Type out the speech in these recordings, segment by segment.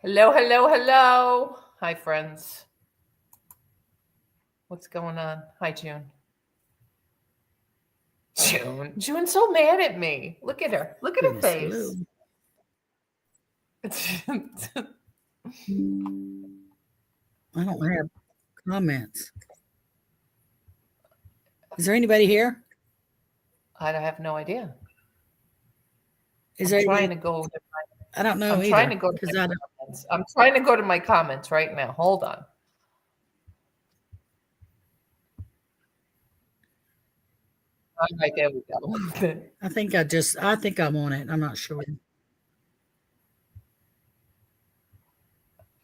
Hello, hello, hello. Hi, friends. What's going on? Hi, June. June's so mad at me. Look at her. Look at her Goodness, face. I don't have comments. Is there anybody here? I have no idea. Is I'm there trying any, to go. I don't know I'm either. trying to go to my comments. I'm trying to go to my comments right now. Hold on. All right, there we go. I think I'm on it. I'm not sure.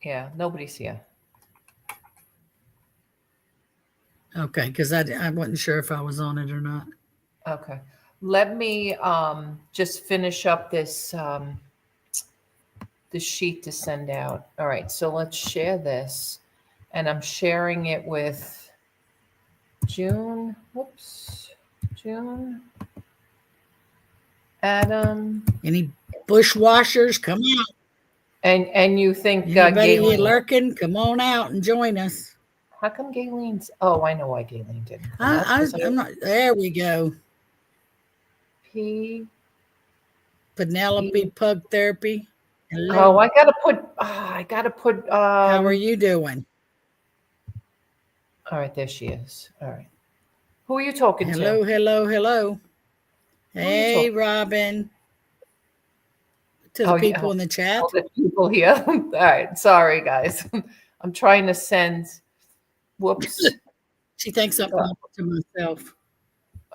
Yeah, nobody's here. Okay, because I wasn't sure if I was on it or not. Okay. Let me just finish up this sheet to send out. All right, so let's share this. And I'm sharing it with June. Whoops. June. Adam. Any bushwashers, come out. And you think Anybody Gayleen. lurking, come on out and join us. How come Gayleen's? Oh, I know why Gayleen didn't come up. I'm not. There we go. Penelope Pug Therapy. Hello. Oh, I gotta put. How are you doing? All right, there she is. All right. Who are you talking to? Hello. Hey, Robin. To the people in the chat. The people here. All right. Sorry, guys. I'm trying to send. Whoops. She thinks I'm talking to myself.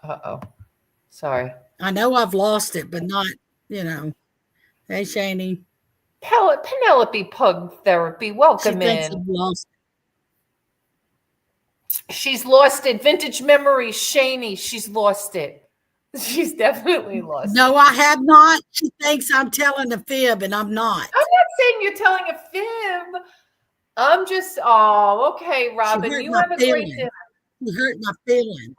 Uh-oh. Sorry. I know I've lost it, but not, Hey, Shani. Penelope Pug Therapy. Welcome in. I've lost it. She's lost it. Vintage memories, Shani. She's lost it. She's definitely lost. No, I have not. She thinks I'm telling a fib, and I'm not. I'm not saying you're telling a fib. I'm just, okay, Robin. You have a great dinner. You hurt my feelings.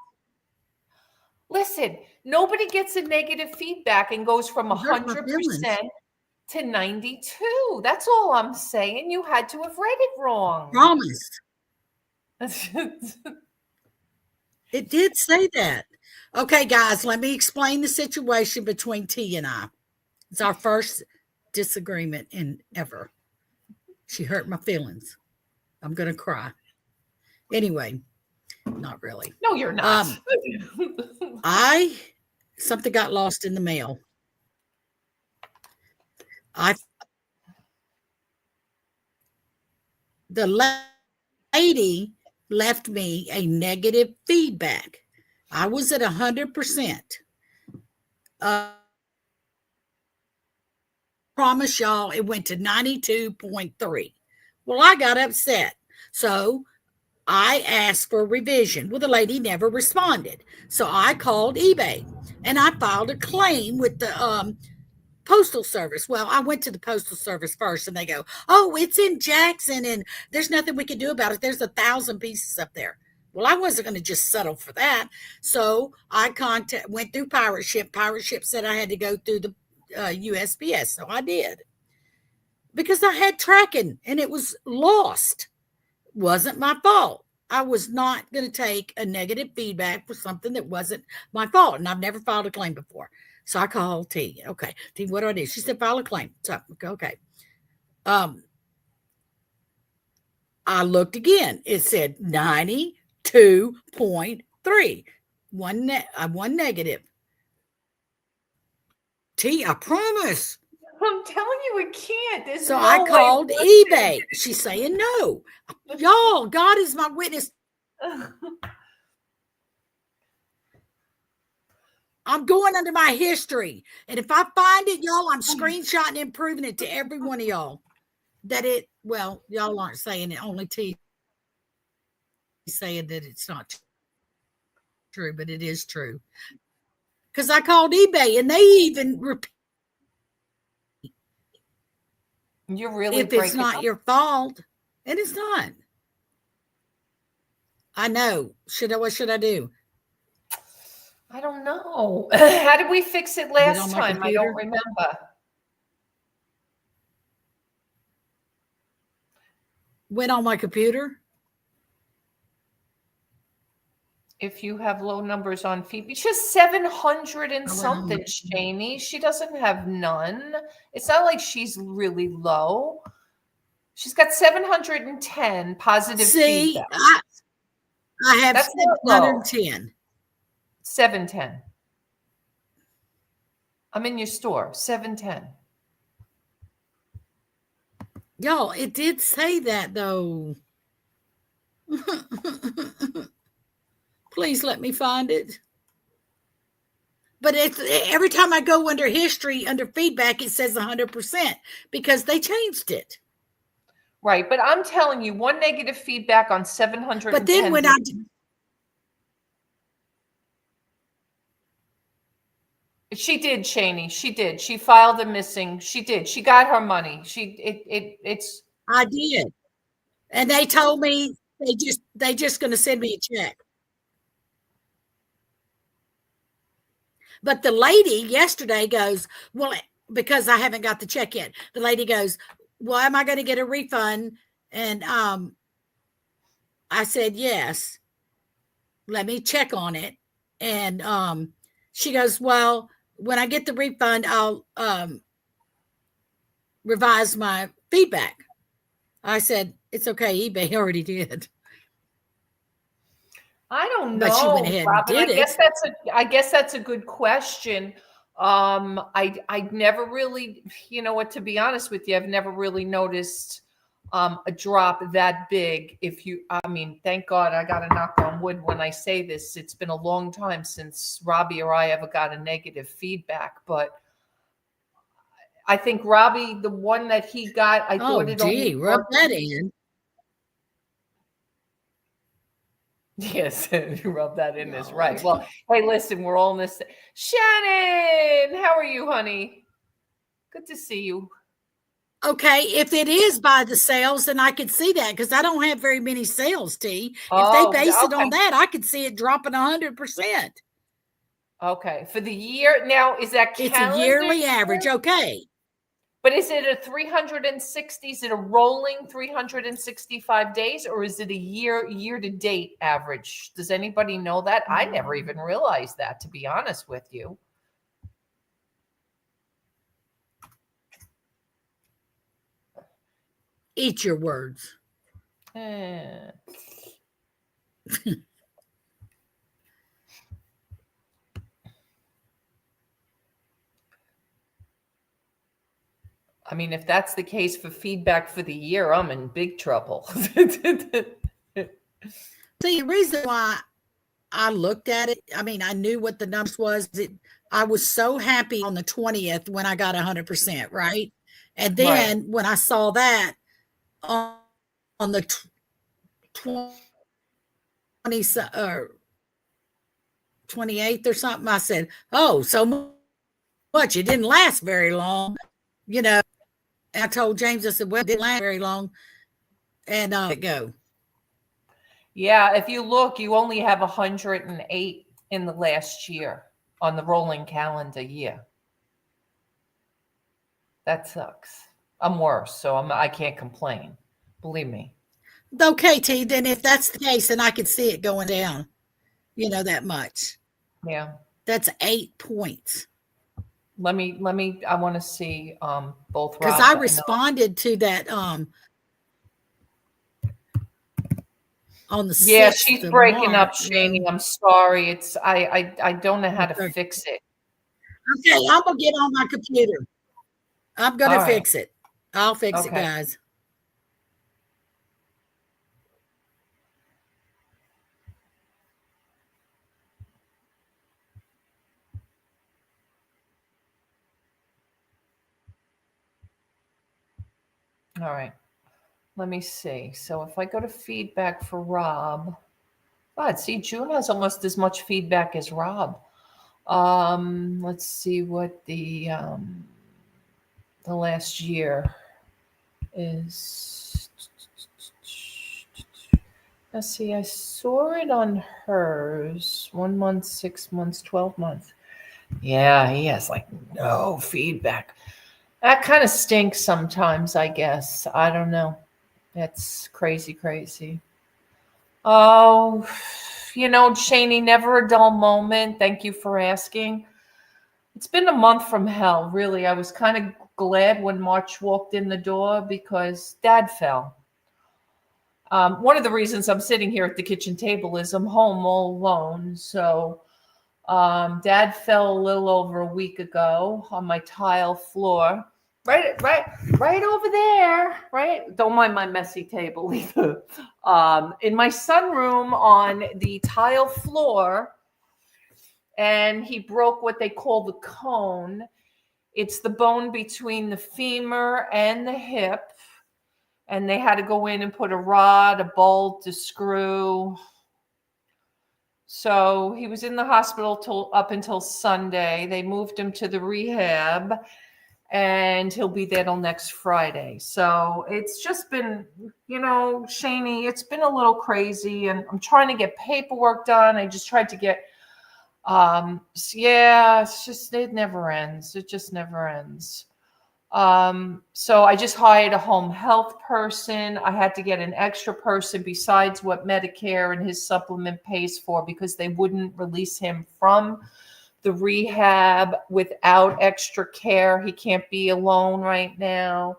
Listen, nobody gets a negative feedback and goes from 100% to 92. That's all I'm saying. You had to have read it wrong. Promised. It did say that. Okay, guys, let me explain the situation between T and I. It's our first disagreement in ever. She hurt my feelings. I'm going to cry. Anyway, not really. No, you're not. Something got lost in the mail. The lady left me a negative feedback. I was at 100%. Promise y'all it went to 92.3. Well, I got upset. So I asked for a revision. Well, the lady never responded. So I called eBay and I filed a claim with the Postal Service. Well, I went to the Postal Service first and they go, oh, it's in Jackson and there's nothing we can do about it. There's 1,000 pieces up there. Well, I wasn't going to just settle for that. So I went through Pirate Ship. Pirate Ship said I had to go through the USPS. So I did. Because I had tracking and it was lost. Wasn't my fault. I was not going to take a negative feedback for something that wasn't my fault. And I've never filed a claim before. So I called T. Okay, T, what do I do? She said, file a claim. So, okay. I looked again. It said 92.3. One negative. T, I promise. I'm telling you, it can't. There's so no I called eBay. She's saying no. Y'all, God is my witness. I'm going under my history. And if I find it, y'all, I'm screenshotting and proving it to every one of y'all. Y'all aren't saying it. Only T saying that it's not true, but it is true. Because I called eBay and they even repeat. You're really if it's not your fault, and it's not. I know. What should I do? I don't know. How did we fix it last time? I don't remember. went on my computer. If you have low numbers on feedback, she has 700 and I went on my- something, Shani. She doesn't have none. It's not like she's really low. She's got 710 positive See, feedback. I have That's not low. 710. 710. I'm in your store. 710. Y'all, it did say that though. Please let me find it. But it's every time I go under history, under feedback, it says 100% because they changed it. Right, but I'm telling you, one negative feedback on 710. But then when she did, Shani. She did. She filed a missing. She did. She got her money. It's. I did, and they told me they just going to send me a check. But the lady yesterday goes, well, because I haven't got the check yet. The lady goes, well, am I going to get a refund? And I said yes. Let me check on it. And she goes, well, when I get the refund, I'll revise my feedback. I said, it's okay. eBay already did. I don't know. But she went ahead and did it. I guess that's a good question. I never really, you know what, to be honest with you, I've never really noticed a drop that big. I mean, thank God I got to knock on wood when I say this. It's been a long time since Robbie or I ever got a negative feedback, but I think Robbie, the one that he got, I thought it only rub that in. Yes, you rub that in is right. Well, hey, listen, we're all in this. Shannon, how are you, honey? Good to see you. Okay, if it is by the sales, then I could see that because I don't have very many sales, T. If they base it on that, I could see it dropping 100%. Okay, for the year now, is that it's a yearly average? Okay, but is it a 360? Is it a rolling 365 days, or is it a year to date average? Does anybody know that? I never even realized that, to be honest with you. Eat your words. I mean, if that's the case for feedback for the year, I'm in big trouble. See, the reason why I looked at it, I mean, I knew what the numbers was. I was so happy on the 20th when I got 100%, right? And then when I saw that on the 20 or 28th or something, I said, oh, so much. It didn't last very long, you know. And I told James, I said, well, it didn't last very long. And go. Yeah, if you look, you only have 108 in the last year on the rolling calendar year. That sucks. I'm worse, so I can't complain. Believe me. Okay, T, then if that's the case, then I could see it going down, you know, that much. Yeah. That's 8 points. Let me, I want to see both. Because I responded to that on the 6th. Yeah, she's breaking up, Shani. I'm sorry. It's I don't know how to fix it. Okay, I'm gonna get on my computer. I'm gonna fix it. I'll fix it, guys. All right. Let me see. So if I go to feedback for Rob, God, see, June has almost as much feedback as Rob. Let's see what the last year is. Let's see, I saw it on hers. 1 month, 6 months, 12 months. Yeah, he has like no feedback. That kind of stinks sometimes, I guess. I don't know. It's crazy, crazy. Oh, Shani, never a dull moment. Thank you for asking. It's been a month from hell, really. I was kind of glad when March walked in the door because Dad fell. One of the reasons I'm sitting here at the kitchen table is I'm home all alone. So Dad fell a little over a week ago on my tile floor. Right over there. Right. Don't mind my messy table either. In my sunroom on the tile floor, and he broke what they call the cone. It's the bone between the femur and the hip. And they had to go in and put a rod, a bolt, a screw. So he was in the hospital up until Sunday. They moved him to the rehab, and he'll be there till next Friday. So it's just been, Shani, it's been a little crazy, and I'm trying to get paperwork done. I just tried to get, it never ends. It just never ends. So I just hired a home health person. I had to get an extra person besides what Medicare and his supplement pays for because they wouldn't release him from the rehab without extra care. He can't be alone right now.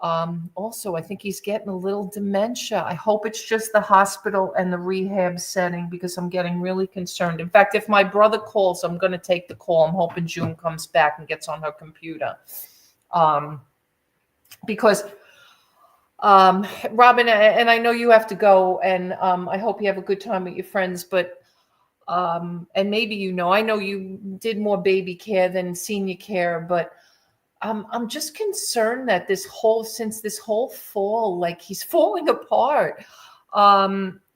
Also, I think he's getting a little dementia. I hope it's just the hospital and the rehab setting because I'm getting really concerned. In fact, if my brother calls, I'm going to take the call. I'm hoping June comes back and gets on her computer. Because Robin, and I know you have to go, and I hope you have a good time with your friends, but and maybe I know you did more baby care than senior care, but I'm just concerned that since this whole fall, like he's falling apart.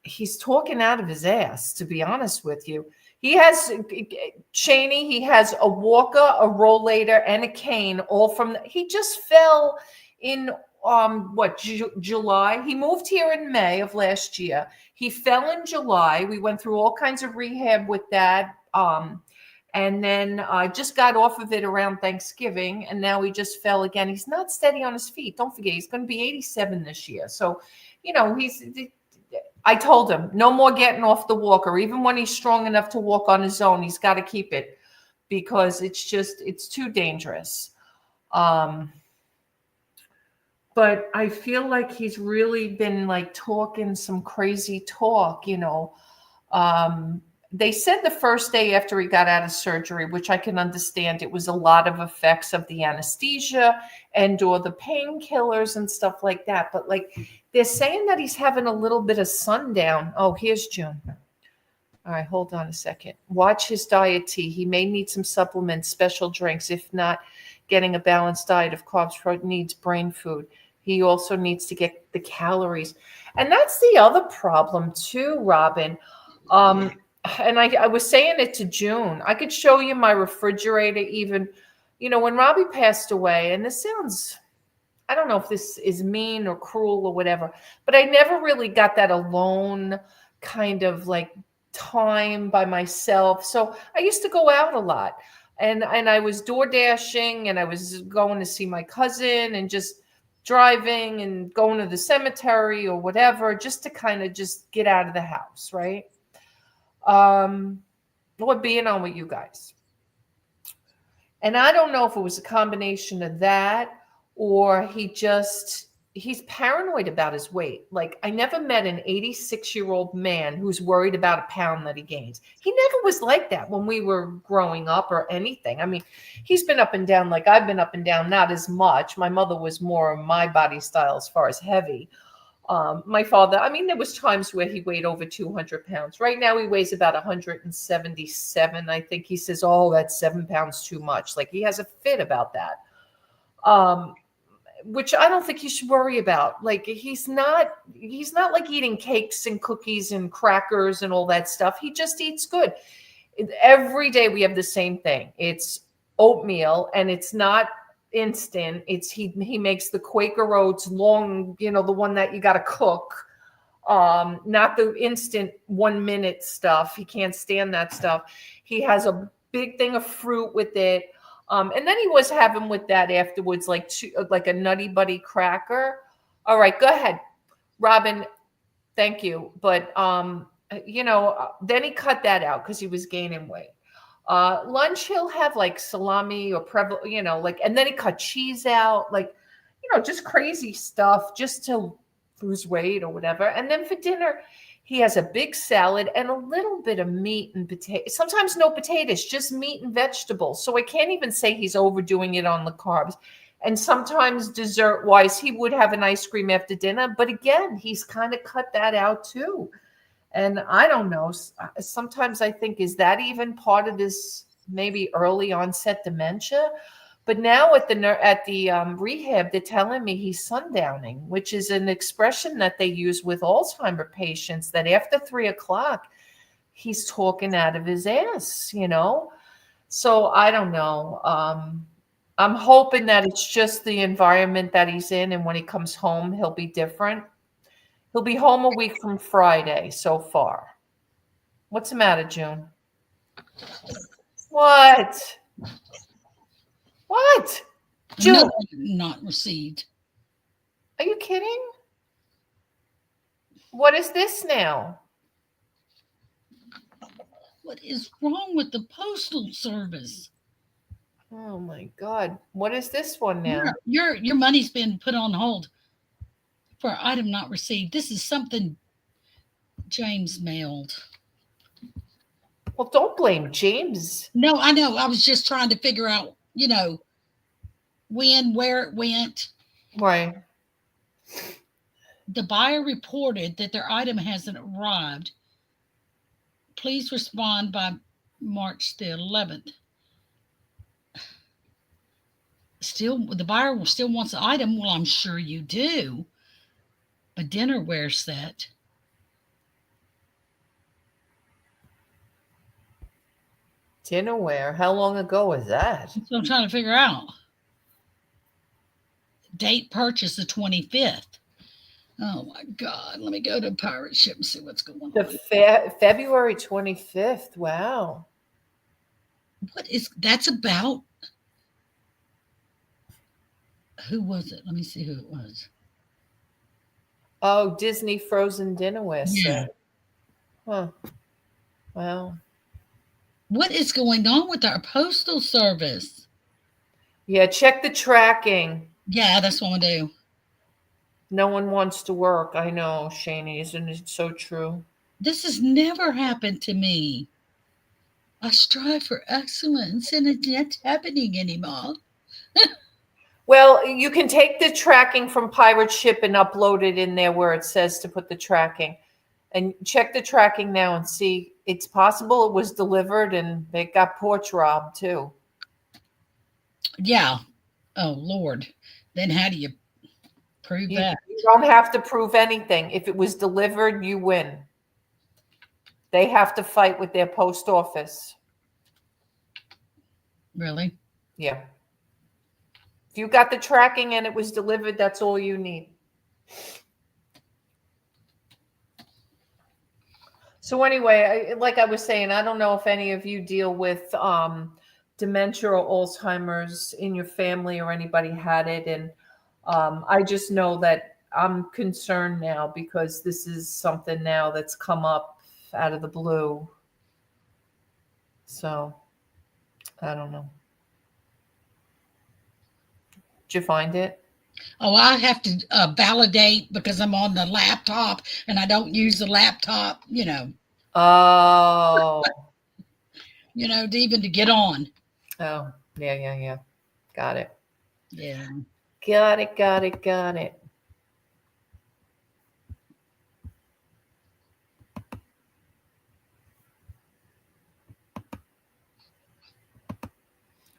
He's talking out of his ass, to be honest with you. He has, Shani, he has a walker, a rollator, and a cane, all he just fell in, July. He moved here in May of last year. He fell in July. We went through all kinds of rehab with that. And then just got off of it around Thanksgiving, and now he just fell again. He's not steady on his feet. Don't forget, he's going to be 87 this year. So, I told him, no more getting off the walker. Even when he's strong enough to walk on his own, he's got to keep it because it's too dangerous. But I feel like he's really been like talking some crazy talk, They said the first day after he got out of surgery, which I can understand, it was a lot of effects of the anesthesia or the painkillers and stuff like that. But like they're saying that he's having a little bit of sundown. Oh, here's June. All right, hold on a second. Watch his diet tea. He may need some supplements, special drinks. If not, getting a balanced diet of carbs, protein, needs brain food. He also needs to get the calories. And that's the other problem too, Robin. And I was saying it to June. I could show you my refrigerator even, when Robbie passed away, and this sounds, I don't know if this is mean or cruel or whatever, but I never really got that alone kind of like time by myself. So I used to go out a lot, and I was door dashing, and I was going to see my cousin and just driving and going to the cemetery or whatever, just to kind of just get out of the house, right? Or being on with you guys. And I don't know if it was a combination of that or he's paranoid about his weight. Like I never met an 86-year-old man who's worried about a pound that he gains. He never was like that when we were growing up or anything. I mean, he's been up and down like I've been up and down, not as much. My mother was more my body style as far as heavy. My father, I mean, there was times where he weighed over 200 pounds. Right now he weighs about 177. I think he says, oh, that's 7 pounds too much. Like he has a fit about that. Which I don't think he should worry about. Like he's not like eating cakes and cookies and crackers and all that stuff. He just eats good. Every day we have the same thing. It's oatmeal, and it's not instant. It's he makes the Quaker Oats long, the one that you got to cook, not the instant 1 minute stuff. He can't stand that stuff. He has a big thing of fruit with it, and then he was having with that afterwards like a Nutty Buddy cracker. All right, go ahead, Robin. Thank you. But then he cut that out because he was gaining weight. Lunch he'll have like salami or like, and then he cut cheese out, like, just crazy stuff just to lose weight or whatever. And then for dinner, he has a big salad and a little bit of meat and potato. Sometimes no potatoes, just meat and vegetables. So I can't even say he's overdoing it on the carbs. And sometimes dessert wise, he would have an ice cream after dinner. But again, he's kind of cut that out too. And I don't know. Sometimes I think, is that even part of this maybe early onset dementia? But now at the rehab, they're telling me he's sundowning, which is an expression that they use with Alzheimer patients, that after 3 o'clock, he's talking out of his ass, So I don't know. I'm hoping that it's just the environment that he's in, and when he comes home, he'll be different. He'll be home a week from Friday so far. What's the matter, June? What? What? June? No, not received. Are you kidding? What is this now? What is wrong with the postal service? Oh my God. What is this one now? Your money's been put on hold for item not received. This is something James mailed. Well, don't blame James. No, I know. I was just trying to figure out, where it went. Right. The buyer reported that their item hasn't arrived. Please respond by March the 11th. Still, the buyer still wants the item. Well, I'm sure you do. A dinnerware set. Dinnerware? How long ago was that? That's what I'm trying to figure out. Date purchase the 25th. Oh my God. Let me go to Pirate Ship and see what's going on. February 25th. Wow. What is that's about? Who was it? Let me see who it was. Oh, Disney Frozen Dinnerware set. Yeah. Huh. Wow. What is going on with our postal service? Yeah, check the tracking. Yeah, that's what I do. No one wants to work. I know, Shani. Isn't it so true? This has never happened to me. I strive for excellence and it's not happening anymore. Well, you can take the tracking from Pirate Ship and upload it in there where it says to put the tracking. And check the tracking now and see. It's possible it was delivered and they got porch robbed too. Yeah. Oh, Lord. Then how do you prove that? You don't have to prove anything. If it was delivered, you win. They have to fight with their post office. Really? Yeah. If you got the tracking and it was delivered, that's all you need. So anyway, like I was saying, I don't know if any of you deal with dementia or Alzheimer's in your family or anybody had it. And I just know that I'm concerned now because this is something now that's come up out of the blue. So I don't know. Did you find it? Oh, I have to validate because I'm on the laptop and I don't use the laptop, Oh. Even to get on. Oh, yeah. Got it. Yeah. Got it.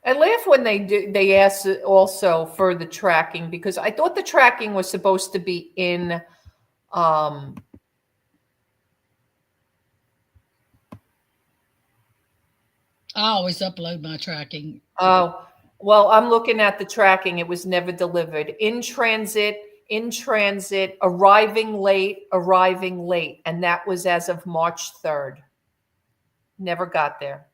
I laugh when they ask also for the tracking because I thought the tracking was supposed to be in I always upload my tracking. Oh, well, I'm looking at the tracking. It was never delivered. In transit, arriving late. And that was as of March 3rd. Never got there.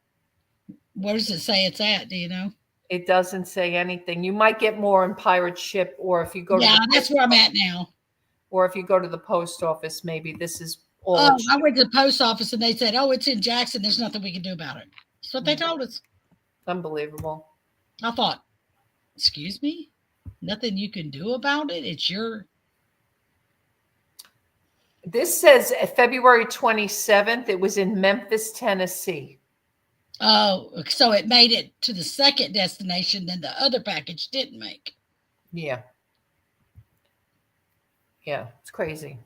Where does it say it's at? Do you know? It doesn't say anything. You might get more in Pirate Ship or if you go to that's where I'm at now. Or if you go to the post office, maybe this is all. Oh, I went to the post office and they said, "Oh, it's in Jackson. There's nothing we can do about it." That's what they told us. Unbelievable. I thought, excuse me? Nothing you can do about it? It's your... This says February 27th. It was in Memphis, Tennessee. Oh, so it made it to the second destination, then the other package didn't make. Yeah. Yeah, it's crazy.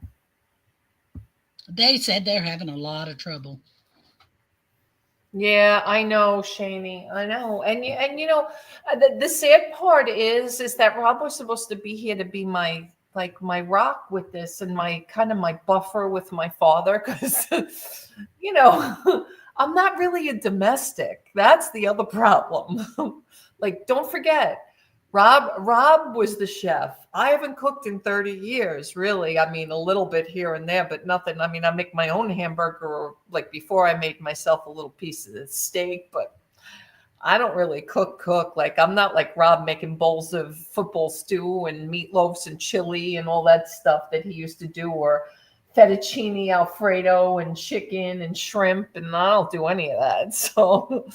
They said they're having a lot of trouble. Yeah, I know, Shani. I know. And you know, the sad part is that Rob was supposed to be here to be my rock with this and my kind of my buffer with my father, because you know, I'm not really a domestic. That's the other problem. Like, don't forget, Rob was the chef. I haven't cooked in 30 years, really. I mean, a little bit here and there, but nothing. I mean, I make my own hamburger, or like before I made myself a little piece of the steak, but I don't really cook. Like, I'm not like Rob making bowls of football stew and meatloaves and chili and all that stuff that he used to do, or fettuccine Alfredo and chicken and shrimp, and I don't do any of that. So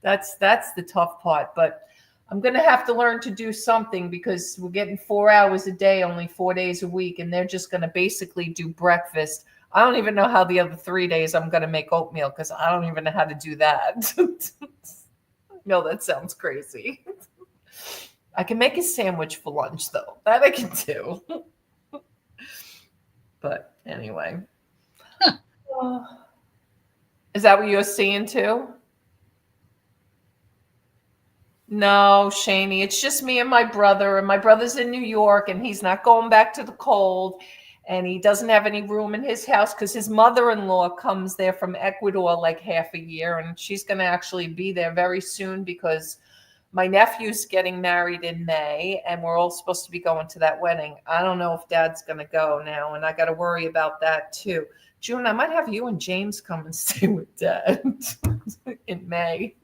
that's the tough part. But I'm going to have to learn to do something, because we're getting 4 hours a day, only 4 days a week, and they're just going to basically do breakfast. I don't even know how the other 3 days I'm going to make oatmeal, because I don't even know how to do that. No, that sounds crazy. I can make a sandwich for lunch, though. That I can do. But anyway. Is that what you're seeing too? No, Shani, it's just me and my brother, and my brother's in New York, and he's not going back to the cold, and he doesn't have any room in his house because his mother-in-law comes there from Ecuador like half a year, and she's going to actually be there very soon because my nephew's getting married in May, and we're all supposed to be going to that wedding. I don't know if Dad's going to go now, and I got to worry about that too. June, I might have you and James come and stay with Dad in May.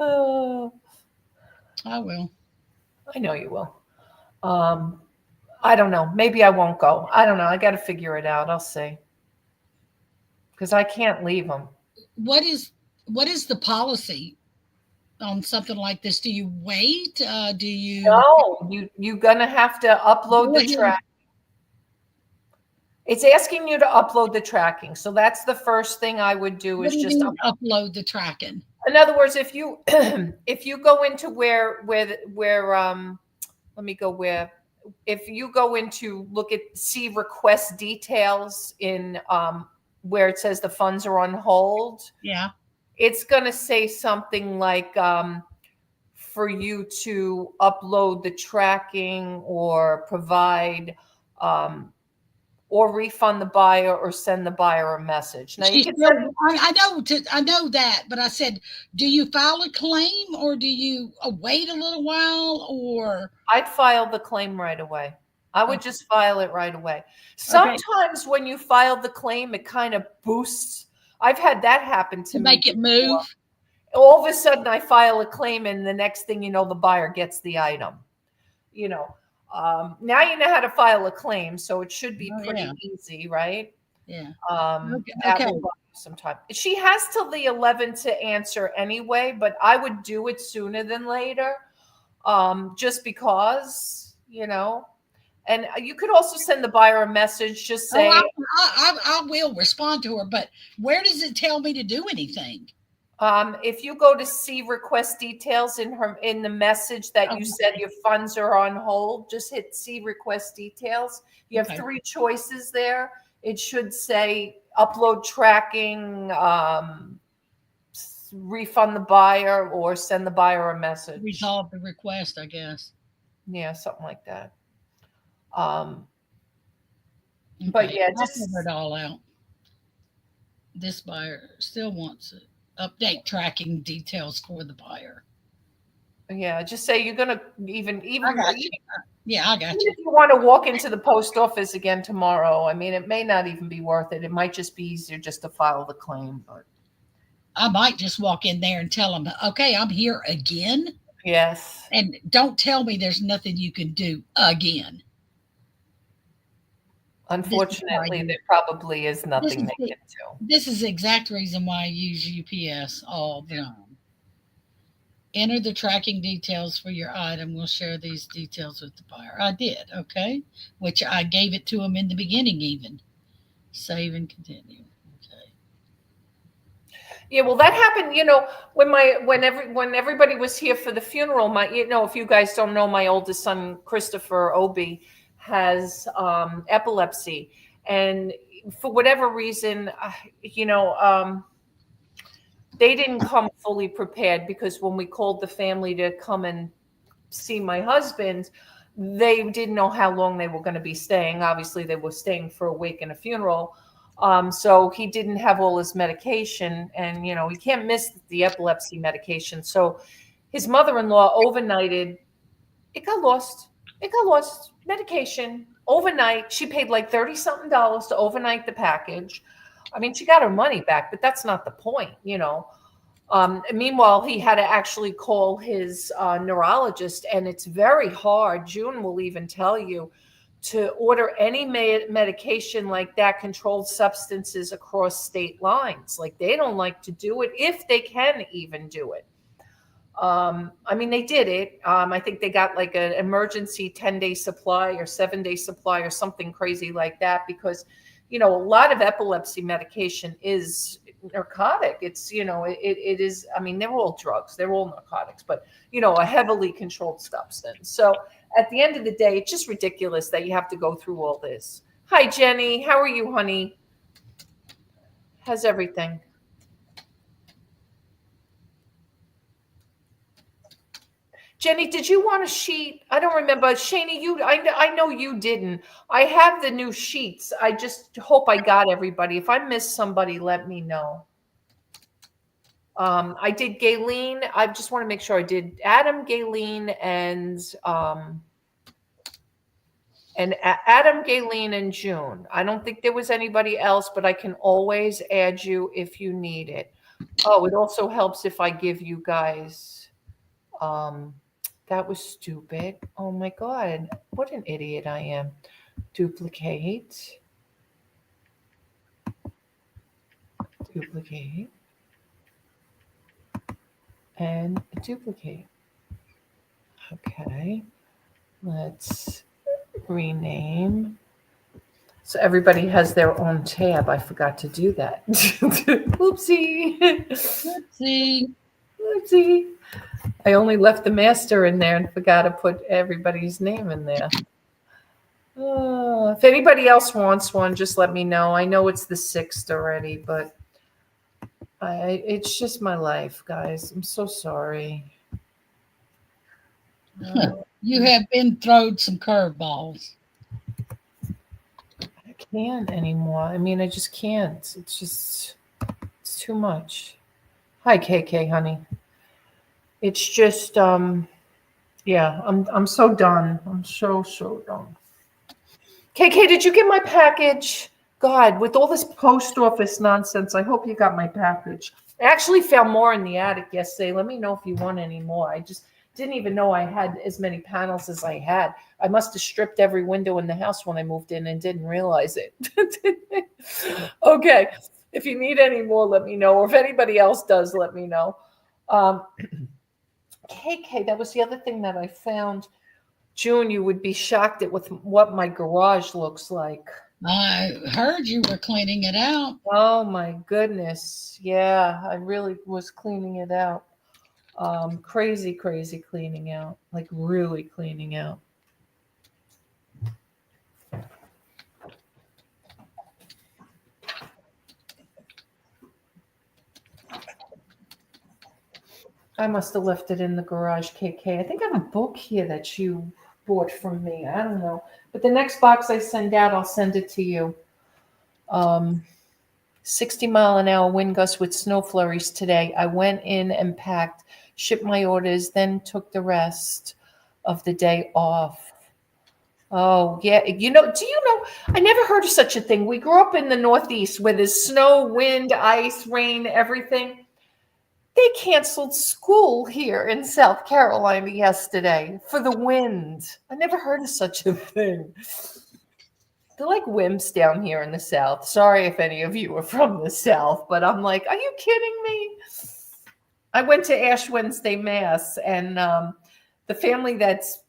I will. I know you will. I don't know. Maybe I won't go. I don't know. I got to figure it out. I'll see. Because I can't leave them. What is the policy on something like this? Do you wait? Do you? No, you're gonna have to upload the track. It's asking you to upload the tracking. So that's the first thing I would do, is just upload the tracking. In other words, if you if you go into where let me go where, if you go into look at see request details in where it says the funds are on hold. Yeah. It's going to say something like for you to upload the tracking or provide or refund the buyer or send the buyer a message. Now you can I know that, but I said, do you file a claim or do you wait a little while? Or I'd file the claim right away. I would just file it right away. Sometimes when you file the claim, it kind of boosts. I've had that happen to me. Make it move. All of a sudden I file a claim, and the next thing you know, the buyer gets the item. You know, now you know how to file a claim, so it should be pretty easy, right? Yeah. That will buy you some time. She has till the 11th to answer anyway, but I would do it sooner than later, just because, you know. And you could also send the buyer a message, just say, I will respond to her, but where does it tell me to do anything? If you go to see request details in the message that you said your funds are on hold, just hit see request details. You have 3 choices there. It should say upload tracking, refund the buyer, or send the buyer a message. Resolve the request, I guess. Yeah, something like that. But yeah, just figure it all out. This buyer still wants it. Update tracking details for the buyer. Yeah, just say you're gonna even I got you. Yeah, I got you. If you want to walk into the post office again tomorrow, I mean, it may not even be worth it. It might just be easier just to file the claim. But I might just walk in there and tell them, okay, I'm here again. Yes. And don't tell me there's nothing you can do again. Unfortunately, there probably is nothing they can do. This is the exact reason why I use UPS all the time. Enter the tracking details for your item. We'll share these details with the buyer. I did, okay? Which I gave it to them in the beginning even. Save and continue. Okay. Yeah, well, that happened, when everybody was here for the funeral. If you guys don't know, my oldest son, Christopher Obi, has epilepsy. And for whatever reason, they didn't come fully prepared, because when we called the family to come and see my husband, they didn't know how long they were going to be staying. Obviously, they were staying for a wake and a funeral. So he didn't have all his medication, and, he can't miss the epilepsy medication. So his mother-in-law overnighted. It got lost. Medication overnight. She paid like $30-something to overnight the package. I mean, she got her money back, but that's not the point, Meanwhile, he had to actually call his neurologist, and it's very hard. June will even tell you, to order any medication like that, controlled substances, across state lines. Like, they don't like to do it, if they can even do it. They did it. I think they got like an emergency 10-day supply or 7-day supply or something crazy like that, because, a lot of epilepsy medication is narcotic. It's, it is, they're all drugs, they're all narcotics, but, a heavily controlled substance. So at the end of the day, it's just ridiculous that you have to go through all this. Hi, Jenny. How are you, honey? How's everything? Jenny, did you want a sheet? I don't remember. Shani, I know you didn't. I have the new sheets. I just hope I got everybody. If I missed somebody, let me know. I did Gayleen. I just want to make sure I did Adam, Gayleen, and Adam, Gayleen, and June. I don't think there was anybody else, but I can always add you if you need it. Oh, it also helps if I give you guys. That was stupid. Oh my God. What an idiot I am. Duplicate. And duplicate. Okay. Let's rename. So everybody has their own tab. I forgot to do that. Oopsie. Oopsie. I only left the master in there and forgot to put everybody's name in there. If anybody else wants one, just let me know. I know it's the 6th already, but it's just my life, guys. I'm so sorry. You have been thrown some curveballs. I can't anymore. I just can't. It's too much. Hi, KK, honey. It's just, yeah, I'm so done. I'm so done. KK, did you get my package? God, with all this post office nonsense, I hope you got my package. I actually found more in the attic yesterday. Let me know if you want any more. I just didn't even know I had as many panels as I had. I must have stripped every window in the house when I moved in and didn't realize it. Okay, if you need any more, let me know. Or if anybody else does, let me know. KK, that was the other thing that I found. June, you would be shocked at what my garage looks like. I heard you were cleaning it out. Oh my goodness. Yeah, I really was cleaning it out. Crazy cleaning out. Like really cleaning out. I must have left it in the garage, KK. I think I have a book here that you bought from me. I don't know. But the next box I send out, I'll send it to you. 60-mile-an-hour wind gusts with snow flurries today. I went in and packed, shipped my orders, then took the rest of the day off. Oh, yeah. Do you know, I never heard of such a thing. We grew up in the Northeast where there's snow, wind, ice, rain, everything. They canceled school here in South Carolina yesterday for the wind. I never heard of such a thing. they're like wimps down here in the South. Sorry if any of you are from the South, but I'm like, are you kidding me? I went to Ash Wednesday Mass, and the family that's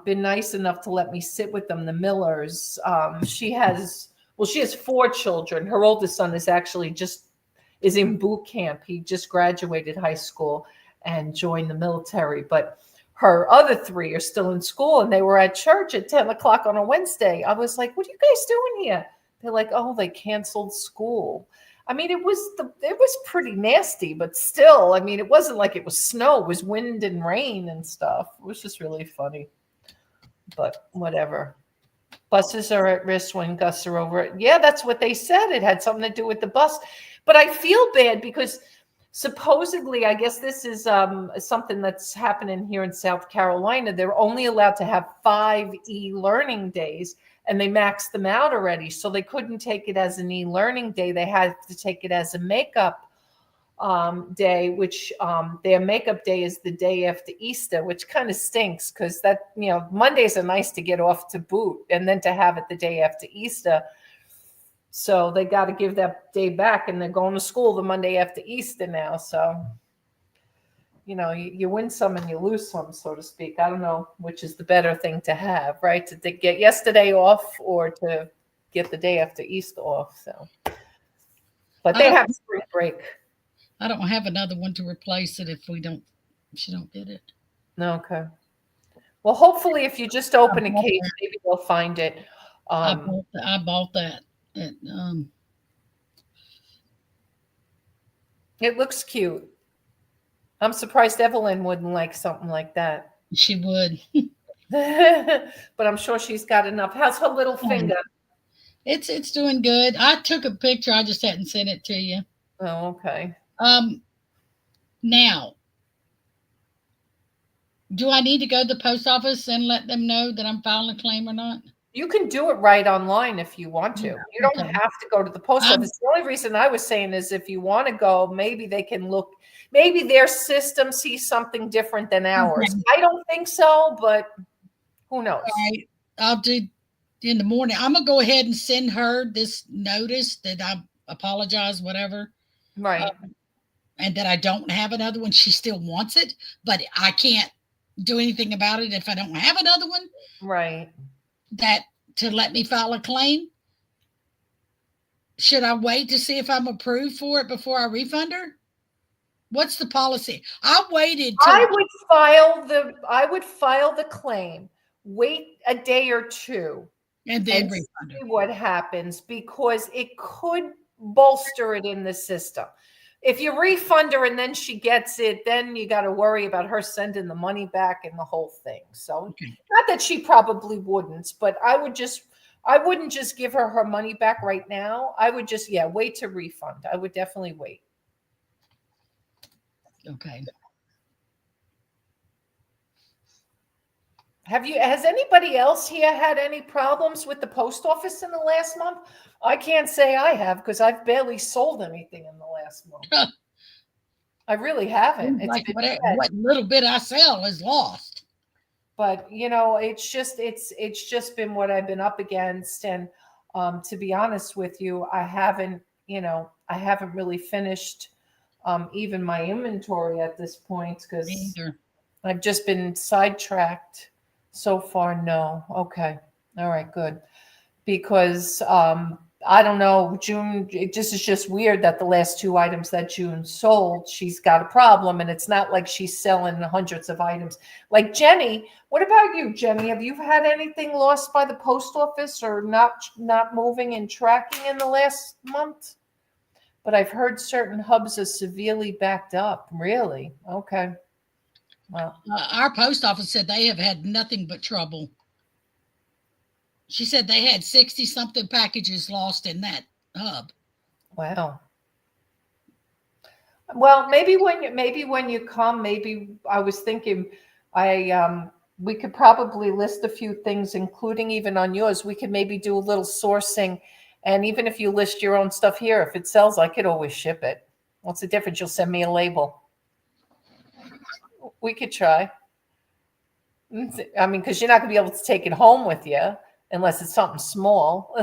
been nice enough to let me sit with them, the Millers, she has 4 children. Her oldest son is in boot camp. He just graduated high school and joined the military, but her other 3 are still in school, and they were at church at 10 o'clock on a Wednesday. I was like, what are you guys doing here? They're like, oh, they canceled school. I mean, it was pretty nasty, but still, I mean, it wasn't like it was snow. It was wind and rain and stuff. It was just really funny, but whatever. Buses are at risk when gusts are over it. Yeah, that's what they said. It had something to do with the bus, but I feel bad because supposedly, I guess this is something that's happening here in South Carolina. They're only allowed to have 5 e-learning days, and they maxed them out already. So they couldn't take it as an e-learning day. They had to take it as a makeup day, which their makeup day is the day after Easter, which kind of stinks because that, Mondays are nice to get off to boot, and then to have it the day after Easter. So they got to give that day back, and they're going to school the Monday after Easter now. So, you win some and you lose some, so to speak. I don't know which is the better thing to have, right? To get yesterday off or to get the day after Easter off. So, but they have spring break. I don't have another one to replace it if she don't get it. Okay. Well, hopefully, if you just open a case, maybe they'll find it. I bought that. It looks cute. I'm surprised Evelyn wouldn't like something like that. She would. But I'm sure she's got enough. How's her little finger? It's doing good. I took a picture. I just hadn't sent it to you. Oh, okay. Now, do I need to go to the post office and let them know that I'm filing a claim or not? You can do it right online if you want to. You don't have to go to the post office. The only reason I was saying is if you want to go, maybe they can look, maybe their system sees something different than ours. I don't think so, but who knows? All right. I'll do in the morning. I'm going to go ahead and send her this notice that I apologize, whatever. Right. And that I don't have another one. She still wants it, but I can't do anything about it if I don't have another one. Right. That to let me file a claim. Should I wait to see if I'm approved for it before I refund her? What's the policy? I waited. I would file the claim, wait a day or two, and then see what happens, because it could bolster it in the system. If you refund her and then she gets it, then you got to worry about her sending the money back and the whole thing. So not that she probably wouldn't, but I wouldn't just give her money back right now. I would just, wait to refund. I would definitely wait. Okay. Has anybody else here had any problems with the post office in the last month? I can't say I have because I've barely sold anything in the last month. I really haven't. It's what little bit I sell is lost. But it's just been what I've been up against, and to be honest with you, I haven't really finished even my inventory at this point because I've just been sidetracked. So far, no. Okay. All right, good. Because I don't know, June, is just weird that the last 2 items that June sold, she's got a problem, and it's not like she's selling hundreds of items. Like Jenny, what about you, Jenny? Have you had anything lost by the post office or not moving and tracking in the last month? But I've heard certain hubs are severely backed up. Really? Okay. Well, our post office said they have had nothing but trouble. She said they had 60-something packages lost in that hub. Wow. Well, maybe when you come, maybe I was thinking we could probably list a few things, including even on yours. We could maybe do a little sourcing, and even if you list your own stuff here, if it sells, I could always ship it. What's the difference? You'll send me a label. We could try. I mean, because you're not going to be able to take it home with you. unless it's something small.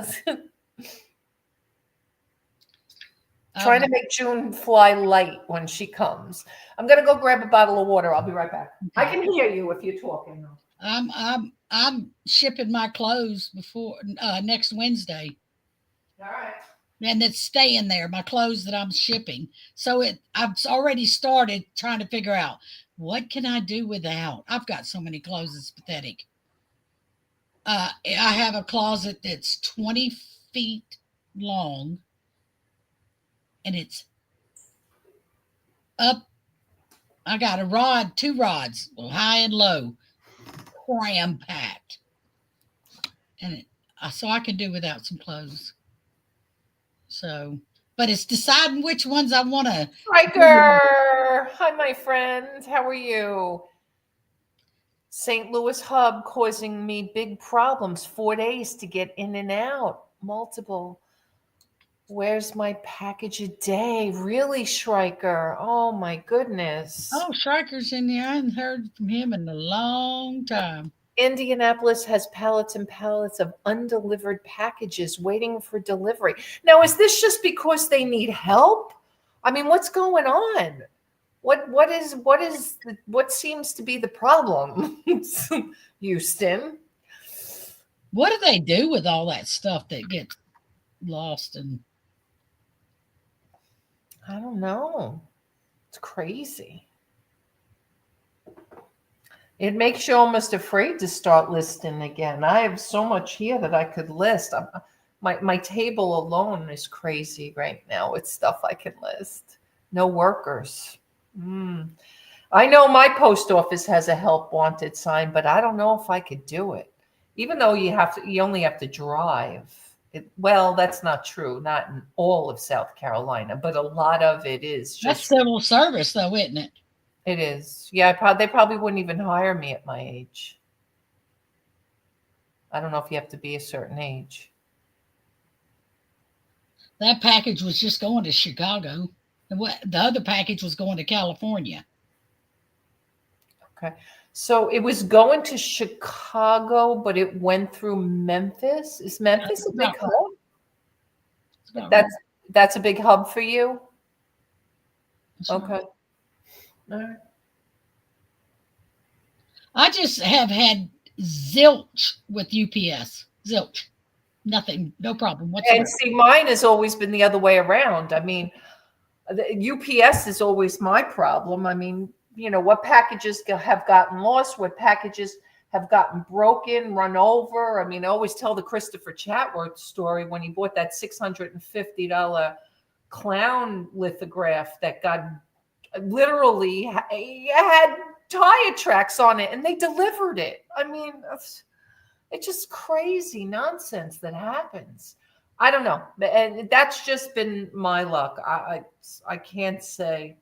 Trying to make June fly light when she comes. I'm gonna go grab a bottle of water. I'll be right back. I can hear you if you're talking. I'm shipping my clothes before next Wednesday. All right. And it's staying there, my clothes that I'm shipping. So I've already started trying to figure out what can I do without. I've got so many clothes, it's pathetic. I have a closet that's 20 feet long, and it's up. I got two rods, high and low, cram packed, and so I can do without some clothes. So, but it's deciding which ones I want to. Riker, hi, my friend. How are you? St. Louis hub causing me big problems. 4 days to get in and out. Multiple. Where's my package a day? Really, Schreiker? Oh my goodness. Oh, Schreiker's in there. I haven't heard from him in a long time. Indianapolis has pallets and pallets of undelivered packages waiting for delivery. Now, is this just because they need help? I mean, what's going on? What seems to be the problem? Houston. What do they do with all that stuff that gets lost? And I don't know. It's crazy. It makes you almost afraid to start listing again. I have so much here that I could list. My table alone is crazy right now with stuff I can list. No workers. I know my post office has a help wanted sign, but I don't know if I could do it. Even though you only have to drive. Well, that's not true. Not in all of South Carolina, but a lot of it is just. That's civil service, though, isn't it? It is. Yeah, they probably wouldn't even hire me at my age. I don't know if you have to be a certain age. That package was just going to Chicago. The other package was going to California. Okay. So it was going to Chicago, but it went through Memphis. Is Memphis a big hub? That's a big hub for you? Okay. All right. I just have had zilch with UPS. Zilch. Nothing. No problem whatsoever. And see, mine has always been the other way around. I mean, the UPS is always my problem. I mean, what packages have gotten lost, what packages have gotten broken, run over. I mean, I always tell the Christopher Chatworth story when he bought that $650 clown lithograph that got literally had tire tracks on it and they delivered it. I mean, it's just crazy nonsense that happens. I don't know. And that's just been my luck. I can't say,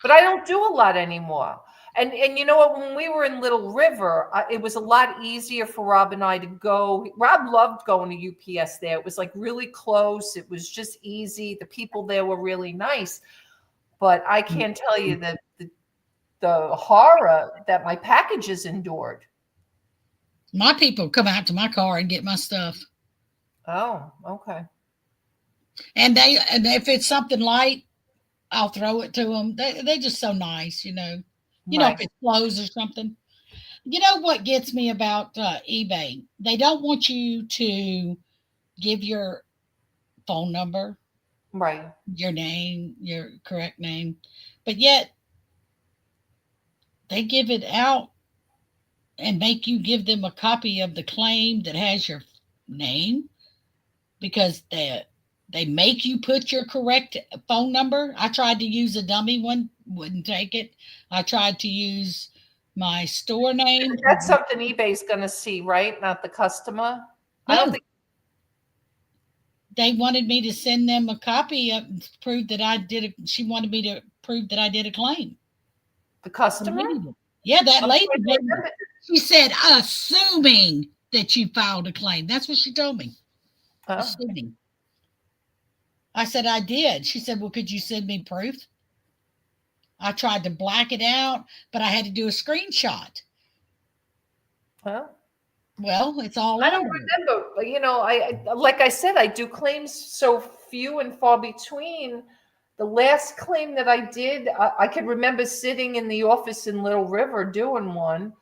but I don't do a lot anymore. And you know what? When we were in Little River, it was a lot easier for Rob and I to go. Rob loved going to UPS there. It was like really close. It was just easy. The people there were really nice. But I can't tell you that the horror that my packages endured. My people come out to my car and get my stuff. Oh, okay. And if it's something light, I'll throw it to them. They're just so nice, You know, if it's clothes or something. You know what gets me about eBay? They don't want you to give your phone number, right? Your name, your correct name, but yet they give it out and make you give them a copy of the claim that has your name because they make you put your correct phone number. I tried to use a dummy one, wouldn't take it. I tried to use my store name. That's something eBay's going to see, right? Not the customer. No. I don't think they wanted me to send them a copy of proof that I did. She wanted me to prove that I did a claim. The customer? Yeah, that lady. She said, assuming that you filed a claim. That's what she told me. Oh. Assuming. I said, I did. She said, well, could you send me proof? I tried to black it out, but I had to do a screenshot. Huh? Well, it's all I don't over. remember, but like I said, I do claims so few and far between. The last claim that I did, I could remember sitting in the office in Little River doing one.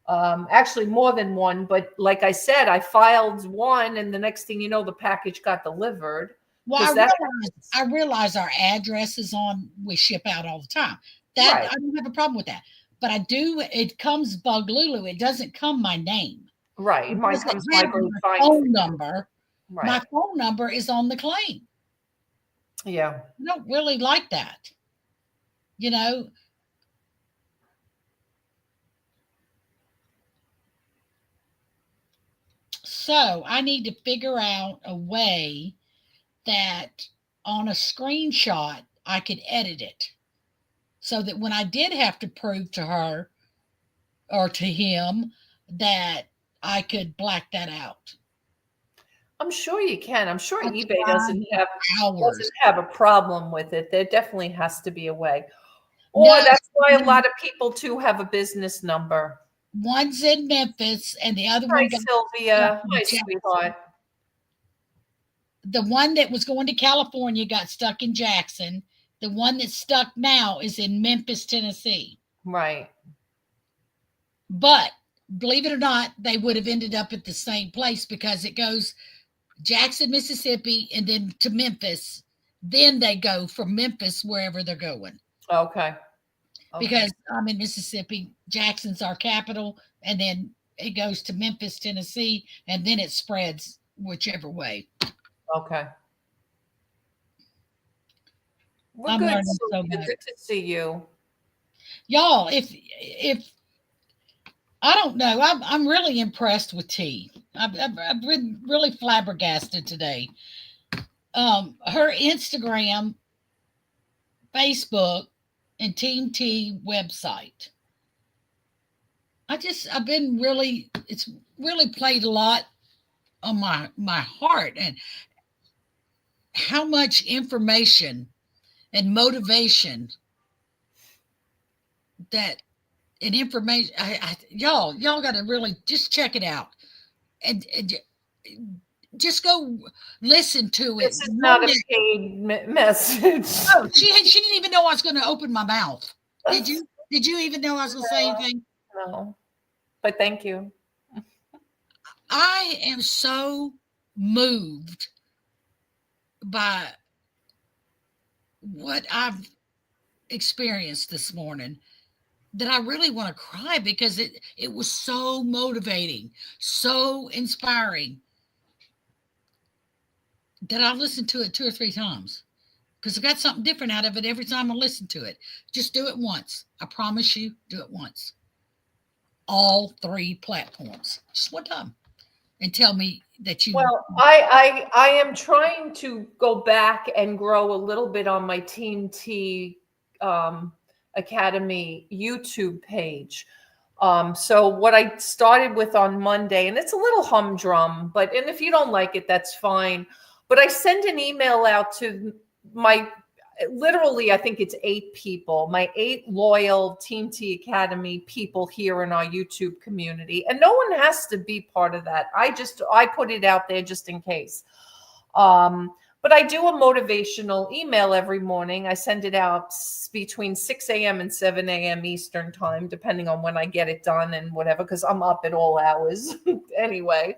Actually, more than one, but like I said, I filed one, and the next thing you know, the package got delivered. Well, Because that I realize our address is on. We ship out all the time. That right, I don't have a problem with that. But I do. It comes Bug Lulu. It doesn't come my name. right. It Mine doesn't comes my have great my fine. phone number. Right. My phone number is on the claim. Yeah. I don't really like that. You know. So I need to figure out a way that on a screenshot I could edit it so that when I did have to prove to her or to him that I could black that out. I'm sure you can. I'm sure I eBay tried hours. doesn't have a problem with it. There definitely has to be a way. No, Or that's why a lot of people too have a business number. one's in Memphis and the other Hi, one got stuck Sylvia. in Hi, Jackson. sweetheart. The one that was going to California got stuck in Jackson. The one that's stuck now is in Memphis, Tennessee. Right. But believe it or not, they would have ended up at the same place because it goes Jackson, Mississippi, and then to Memphis. Then they go from Memphis wherever they're going. Okay. Because I'm in Mississippi, Jackson's our capital, and then it goes to Memphis, Tennessee, and then it spreads whichever way. Okay. We're I'm good, learning so Sylvia. much. Good to see you. Y'all, if I don't know, I'm really impressed with T. I've been really flabbergasted today. Her Instagram, Facebook, and Team T website. I've been really, it's really played a lot on my heart, and how much information and motivation that and information y'all got to really just check it out and just go listen to it. This is not a paid message. Oh, she didn't even know I was going to open my mouth. Did you? Did you even know I was going to say anything? No, but thank you. I am so moved by what I've experienced this morning that I really want to cry because it was so motivating, so inspiring that I listened to it 2 or 3 times because I got something different out of it every time I listen to it. Just do it once. I promise you, do it once. All 3 platforms, just one time, and tell me that you. Well, I am trying to go back and grow a little bit on my Team T Academy YouTube page. So what I started with on Monday, and it's a little humdrum, and if you don't like it, that's fine. But I send an email out to literally, I think it's 8 people, my 8 loyal Team T Academy people here in our YouTube community. And no one has to be part of that. I put it out there just in case. But I do a motivational email every morning. I send it out between 6 a.m. and 7 a.m. Eastern time, depending on when I get it done and whatever, because I'm up at all hours anyway.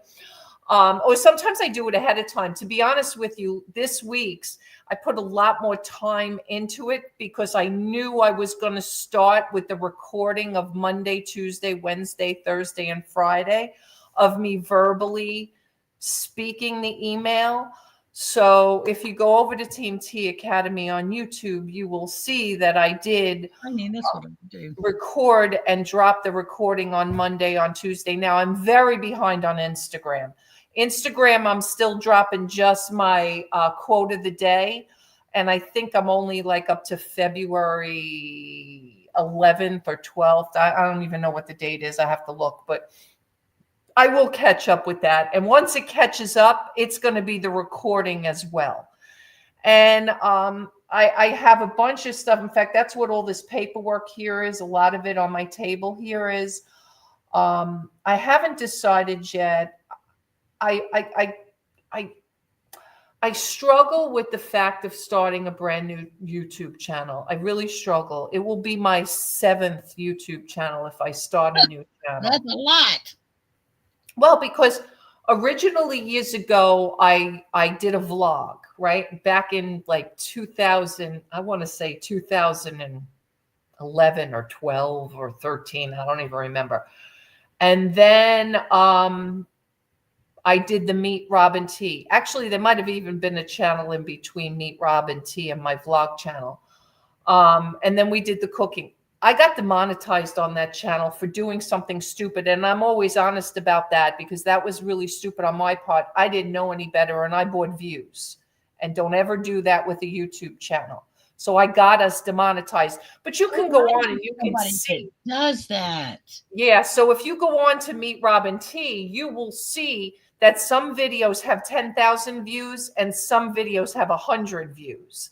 Or sometimes I do it ahead of time. To be honest with you, this week's, I put a lot more time into it because I knew I was going to start with the recording of Monday, Tuesday, Wednesday, Thursday, and Friday of me verbally speaking the email. So if you go over to Team T Academy on YouTube, you will see that I did That's what I do. Record and drop the recording on Monday, on Tuesday. Now I'm very behind on Instagram. I'm still dropping just my quote of the day. And I think I'm only like up to February 11th or 12th. I don't even know what the date is. I have to look, but I will catch up with that. And once it catches up, it's going to be the recording as well. And I have a bunch of stuff. In fact, that's what all this paperwork here is. A lot of it on my table here is. I haven't decided yet. I I struggle with the fact of starting a brand new YouTube channel. I really struggle. It will be my 7th YouTube channel if I start a new channel. That's a lot. Well, because originally years ago, I did a vlog, right? Back in like 2000, I want to say 2011 or 12 or 13. I don't even remember. And then I did the Meet Robin T. Actually, there might have even been a channel in between Meet Robin T and my vlog channel. And then we did the cooking. I got demonetized on that channel for doing something stupid. And I'm always honest about that because that was really stupid on my part. I didn't know any better and I bought views. And don't ever do that with a YouTube channel. So I got us demonetized. But you can go on and you can see. Does that? Yeah. So if you go on to Meet Robin T, you will see that some videos have 10,000 views and some videos have 100 views.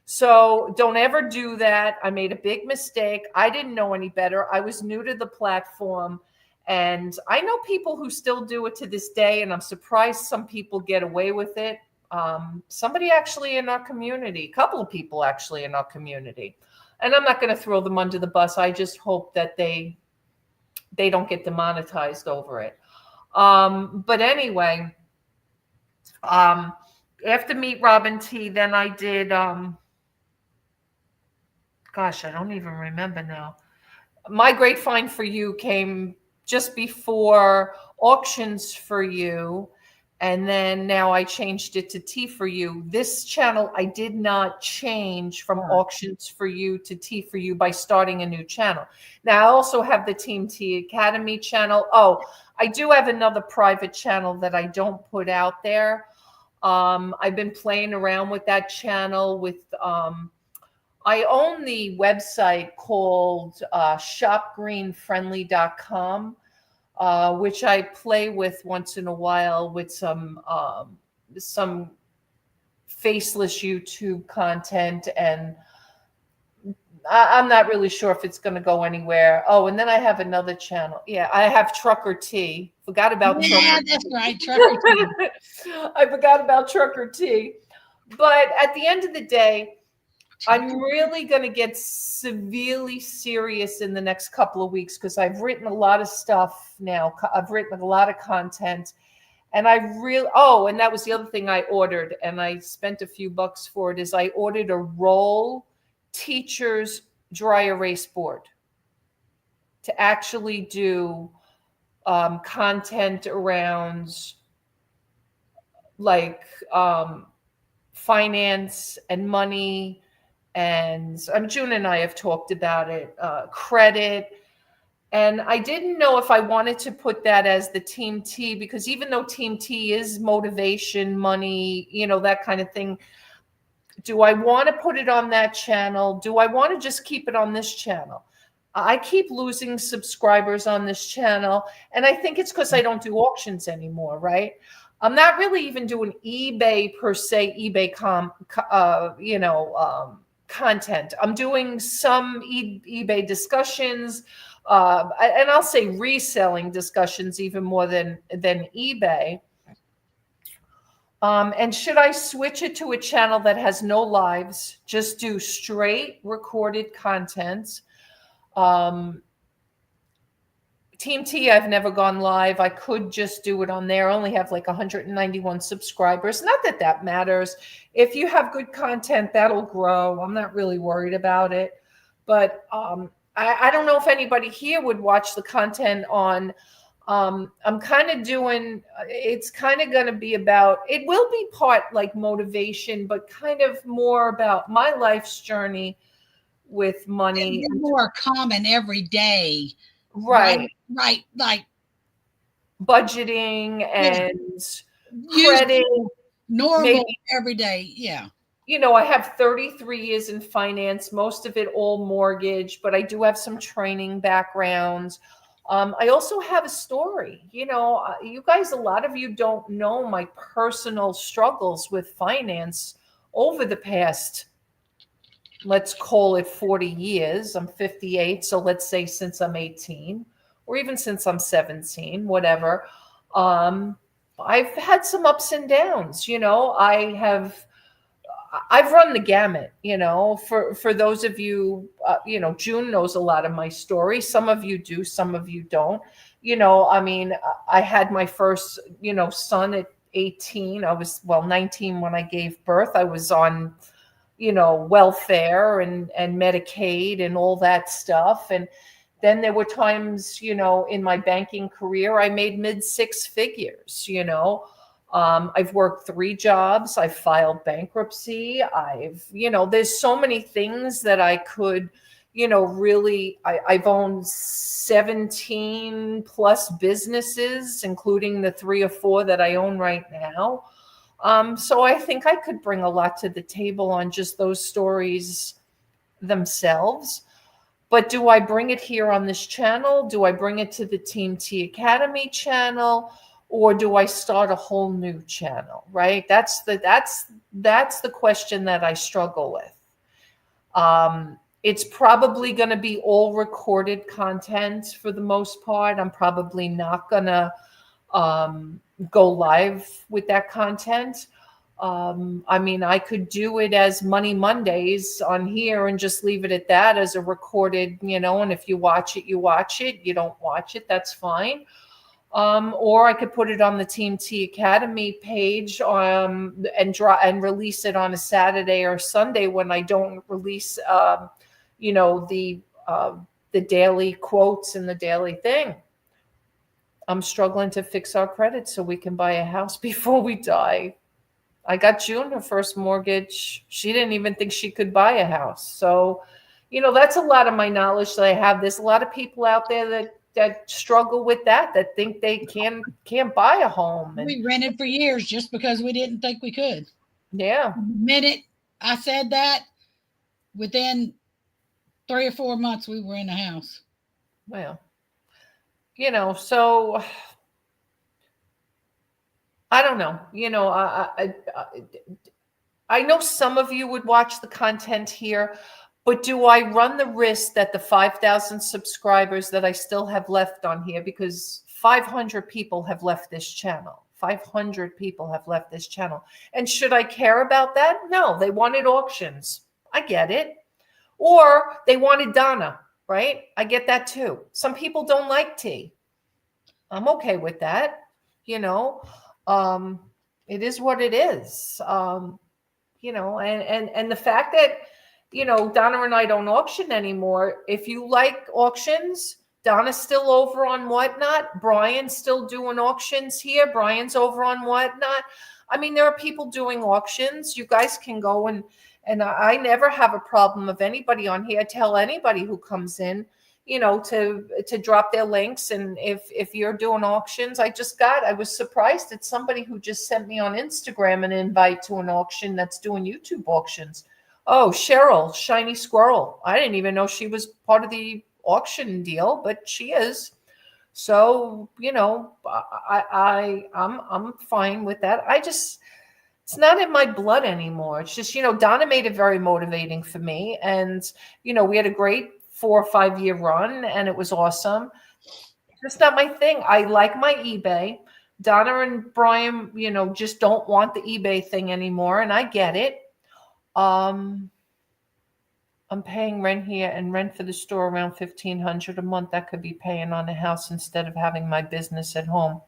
So don't ever do that. I made a big mistake. I didn't know any better. I was new to the platform. And I know people who still do it to this day. And I'm surprised some people get away with it. Somebody actually in our community, a couple of people actually in our community. And I'm not going to throw them under the bus. I just hope that they don't get demonetized over it. But anyway, after Meet Robin T, then I did, gosh, I don't even remember now. My Great Find for You came just before Auctions for You. And then now I changed it to Tea for You. This channel, I did not change from Auctions for You to Tea for You by starting a new channel. Now I also have the Team Tea Academy channel. Oh, I do have another private channel that I don't put out there. I've been playing around with that channel with, I own the website called shopgreenfriendly.com. Which I play with once in a while with some faceless YouTube content, and I'm not really sure if it's going to go anywhere. Oh, and then I have another channel. Yeah, I have Trucker Tea. Forgot about Trucker. Yeah, that's right, Trucker Tea. I forgot about Trucker Tea. But at the end of the day, I'm really going to get severely serious in the next couple of weeks because I've written a lot of stuff now. I've written a lot of content, and and that was the other thing I ordered, and I spent a few bucks for it, is I ordered a Roll Teacher's dry erase board to actually do content around like finance and money. And June and I have talked about it, credit. And I didn't know if I wanted to put that as the Team T, because even though Team T is motivation, money, that kind of thing, do I want to put it on that channel? Do I want to just keep it on this channel? I keep losing subscribers on this channel. And I think it's because I don't do auctions anymore, right? I'm not really even doing eBay per se, eBay content. I'm doing some eBay discussions, and I'll say reselling discussions even more than eBay. And should I switch it to a channel that has no lives, just do straight recorded content? Team T, I've never gone live. I could just do it on there. I only have like 191 subscribers. Not that that matters. If you have good content, that'll grow. I'm not really worried about it. But I don't know if anybody here would watch the content on. I'm kind of doing, it's kind of going to be about, it will be part like motivation, but kind of more about my life's journey with money. It's more common every day. Right. Like budgeting and credit. Normal maybe, every day. Yeah. I have 33 years in finance, most of it all mortgage, but I do have some training backgrounds. I also have a story. You guys, a lot of you don't know my personal struggles with finance over the past, let's call it 40 years. I'm 58. So let's say since I'm 18, or even since I'm 17, whatever. I've had some ups and downs, I've run the gamut, for those of you, June knows a lot of my story. Some of you do, some of you don't. I mean, I had my first, son at 18. I was, 19 when I gave birth. I was on, welfare and Medicaid and all that stuff. And then there were times, in my banking career, I made mid six figures, I've worked 3 jobs. I've filed bankruptcy. There's so many things that I could, really, I've owned 17 plus businesses, including the 3 or 4 that I own right now. So I think I could bring a lot to the table on just those stories themselves. But do I bring it here on this channel? Do I bring it to the Team T Academy channel? Or do I start a whole new channel, right? That's the question that I struggle with. It's probably going to be all recorded content for the most part. I'm probably not going to go live with that content. I mean, I could do it as Money Mondays on here and just leave it at that as a recorded, and if you watch it, you watch it. You don't watch it, that's fine. Or I could put it on the Team T Academy page and release it on a Saturday or Sunday when I don't release, the daily quotes and the daily thing. I'm struggling to fix our credit so we can buy a house before we die. I got June her first mortgage. She didn't even think she could buy a house. So, that's a lot of my knowledge that I have. There's a lot of people out there that struggle with that think they can't buy a home. And we rented for years just because we didn't think we could. Yeah. The minute I said that, within 3 or 4 months, we were in a house. Well, so I don't know. I know some of you would watch the content here, but do I run the risk that the 5,000 subscribers that I still have left on here, because 500 people have left this channel. 500 people have left this channel. And should I care about that? No, they wanted auctions. I get it. Or they wanted Donna, right? I get that too. Some people don't like tea. I'm okay with that. It is what it is. And the fact that, Donna and I don't auction anymore. If you like auctions, Donna's still over on Whatnot. Brian's still doing auctions here. Brian's over on Whatnot. I mean, there are people doing auctions. You guys can go and I never have a problem of anybody on here. I tell anybody who comes in, to drop their links. And if you're doing auctions, I was surprised at somebody who just sent me on Instagram an invite to an auction that's doing YouTube auctions. Oh, Cheryl, Shiny Squirrel. I didn't even know she was part of the auction deal, but she is. So, I'm fine with that. It's not in my blood anymore. It's just, Donna made it very motivating for me. And, we had a great 4 or 5 year run and it was awesome. It's not my thing. I like my eBay. Donna and Brian, just don't want the eBay thing anymore. And I get it. I'm paying rent here and rent for the store around $1,500 a month. That could be paying on a house instead of having my business at home.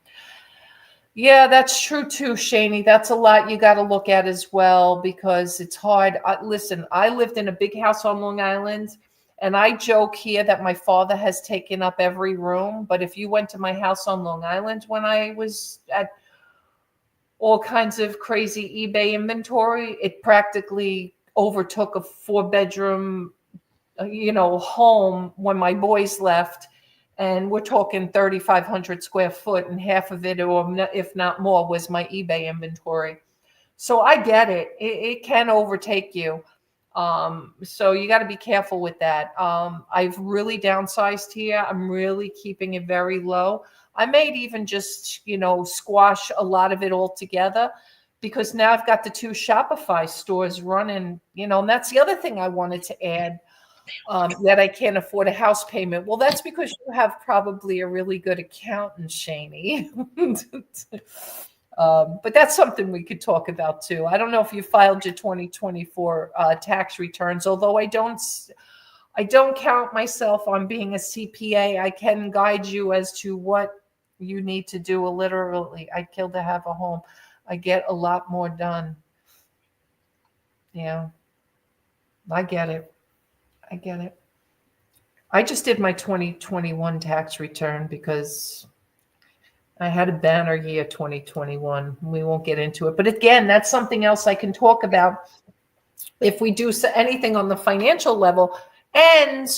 Yeah, that's true too, Shani. That's a lot you got to look at as well, because it's hard. Listen, I lived in a big house on Long Island, and I joke here that my father has taken up every room. But if you went to my house on Long Island when I was at all kinds of crazy eBay inventory, it practically overtook a 4-bedroom, home when my boys left. And we're talking 3,500 square foot, and half of it, or if not more, was my eBay inventory. So I get it. It can overtake you. So you got to be careful with that. I've really downsized here. I'm really keeping it very low. I may even just, squash a lot of it all together, because now I've got the 2 Shopify stores running, and that's the other thing I wanted to add. that I can't afford a house payment. Well, that's because you have probably a really good accountant, Shani. But that's something we could talk about too. I don't know if you filed your 2024 tax returns, although I don't count myself on being a CPA. I can guide you as to what you need to do. Literally, I'd kill to have a home. I get a lot more done. Yeah, I get it. I just did my 2021 tax return because I had a banner year 2021. We won't get into it. But again, that's something else I can talk about if we do anything on the financial level. And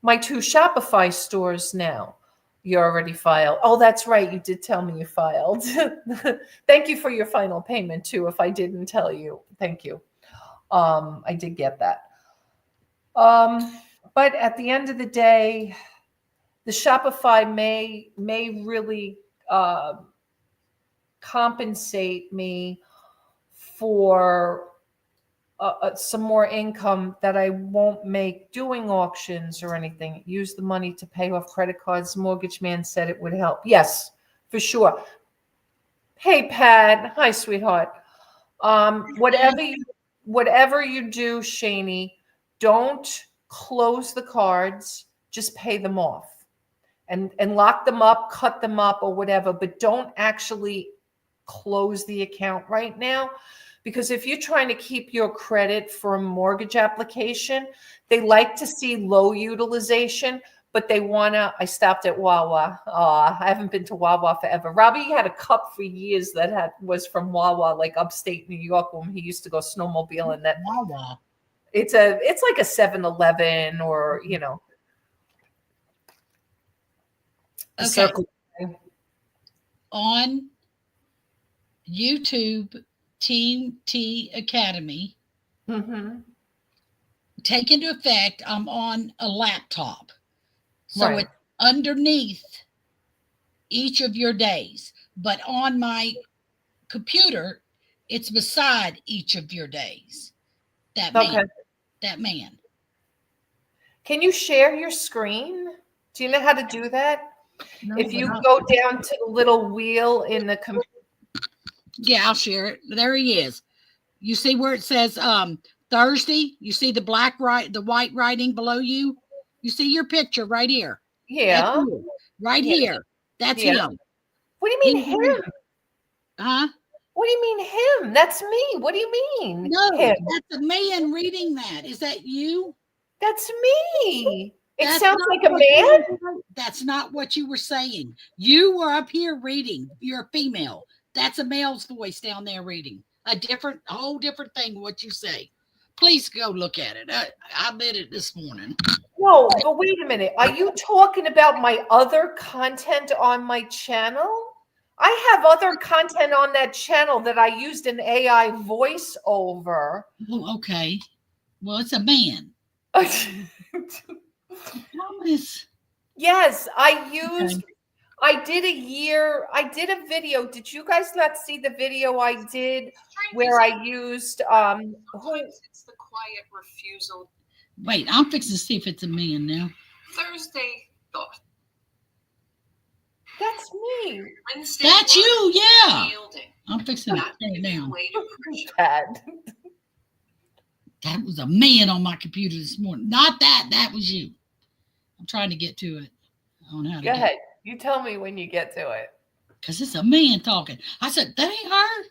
my 2 Shopify stores now. You already filed. Oh, that's right. You did tell me you filed. Thank you for your final payment too. If I didn't tell you, thank you. I did get that. But at the end of the day, the Shopify may really compensate me for some more income that I won't make doing auctions or anything. Use the money to pay off credit cards. Mortgage man said it would help. Yes, for sure. Hey, Pat. Hi, sweetheart. Whatever you do, Shani, don't close the cards. Just pay them off and lock them up, cut them up or whatever, but don't actually close the account right now. Because if you're trying to keep your credit for a mortgage application, they like to see low utilization, but they want to. I stopped at Wawa. I haven't been to Wawa forever. Robbie had a cup for years that was from Wawa, like upstate New York, when he used to go snowmobile. And that Wawa. It's like a 7-Eleven or, you know, a Circle. On YouTube, Team T Academy, take into effect, I'm on a laptop. So Right. it's underneath each of your days. But on my computer, it's beside each of your days. That man. Can you share your screen? Do you know how to do that? No, If you but go down to the little wheel in the computer. Yeah, I'll share it. There he is. You see where it says Thursday? You see the white writing below you? You see your picture right here. Yeah. Right here. That's him. What do you mean him? Huh? What do you mean him? That's me. What do you mean? No, him? that's a man reading that. Is that you? That's me. It That's sounds not like a what you man. were- That's not what you were saying. You were up here reading. You're a female. That's a male's voice down there reading. A whole different thing what you say. Please go look at it. I did it this morning. No, but wait a minute. Are you talking about my other content on my channel? I have other content on that channel that I used an AI voiceover. Oh, okay. Well, it's a man. Promise. Yes, I did a video. Did you guys not see the video I did where I used It's the quiet refusal. Wait, I'm fixing to see if it's a man now. Thursday thought. That's me. Wednesday That's you, yeah. yielding. I'm fixing to Not turn it giving down. way to pressure. Bad. That was a man on my computer this morning. Not that. That was you. I'm trying to get to it. I don't know how to Go ahead. You tell me when you get to it. Because it's a man talking. I said, that ain't her.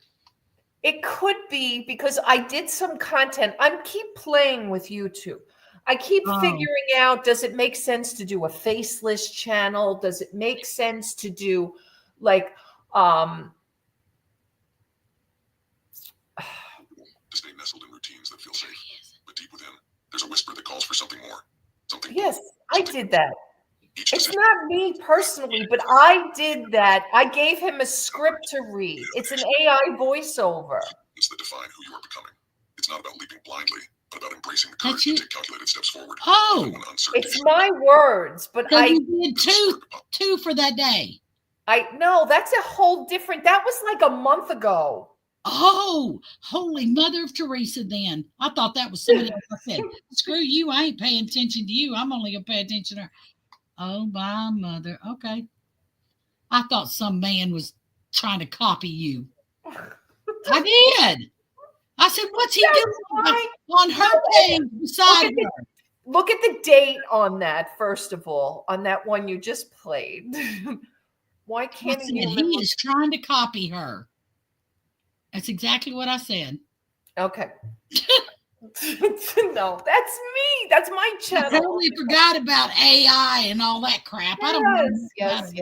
It could be because I did some content. I keep playing with YouTube. I keep figuring out, does it make sense to do a faceless channel? Does it make sense to do like to stay nestled in routines that feel safe, but deep within, there's a whisper that calls for something more. Something. Yes, I did that. Each It's decision not me personally, but I did that. I gave him a script to read. It's an AI voiceover. that define who you are becoming. It's not about leaping blindly, but about embracing the That's courage to you. take calculated steps forward. Oh. even when uncertainty It's is my words, but So I you did two for that day. no, that's a whole different. That was like a month ago. Oh, holy mother of Teresa, then. I thought that was somebody else. I said, screw you. I ain't paying attention to you. I'm only going to pay attention to her. Oh, my mother. Okay. I thought some man was trying to copy you. I did. I said, what's he doing on her page beside her? Look at the date on that, first of all, on that one you just played. Why can't he is trying to copy her. That's exactly what I said. Okay. No, that's me. That's my channel. I totally forgot about AI and all that crap. I don't know. Yes.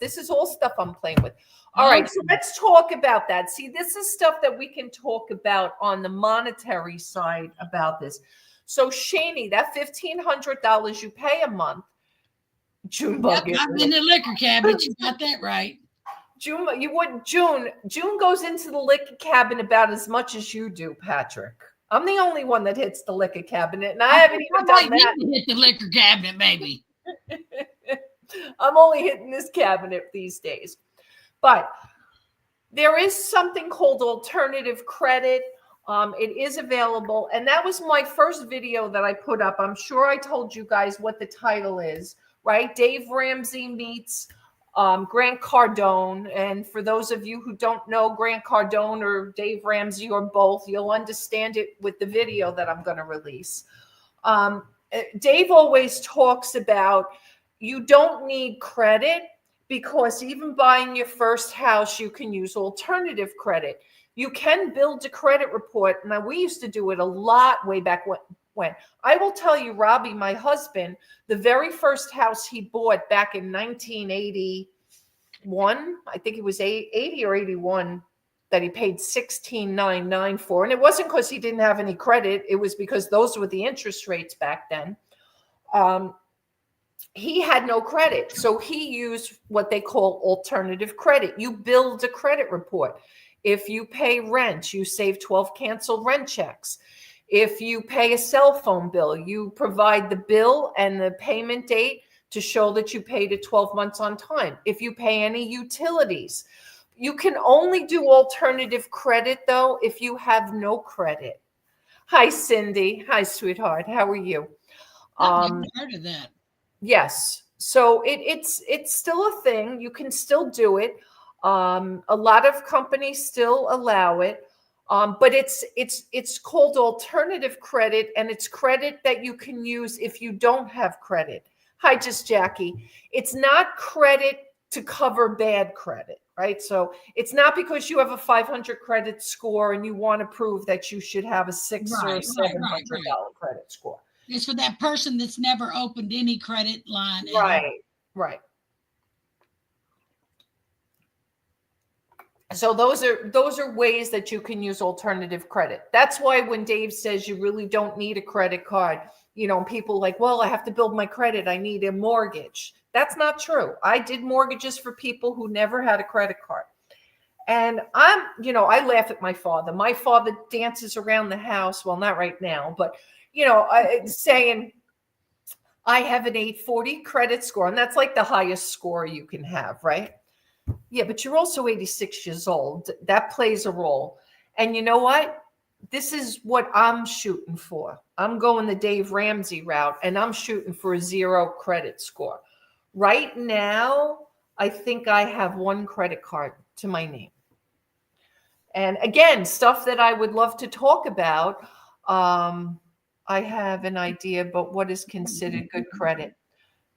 This is all stuff I'm playing with. All right, so let's talk about that. See, this is stuff that we can talk about on the monetary side about this. So, Shani, that $1,500 you pay a month, June. Yep, I'm in the liquor cabinet. You got that right. June goes into the liquor cabinet about as much as you do, Patrick. I'm the only one that hits the liquor cabinet, and I haven't even done that. Hit the liquor cabinet, maybe. I'm only hitting this cabinet these days. But there is something called alternative credit. It is available, and that was my first video that I put up. I'm sure I told you guys what the title is, right? Dave Ramsey meets Grant Cardone. And for those of you who don't know Grant Cardone or Dave Ramsey or both, you'll understand it with the video that I'm going to release. Dave always talks about you don't need credit, because even buying your first house, you can use alternative credit. You can build a credit report. Now, we used to do it a lot way back when. I will tell you, Robbie, my husband, the very first house he bought back in 1981, I think it was 80 or 81, that he paid $16,999 for. And it wasn't because he didn't have any credit. It was because those were the interest rates back then. He had no credit. So he used what they call alternative credit. You build a credit report. If you pay rent, you save 12 canceled rent checks. If you pay a cell phone bill, you provide the bill and the payment date to show that you paid it 12 months on time. If you pay any utilities, you can only do alternative credit, though, if you have no credit. Hi, Cindy. Hi, sweetheart. How are you? I've never heard of that. Yes. So it's still a thing. You can still do it. A lot of companies still allow it. But it's called alternative credit, and it's credit that you can use if you don't have credit. Hi, just Jackie. It's not credit to cover bad credit, right? So it's not because you have a 500 credit score and you want to prove that you should have a $600 or $700 credit score. It's for that person that's never opened any credit line. Right. So those are ways that you can use alternative credit. That's why when Dave says you really don't need a credit card, people like, well, I have to build my credit. I need a mortgage. That's not true. I did mortgages for people who never had a credit card. And I laugh at my father. My father dances around the house. Well, not right now, but saying I have an 840 credit score, and that's like the highest score you can have, right? Yeah, but you're also 86 years old. That plays a role. And you know what? This is what I'm shooting for. I'm going the Dave Ramsey route, and I'm shooting for a 0 credit score. Right now, I think I have 1 credit card to my name. And again, stuff that I would love to talk about. I have an idea, but what is considered good credit?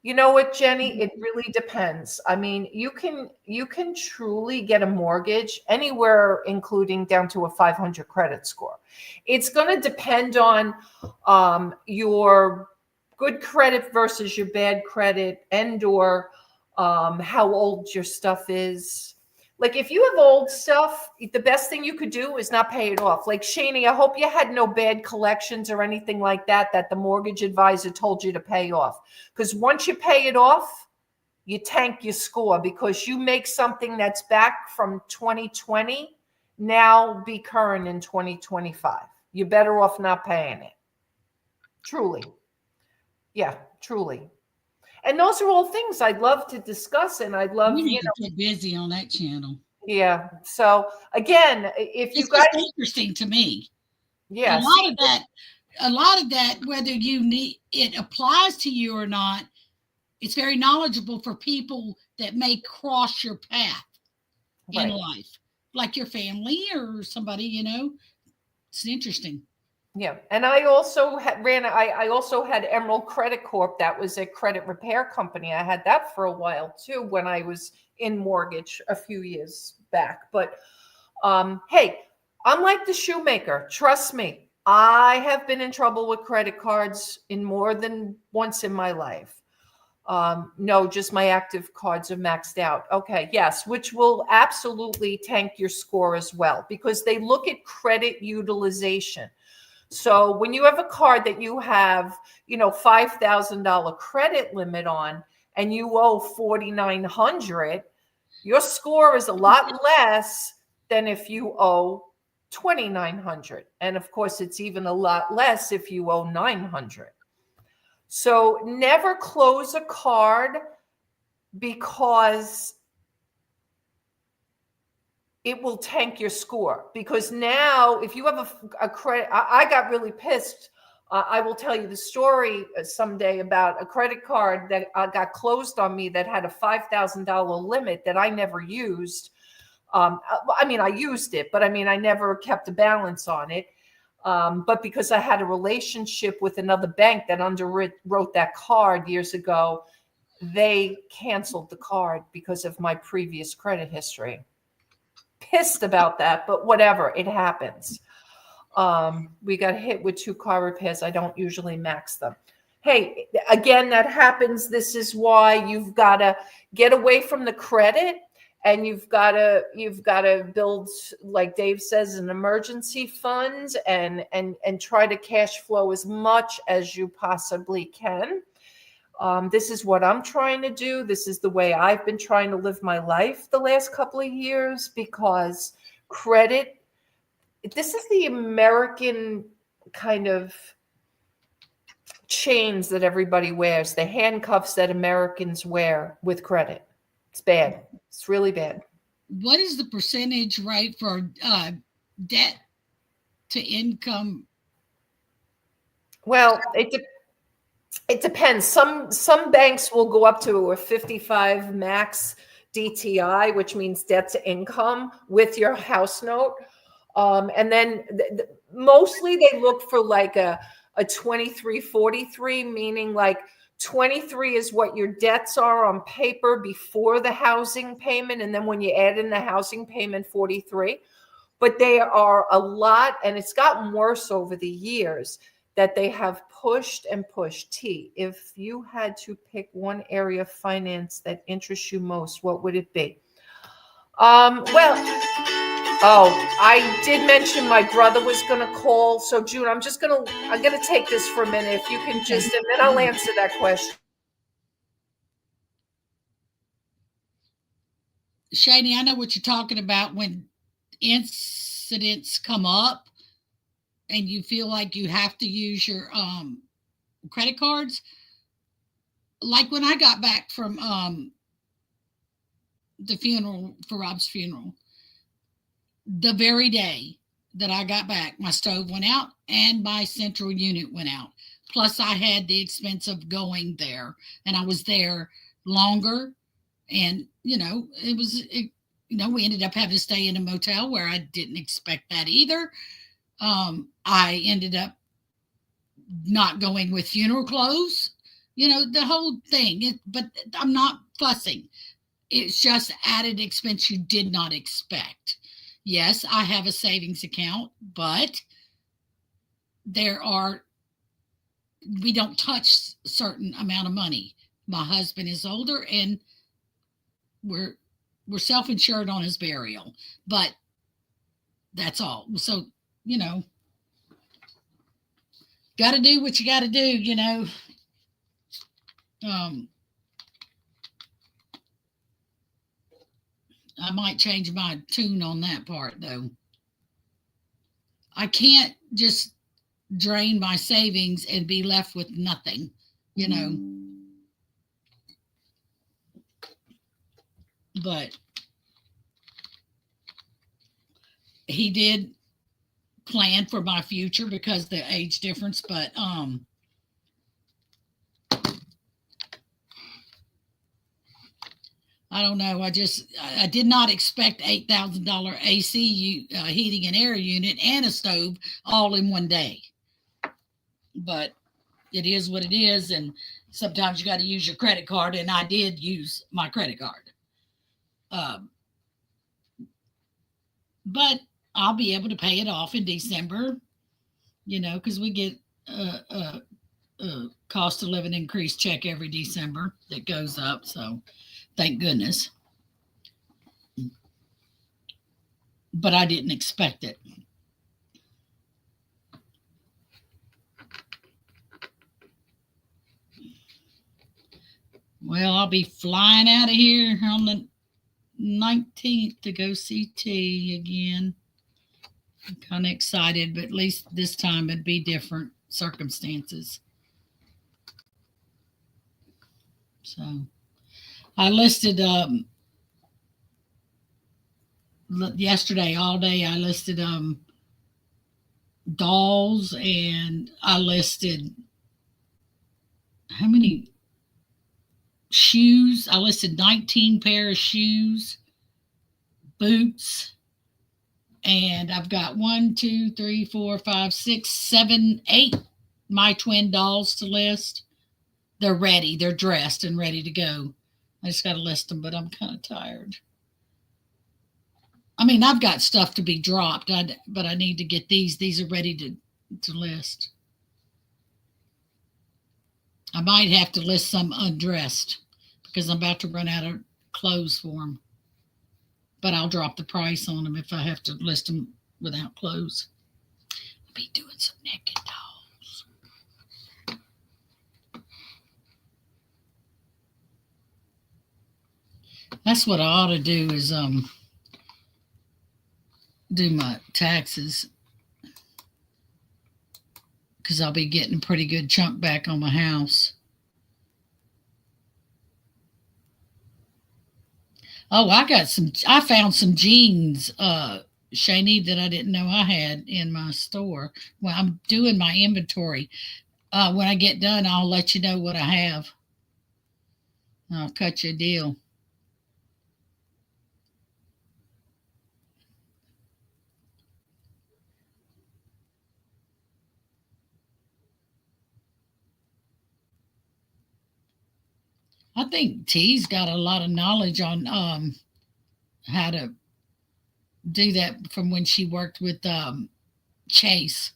You know what, Jenny? It really depends. I mean, you can truly get a mortgage anywhere, including down to a 500 credit score. It's going to depend on your good credit versus your bad credit, and/or how old your stuff is. Like if you have old stuff, the best thing you could do is not pay it off. Like Shani, I hope you had no bad collections or anything like that the mortgage advisor told you to pay off. Because once you pay it off, you tank your score, because you make something that's back from 2020 now be current in 2025. You're better off not paying it. Truly. Yeah, truly. And those are all things I'd love to discuss, and I'd love, you need to get busy on that channel. Yeah. So again, if you It's guys, just interesting to me. yes, A lot of that, whether you need it applies to you or not, it's very knowledgeable for people that may cross your path in right. life, like your family or somebody, It's interesting. Yeah, and I also I also had Emerald Credit Corp. That was a credit repair company. I had that for a while too when I was in mortgage a few years back. But hey, I'm like the shoemaker. Trust me, I have been in trouble with credit cards in more than once in my life. No, just my active cards are maxed out. Okay, yes, which will absolutely tank your score as well because they look at credit utilization. So when you have a card that you have, $5,000 credit limit on and you owe 4,900, your score is a lot less than if you owe 2,900. And of course, it's even a lot less if you owe 900. So never close a card because it will tank your score. Because now, if you have a credit, I got really pissed. I will tell you the story someday about a credit card that got closed on me that had a $5,000 limit that I never used. I mean, I used it, but I mean, I never kept a balance on it. But because I had a relationship with another bank that underwrote that card years ago, they canceled the card because of my previous credit history. Pissed about that, but whatever, it happens. We got hit with 2 car repairs. I don't usually max them. Hey, again, that happens. This is why you've got to get away from the credit. And you've got to build, like Dave says, an emergency fund and try to cash flow as much as you possibly can. This is what I'm trying to do. This is the way I've been trying to live my life the last couple of years because credit, this is the American kind of chains that everybody wears, the handcuffs that Americans wear with credit. It's bad. It's really bad. What is the percentage rate for debt to income? Well, it depends. Some banks will go up to a 55 max DTI, which means debt to income with your house note. And then mostly they look for like a 2343, meaning like 23 is what your debts are on paper before the housing payment. And then when you add in the housing payment, 43. But they are a lot, and it's gotten worse over the years that they have pushed and pushed. T, if you had to pick one area of finance that interests you most, what would it be? I did mention my brother was going to call. So June, I'm going to take this for a minute. If you can just, and then I'll answer that question. Shani, I know what you're talking about when incidents come up and you feel like you have to use your credit cards. Like when I got back from the funeral, for Rob's funeral, the very day that I got back, my stove went out and my central unit went out. Plus I had the expense of going there, and I was there longer. And, we ended up having to stay in a motel where I didn't expect that either. I ended up not going with funeral clothes, the whole thing. But I'm not fussing. It's just added expense you did not expect. Yes, I have a savings account, but we don't touch a certain amount of money. My husband is older and we're self-insured on his burial, but that's all. So, got to do what you got to do, I might change my tune on that part though. I can't just drain my savings and be left with nothing, But he did plan for my future because the age difference, but I don't know. I did not expect $8,000 AC heating and air unit and a stove all in one day. But it is what it is, and sometimes you got to use your credit card, and I did use my credit card. But I'll be able to pay it off in December, because we get a cost of living increase check every December that goes up. So thank goodness. But I didn't expect it. Well, I'll be flying out of here on the 19th to go see T again. I'm kind of excited, but at least this time it'd be different circumstances. So I listed yesterday all day. I listed dolls, and I listed how many shoes. I listed 19 pair of shoes, boots, and I've got 1, 2, 3, 4, 5, 6, 7, 8 my twin dolls to list. They're ready. They're dressed and ready to go. I just got to list them, but I'm kind of tired. I mean, I've got stuff to be dropped, but I need to get these. These are ready to list. I might have to list some undressed because I'm about to run out of clothes for them. But I'll drop the price on them if I have to list them without clothes. I'll be doing some naked dolls. That's what I ought to do is do my taxes, because I'll be getting a pretty good chunk back on my house. Oh, I found some jeans, Shani, that I didn't know I had in my store. Well, I'm doing my inventory. When I get done, I'll let you know what I have. I'll cut you a deal. I think T's got a lot of knowledge on how to do that from when she worked with Chase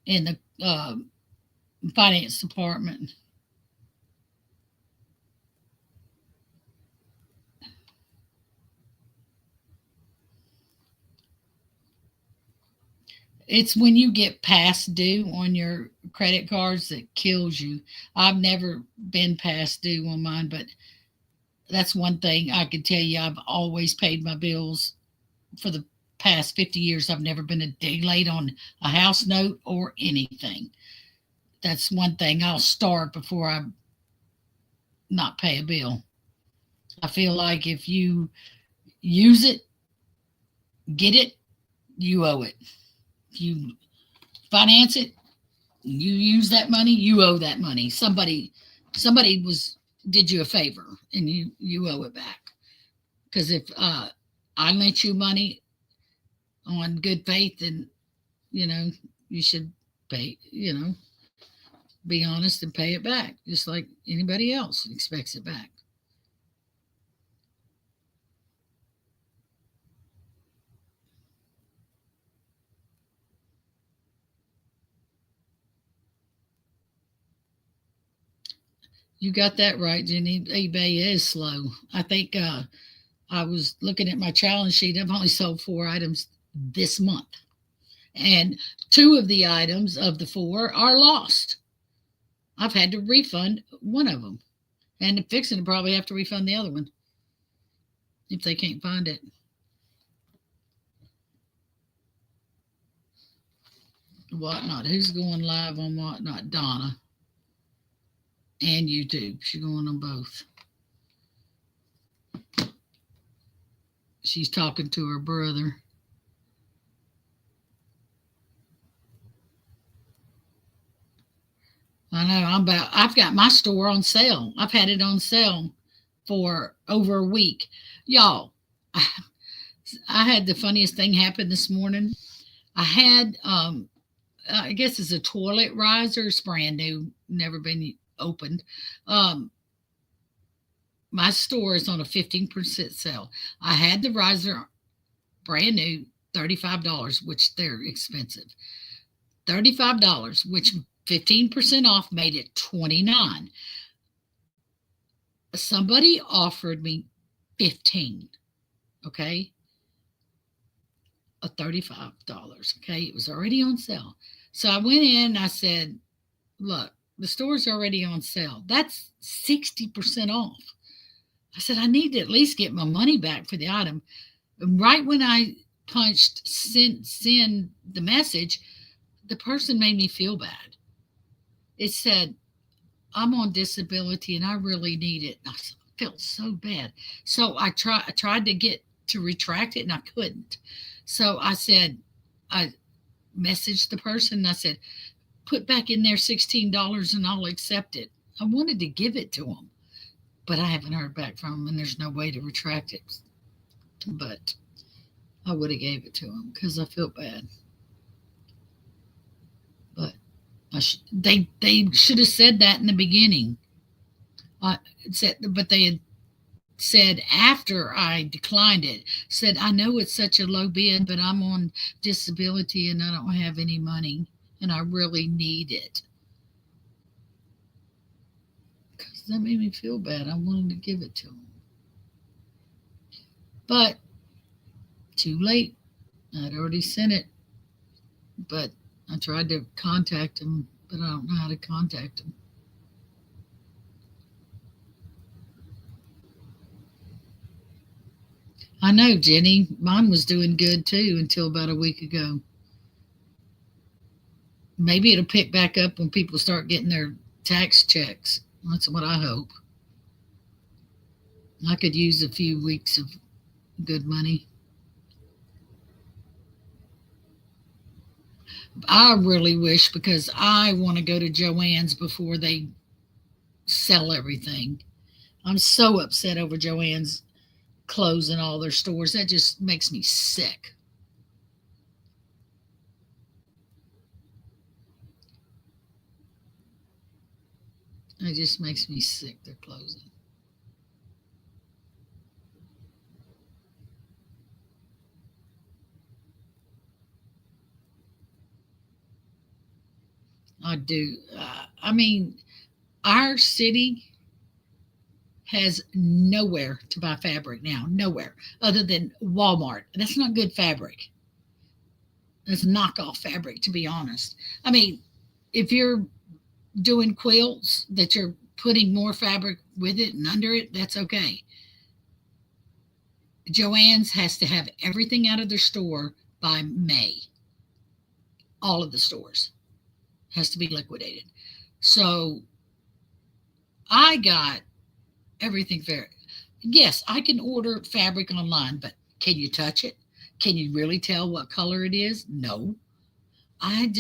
in the finance department. It's when you get past due on your credit cards that kills you. I've never been past due on mine, but that's one thing I can tell you. I've always paid my bills for the past 50 years. I've never been a day late on a house note or anything. That's one thing. I'll starve before I not pay a bill. I feel like if you use it, get it, you owe it. If you finance it, you use that money, you owe that money. Somebody did you a favor, and you owe it back. Because if I lent you money on good faith, then you should pay, be honest and pay it back, just like anybody else expects it back. You got that right, Jenny. eBay is slow. I think I was looking at my challenge sheet. I've only sold 4 items this month. And 2 of the items of the 4 are lost. I've had to refund one of them. And fixing to probably have to refund the other one if they can't find it. Whatnot. Who's going live on Whatnot? Donna. And YouTube. She's going on both. She's talking to her brother. I know. I've got my store on sale. I've had it on sale for over a week. Y'all, I had the funniest thing happen this morning. I had, I guess it's a toilet riser. It's brand new, never been opened. My store is on a 15% sale. I had the riser brand new, $35, which they're expensive. $35, which 15% off made it $29. Somebody offered me $15. Okay. A $35. Okay. It was already on sale. So I went in and I said, look, the store's already on sale. That's 60% off. I said, I need to at least get my money back for the item. And right when I punched send the message, the person made me feel bad. It said, I'm on disability and I really need it. And I felt so bad. So I tried to get to retract it and I couldn't. So I said, I messaged the person and I said, put back in there $16 and I'll accept it. I wanted to give it to them, but I haven't heard back from them and there's no way to retract it. But I would have gave it to them because I felt bad. But they should have said that in the beginning. But they had said after I declined it, said, I know it's such a low bid, but I'm on disability and I don't have any money and I really need it. Because that made me feel bad. I wanted to give it to them. But too late. I'd already sent it. But I tried to contact him, but I don't know how to contact him. I know, Jenny. Mine was doing good too until about a week ago. Maybe it'll pick back up when people start getting their tax checks. That's what I hope. I could use a few weeks of good money. I really wish, because I want to go to Joann's before they sell everything. I'm so upset over Joann's closing all their stores. That just makes me sick. It just makes me sick they're closing. I do. I mean, our city has nowhere to buy fabric now. Nowhere other than Walmart. That's not good fabric. That's knockoff fabric, to be honest. I mean, if you're doing quilts that you're putting more fabric with it and under it, that's okay. Joann's has to have everything out of their store by May. All of the stores has to be liquidated. So I got everything fair. Yes, I can order fabric online, but can you touch it? Can you really tell what color it is? No. I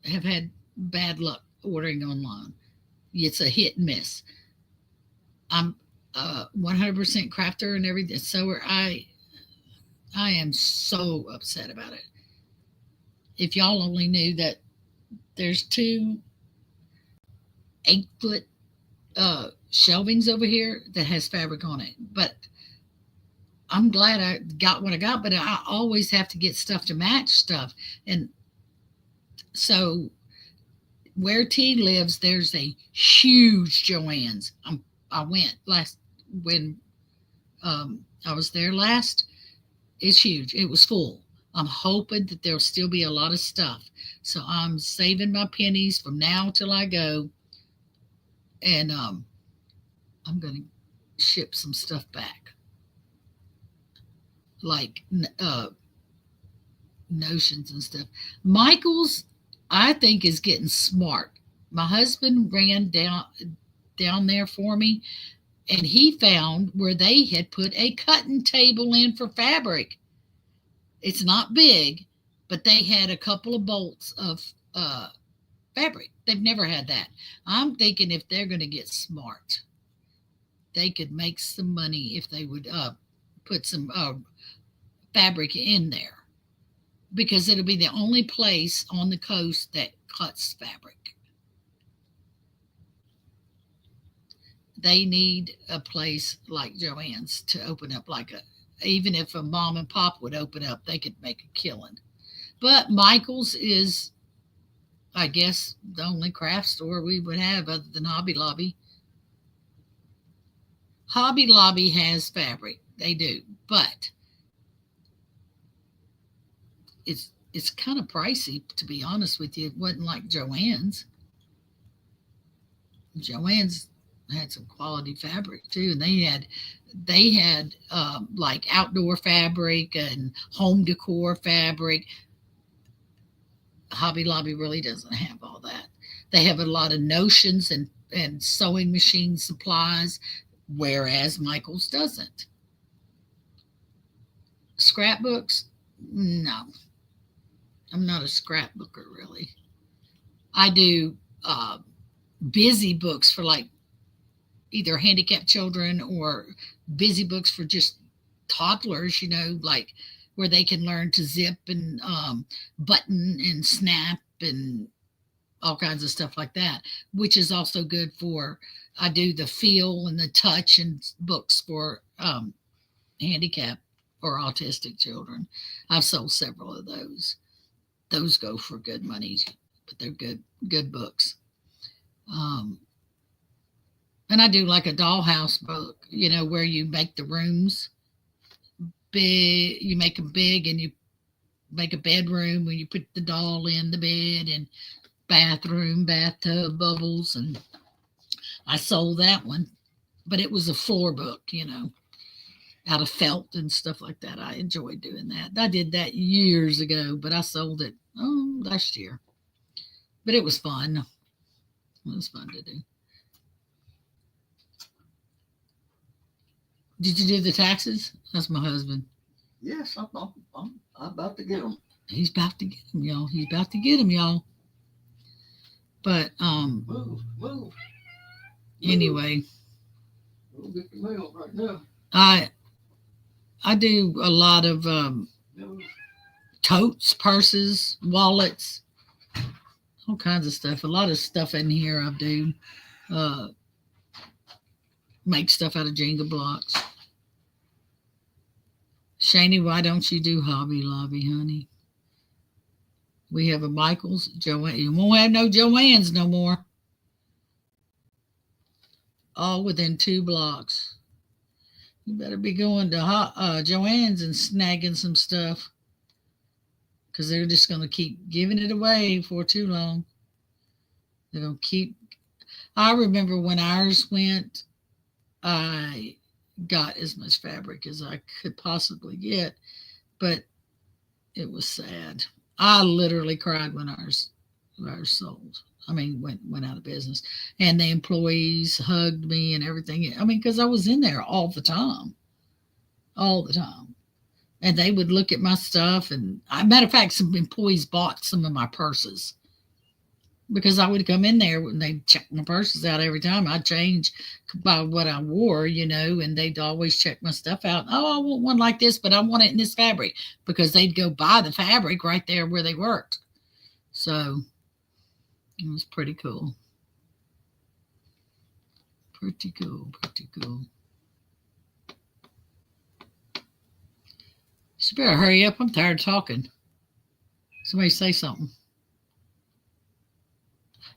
have had bad luck ordering online. It's a hit and miss. I'm 100% crafter and everything. So I am so upset about it. If y'all only knew that there's 2 8-foot shelvings over here that has fabric on it. But I'm glad I got what I got, but I always have to get stuff to match stuff. And so where T lives, there's a huge Joann's. I went when I was there last. It's huge. It was full. I'm hoping that there'll still be a lot of stuff. So I'm saving my pennies from now till I go. And I'm going to ship some stuff back. Like notions and stuff. Michael's, I think, is getting smart. My husband ran down there for me, and he found where they had put a cutting table in for fabric. It's not big, but they had a couple of bolts of fabric. They've never had that. I'm thinking if they're going to get smart, they could make some money if they would put some fabric in there, because it'll be the only place on the coast that cuts fabric. They need a place like Joann's to open up, even if a mom and pop would open up, they could make a killing. But Michael's is, I guess, the only craft store we would have other than Hobby Lobby. Hobby Lobby has fabric. They do. But it's kind of pricey, to be honest with you. It wasn't like Joann's. Joann's had some quality fabric too, and they had like outdoor fabric and home decor fabric. Hobby Lobby really doesn't have all that. They have a lot of notions and sewing machine supplies, whereas Michael's doesn't. Scrapbooks, no. I'm not a scrapbooker, really. I do busy books for like either handicapped children or busy books for just toddlers, like where they can learn to zip and button and snap and all kinds of stuff like that, which is also good for, I do the feel and the touch and books for handicapped or autistic children. I've sold several of those. Those go for good money, but they're good books. And I do like a dollhouse book, where you make the rooms big, you make them big, and you make a bedroom where you put the doll in the bed, and bathroom, bathtub, bubbles. And I sold that one, but it was a floor book, out of felt and stuff like that. I enjoyed doing that. I did that years ago, but I sold it last year. But it was fun. It was fun to do. Did you do the taxes? That's my husband. Yes, I'm about to get them. He's about to get them, y'all. He's about to get them, y'all. But Move. Anyway, We'll get the mail right now. I do a lot of Move. totes, purses, wallets, all kinds of stuff. A lot of stuff in here I do. Make stuff out of Jenga blocks. Shani, why don't you do Hobby Lobby, honey? We have a Michael's, Joanne. You won't have no Joann's no more. All within 2 blocks. You better be going to Joann's and snagging some stuff, because they're just going to keep giving it away for too long. They're going to keep. I remember when ours went, I got as much fabric as I could possibly get, but it was sad. I literally cried when ours sold. Went out of business, and the employees hugged me and everything. Because I was in there all the time, and they would look at my stuff. And matter of fact, some employees bought some of my purses, because I would come in there when they check my purses out every time. I'd change by what I wore, and they'd always check my stuff out. Oh, I want one like this, but I want it in this fabric, because they'd go buy the fabric right there where they worked. So it was pretty cool. Pretty cool. You better hurry up. I'm tired of talking. Somebody say something.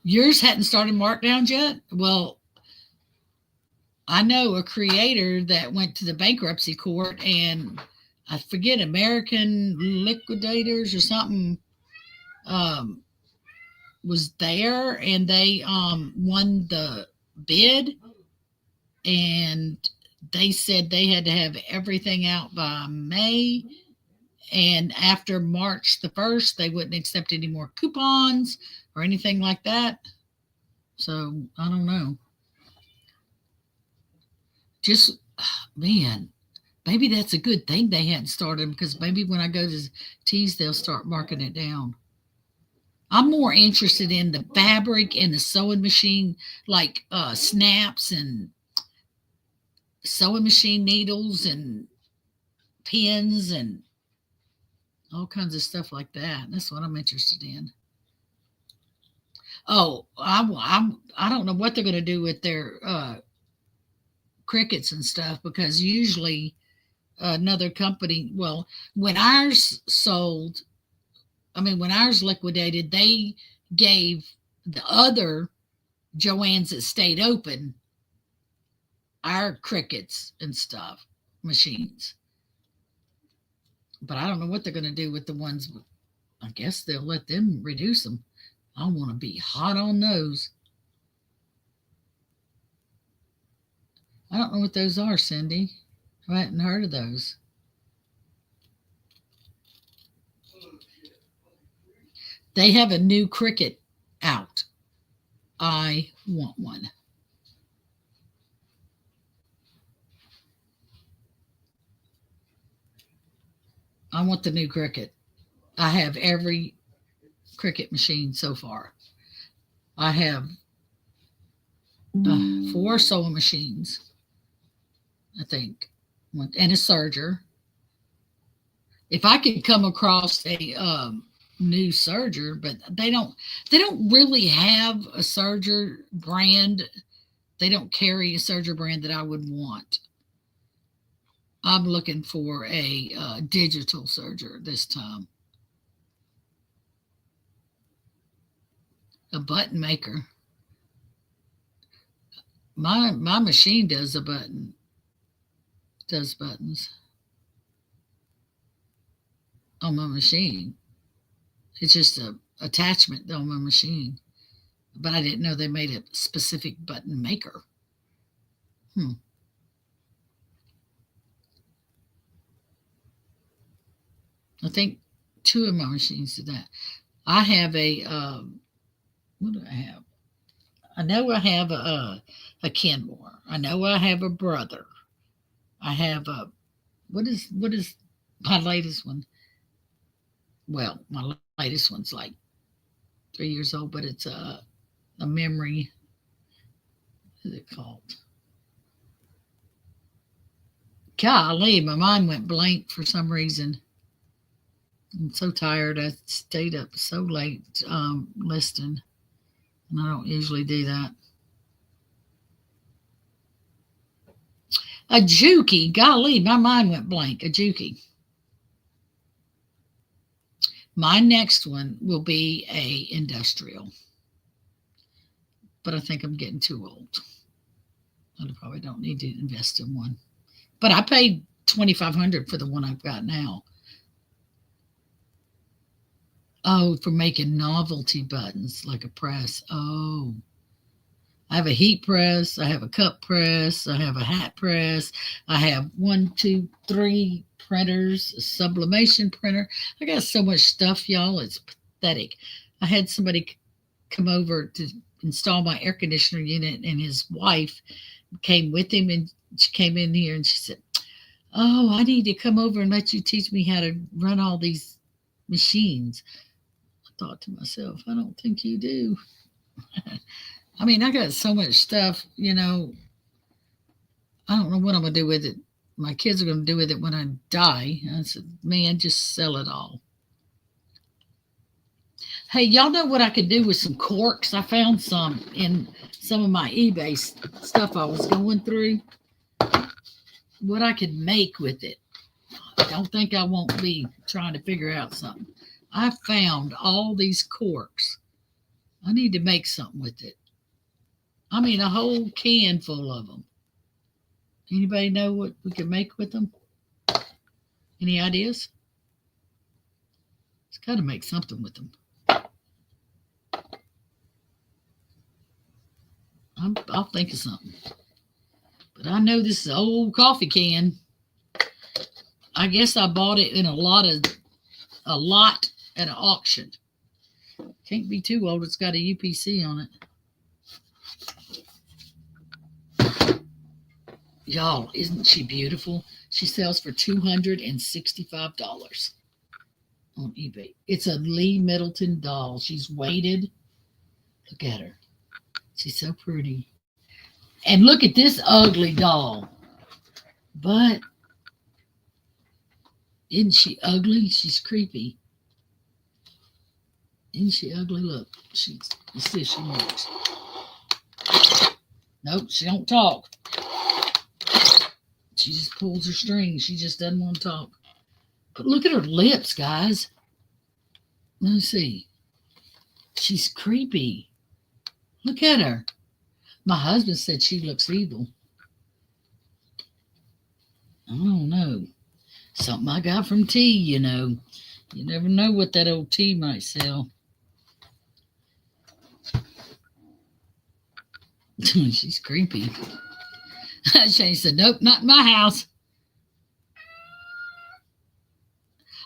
Yours hadn't started markdowns yet? Well, I know a creator that went to the bankruptcy court, and I forget, American Liquidators or something, was there, and they won the bid, and they said they had to have everything out by May, and after March the 1st, they wouldn't accept any more coupons or anything like that. So I don't know. Just, man, maybe that's a good thing they hadn't started, because maybe when I go to Tees, they'll start marking it down. I'm more interested in the fabric and the sewing machine, like snaps and sewing machine needles and pins and all kinds of stuff like that. That's what I'm interested in. Oh, I don't know what they're going to do with their crickets and stuff, because usually another company, well, when ours liquidated, they gave the other Joann's that stayed open our crickets and stuff, machines. But I don't know what they're going to do with the ones. I guess they'll let them reduce them. I want to be hot on those. I don't know what those are, Cindy. I hadn't heard of those. They have a new cricket out. I want one. I want the new cricket. I have every cricket machine so far. I have 4 sewing machines, I think, and a serger. If I could come across a new serger, but they don't really have a serger brand. They don't carry a serger brand that I would want. I'm looking for a digital serger this time. A button maker. My machine does buttons on my machine. It's just a attachment on my machine. But I didn't know they made a specific button maker. I think 2 of my machines do that. I have a, what do I have? I know I have a Kenmore. I know I have a Brother. I have a, what is my latest one? Well, my latest one's like 3 years old, but it's a memory. What is it called? Golly, my mind went blank for some reason. I'm so tired. I stayed up so late listing, and I don't usually do that. A Juki. Golly, my mind went blank. A Juki. My next one will be a industrial, but I think I'm getting too old. I probably don't need to invest in one. But I paid $2,500 for the one I've got now. Oh, for making novelty buttons like a press. Oh, I have a heat press. I have a cup press. I have a hat press. I have 1, 2, 3 printers, a sublimation printer. I got so much stuff, y'all. It's pathetic. I had somebody come over to install my air conditioner unit, and his wife came with him, and she came in here and she said, "Oh, I need to come over and let you teach me how to run all these machines." I thought to myself, I don't think you do. I mean, I got so much stuff, I don't know what I'm going to do with it. My kids are going to do with it when I die. I said, man, just sell it all. Hey, y'all know what I could do with some corks? I found some in some of my eBay stuff I was going through. What I could make with it. I don't think I won't be trying to figure out something. I found all these corks. I need to make something with it. I mean, a whole can full of them. Anybody know what we could make with them? Any ideas? It's got to make something with them. I'll think of something. But I know this is an old coffee can. I guess I bought it in a lot at an auction. Can't be too old. It's got a UPC on it. Y'all, isn't she beautiful? She sells for $265. on eBay. It's a Lee Middleton doll. She's weighted. Look at her. She's so pretty. And look at this ugly doll. But isn't she ugly? She's creepy. Isn't she ugly? Look, let's see if she moves. Nope, she don't talk. She just pulls her string. She just doesn't want to talk. But look at her lips, guys. Let me see. She's creepy. Look at her. My husband said she looks evil. I don't know. Something I got from T, you know. You never know what that old T might sell. She's creepy. Shane said, nope, not in my house.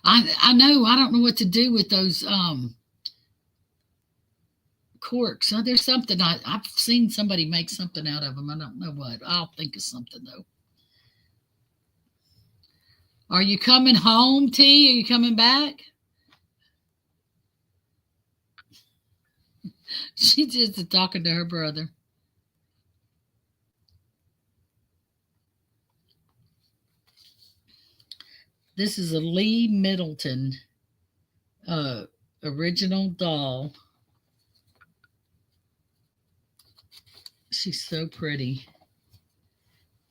I know. I don't know what to do with those corks. There's something. I've seen somebody make something out of them. I don't know what. I'll think of something, though. Are you coming home, T? Are you coming back? She's just talking to her brother. This is a Lee Middleton original doll. She's so pretty.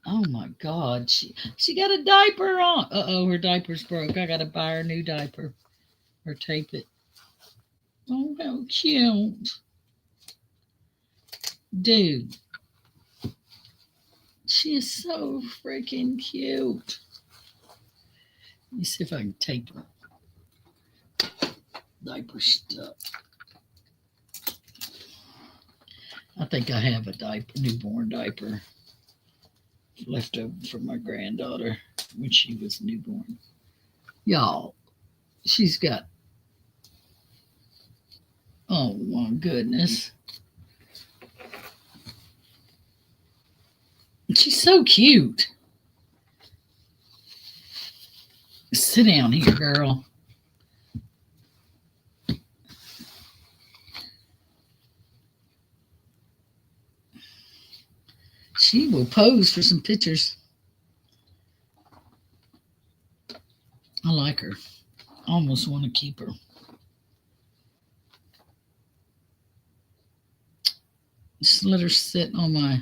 Oh my God. She got a diaper on. Uh-oh, her diaper's broke. I gotta buy her a new diaper. Or tape it. Oh, how cute. Dude. She is so freaking cute. Let me see if I can tape her diaper stuff. I think I have a diaper, newborn diaper left over from my granddaughter when she was newborn. Y'all, she's got, oh my goodness. She's so cute. Sit down here, girl. She will pose for some pictures. I like her. I almost want to keep her. Just let her sit on my...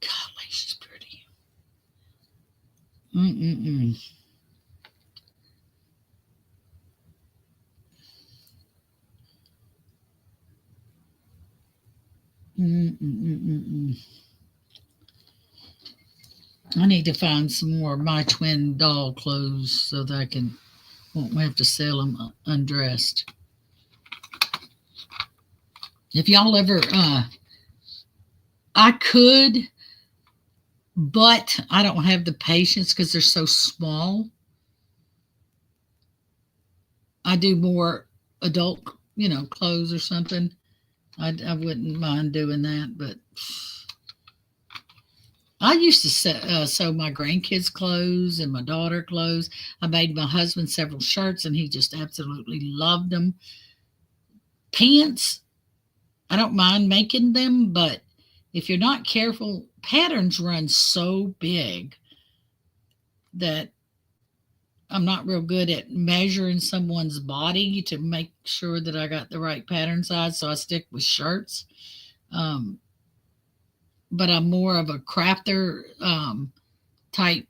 Golly, she's pretty. Mm-mm-mm. I need to find some more of my twin doll clothes so that I won't have to sell them undressed. If y'all ever, I could, but I don't have the patience because they're so small. I do more adult, clothes or something. I wouldn't mind doing that, but I used to sew my grandkids' clothes and my daughter clothes. I made my husband several shirts, and he just absolutely loved them. Pants, I don't mind making them, but if you're not careful, patterns run so big that I'm not real good at measuring someone's body to make sure that I got the right pattern size, so I stick with shirts. But I'm more of a crafter type.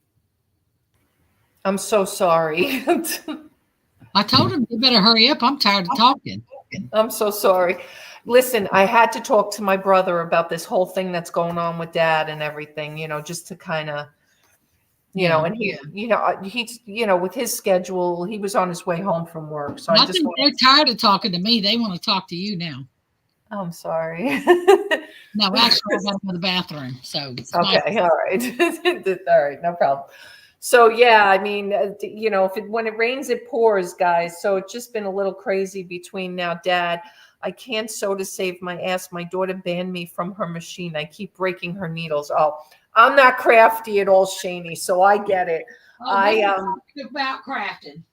I'm so sorry. I told him, you better hurry up. I'm tired of talking. I'm so sorry. Listen, I had to talk to my brother about this whole thing that's going on with Dad and everything, just to kind of, and he, he's, with his schedule, he was on his way home from work. So I just think they're tired of talking to me. They want to talk to you now. I'm sorry. No, actually, I got to go to the bathroom. So okay, all right. All right, no problem. So yeah, I mean, when it rains, it pours, guys. So it's just been a little crazy between now, Dad. I can't sew to save my ass. My daughter banned me from her machine. I keep breaking her needles. Oh, I'm not crafty at all, Shani, so I get it. about crafting.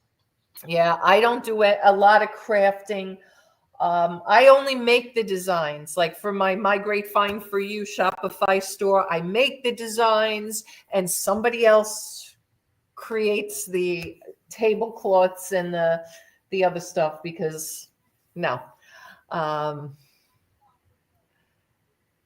Yeah, I don't do a lot of crafting. I only make the designs. Like for my Great Find for You Shopify store, I make the designs, and somebody else creates the tablecloths and the other stuff because no. Um,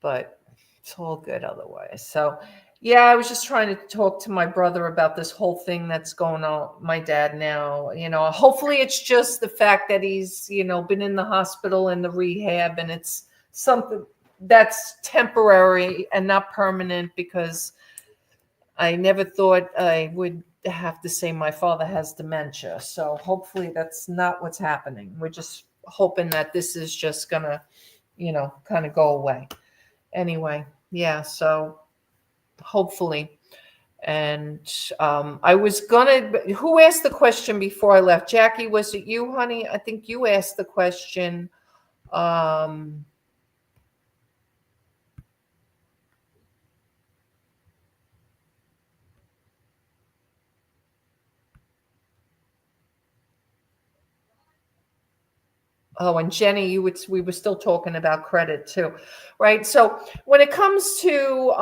but it's all good otherwise. So, yeah, I was just trying to talk to my brother about this whole thing that's going on. My dad now, hopefully it's just the fact that he's, been in the hospital and the rehab, and it's something that's temporary and not permanent, because I never thought I would have to say my father has dementia. So hopefully that's not what's happening. We're just hoping that this is just gonna, kind of go away. Anyway, yeah, so hopefully. And I was who asked the question before I left? Jackie, was it you, honey? I think you asked the question. Um, Oh, and Jenny, we were still talking about credit too, right? So when it comes to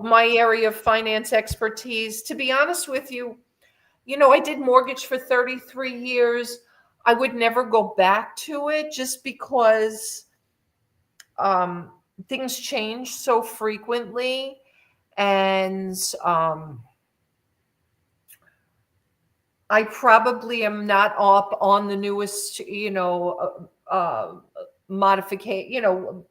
my area of finance expertise, to be honest with you, I did mortgage for 33 years. I would never go back to it just because um, things change so frequently, and I probably am not up on the newest, modification,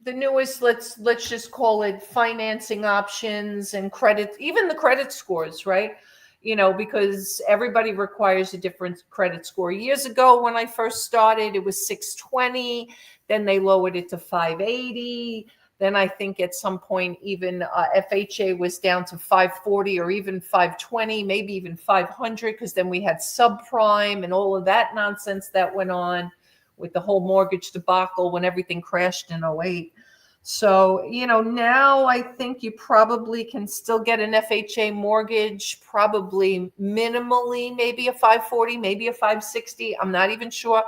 the newest, let's just call it financing options and credit, even the credit scores, right? Because everybody requires a different credit score. Years ago, when I first started, it was 620. Then they lowered it to 580. Then I think at some point even FHA was down to 540 or even 520, maybe even 500, because then we had subprime and all of that nonsense that went on with the whole mortgage debacle when everything crashed in '08. So, now I think you probably can still get an FHA mortgage, probably minimally, maybe a 540, maybe a 560. I'm not even sure.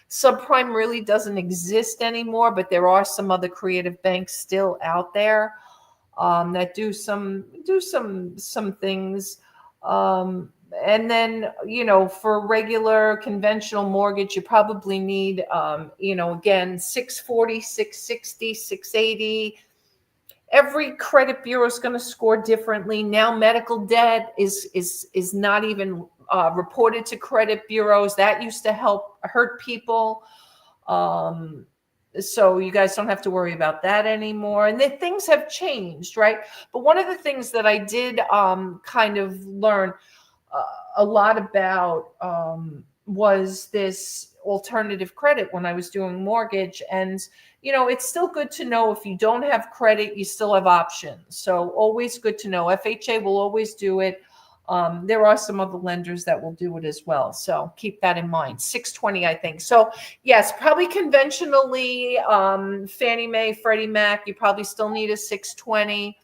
Subprime really doesn't exist anymore, but there are some other creative banks still out there that do some things. And then, for regular conventional mortgage, you probably need, again, 640, 660, 680. Every credit bureau is going to score differently. Now, medical debt is not even reported to credit bureaus. That used to hurt people. So you guys don't have to worry about that anymore. And things have changed, right? But one of the things that I did kind of learn a lot about was this alternative credit when I was doing mortgage. And, it's still good to know if you don't have credit, you still have options. So always good to know. FHA will always do it. There are some other lenders that will do it as well. So keep that in mind. 620, I think. So yes, probably conventionally, Fannie Mae, Freddie Mac, you probably still need a 620.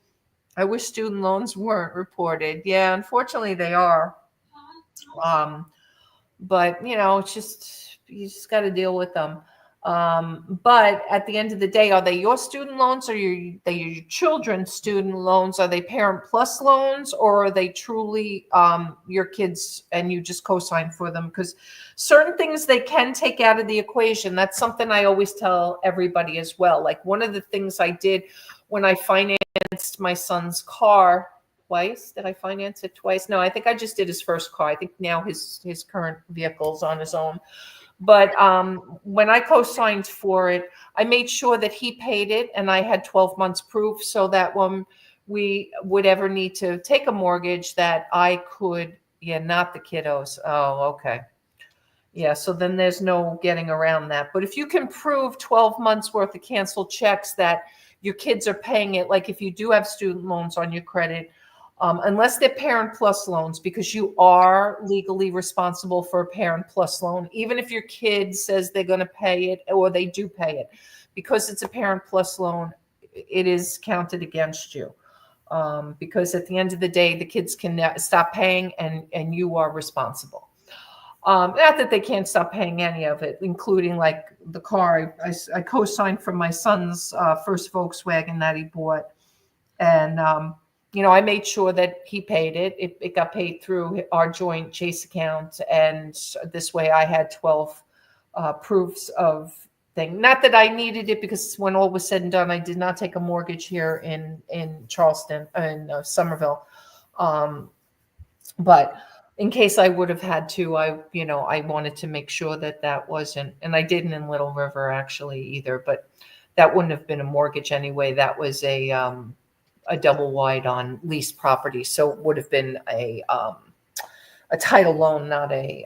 I wish student loans weren't reported. Yeah, unfortunately they are. But it's just, you just got to deal with them. But at the end of the day, are they your student loans, or they your children's student loans? Are they Parent Plus loans, or are they truly your kids and you just co-sign for them? Because certain things they can take out of the equation. That's something I always tell everybody as well. Like one of the things I did when I financed my son's car twice. Did I finance it twice? No, I think I just did his first car. I think now his current vehicle's on his own. But when I co-signed for it, I made sure that he paid it, and I had 12 months proof, so that when we would ever need to take a mortgage, that I could, not the kiddos. Oh, okay. Yeah, so then there's no getting around that. But if you can prove 12 months worth of canceled checks that your kids are paying it, like if you do have student loans on your credit, unless they're Parent Plus loans, because you are legally responsible for a Parent Plus loan, even if your kid says they're going to pay it or they do pay it, because it's a Parent Plus loan, it is counted against you. Because at the end of the day, the kids can stop paying and you are responsible. Not that they can't stop paying any of it, including like the car. I co-signed for my son's first Volkswagen that he bought. And, I made sure that he paid it. It got paid through our joint Chase account. And this way I had 12 proofs of thing. Not that I needed it, because when all was said and done, I did not take a mortgage here in Charleston, in Summerville. But in case I would have had to, I wanted to make sure that wasn't, and I didn't in Little River actually either, but that wouldn't have been a mortgage anyway. That was a double wide on leased property. So it would have been a title loan, not a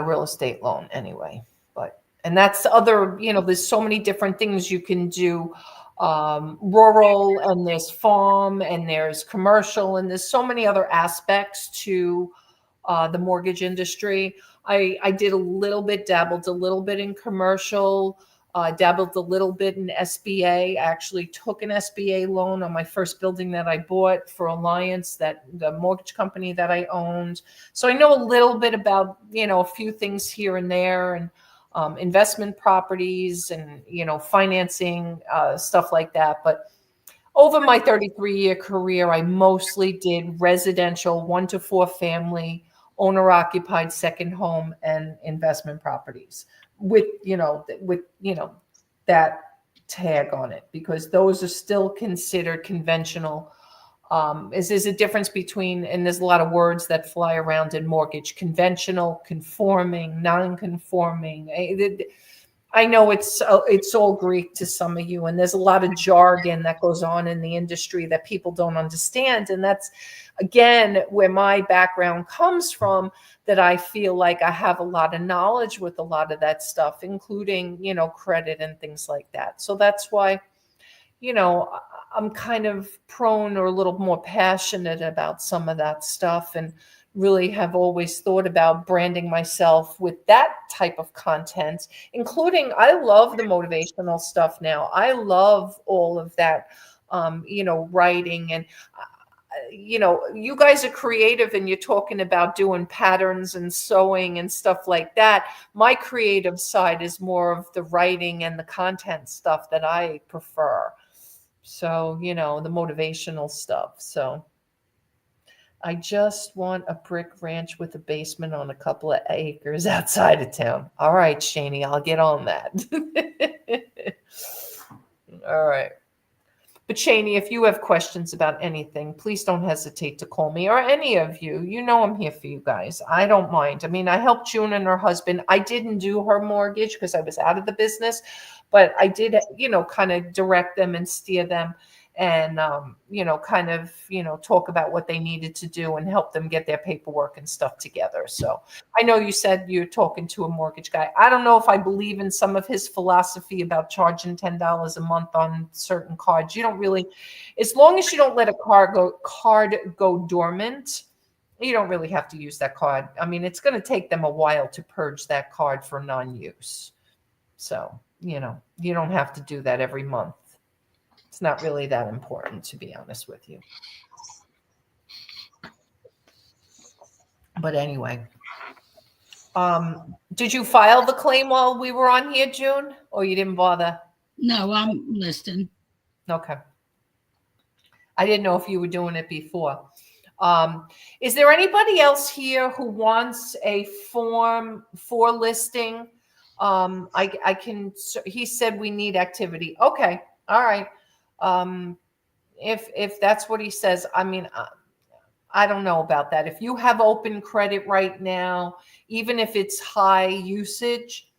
real estate loan anyway. And that's other, there's so many different things you can do. Rural, and there's farm, and there's commercial, and there's so many other aspects to the mortgage industry. I did dabbled a little bit in commercial, dabbled a little bit in SBA. I actually took an SBA loan on my first building that I bought for Alliance, the mortgage company that I owned. So I know a little bit about, a few things here and there, and investment properties, and, financing, stuff like that. But over my 33-year career, I mostly did residential 1 to 4 family, owner occupied second home, and investment properties with that tag on it, because those are still considered conventional. There's a difference between, and there's a lot of words that fly around in mortgage: conventional, conforming, non-conforming. I know it's all Greek to some of you, and there's a lot of jargon that goes on in the industry that people don't understand. And that's, again, where my background comes from, that I feel like I have a lot of knowledge with a lot of that stuff, including, credit and things like that. So that's why, I'm kind of prone or a little more passionate about some of that stuff, and really have always thought about branding myself with that type of content, including, I love the motivational stuff now. I love all of that, writing, and, you guys are creative, and you're talking about doing patterns and sewing and stuff like that. My creative side is more of the writing and the content stuff that I prefer. So, the motivational stuff. So I just want a brick ranch with a basement on a couple of acres outside of town. All right, Shani, I'll get on that. All right. But Shani, if you have questions about anything, please don't hesitate to call me, or any of you. I'm here for you guys. I don't mind. I mean, I helped June and her husband. I didn't do her mortgage because I was out of the business, but I did, kind of direct them and steer them, and, talk about what they needed to do and help them get their paperwork and stuff together. So I know you said you're talking to a mortgage guy. I don't know if I believe in some of his philosophy about charging $10 a month on certain cards. You don't really, as long as you don't let a card go dormant, you don't really have to use that card. I mean, it's going to take them a while to purge that card for non-use. So, you don't have to do that every month. It's not really that important, to be honest with you. But anyway, did you file the claim while we were on here, June, or you didn't bother? No, I'm listening. Okay. I didn't know if you were doing it before. Is there anybody else here who wants a Form 4 listing? I can, he said we need activity. Okay. All right. If that's what he says, I mean, I don't know about that. If you have open credit right now, even if it's high usage,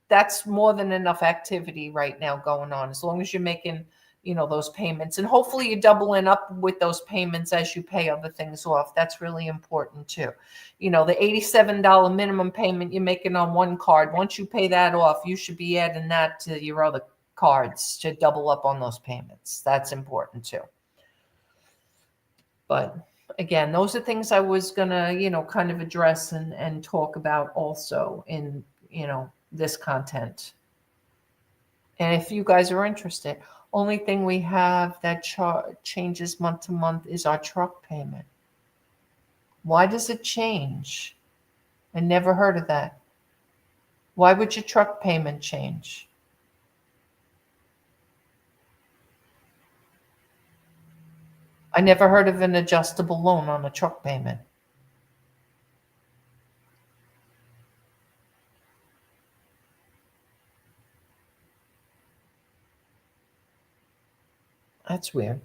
that's more than enough activity right now going on, as long as you're making, those payments, and hopefully you're doubling up with those payments as you pay other things off. That's really important too. The $87 minimum payment you're making on one card, once you pay that off, you should be adding that to your other cards to double up on those payments. That's important too. But again, those are things I was gonna, kind of address and talk about also in, this content. And if you guys are interested, only thing we have that changes month to month is our truck payment. Why does it change? I never heard of that. Why would your truck payment change? I never heard of an adjustable loan on a truck payment. That's weird.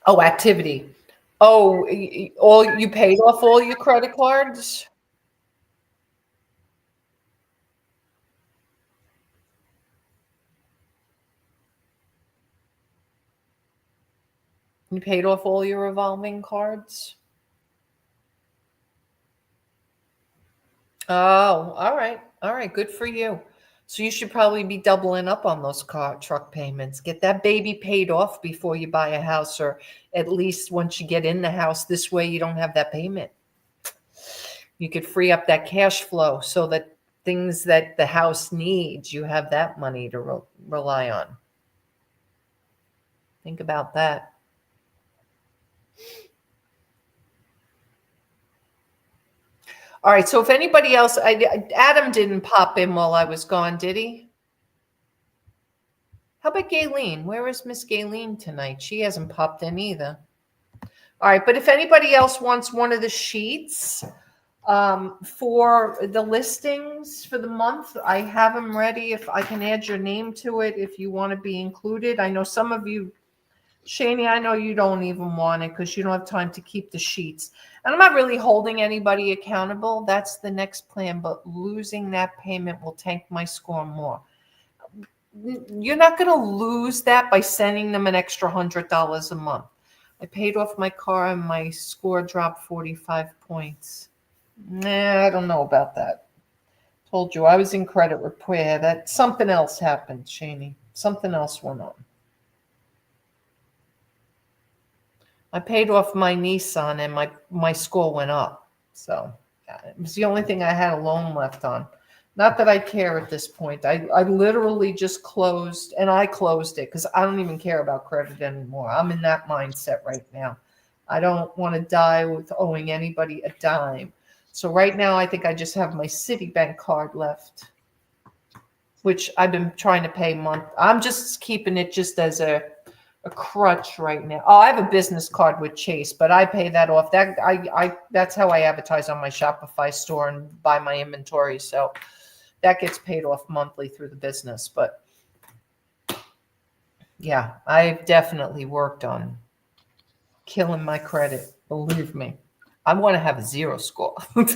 Oh, activity. Oh, all you paid off all your credit cards? You paid off all your revolving cards? Oh, all right. All right. Good for you. So you should probably be doubling up on those truck payments. Get that baby paid off before you buy a house, or at least once you get in the house. This way you don't have that payment. You could free up that cash flow so that things that the house needs, you have that money to rely on. Think about that. All right. So if anybody else, Adam didn't pop in while I was gone, did he? How about Gayleen? Where is Miss Gayleen tonight? She hasn't popped in either. All right. But if anybody else wants one of the sheets for the listings for the month, I have them ready. If I can add your name to it, if you want to be included. I know some of you, Shani, I know you don't even want it because you don't have time to keep the sheets. And I'm not really holding anybody accountable. That's the next plan. But losing that payment will tank my score more. You're not going to lose that by sending them an extra $100 a month. I paid off my car and my score dropped 45 points. Nah, I don't know about that. Told you I was in credit repair. That something else happened, Shani. Something else went on. I paid off my Nissan and my score went up. So it was the only thing I had a loan left on. Not that I care at this point. I literally just closed, and I closed it because I don't even care about credit anymore. I'm in that mindset right now. I don't want to die with owing anybody a dime. So right now I think I just have my Citibank card left, which I've been trying to pay month. I'm just keeping it just as a crutch right now. Oh, I have a business card with Chase, but I pay that off. That's how I advertise on my Shopify store and buy my inventory. So that gets paid off monthly through the business. But yeah, I've definitely worked on killing my credit. Believe me, I want to have a 0 score. But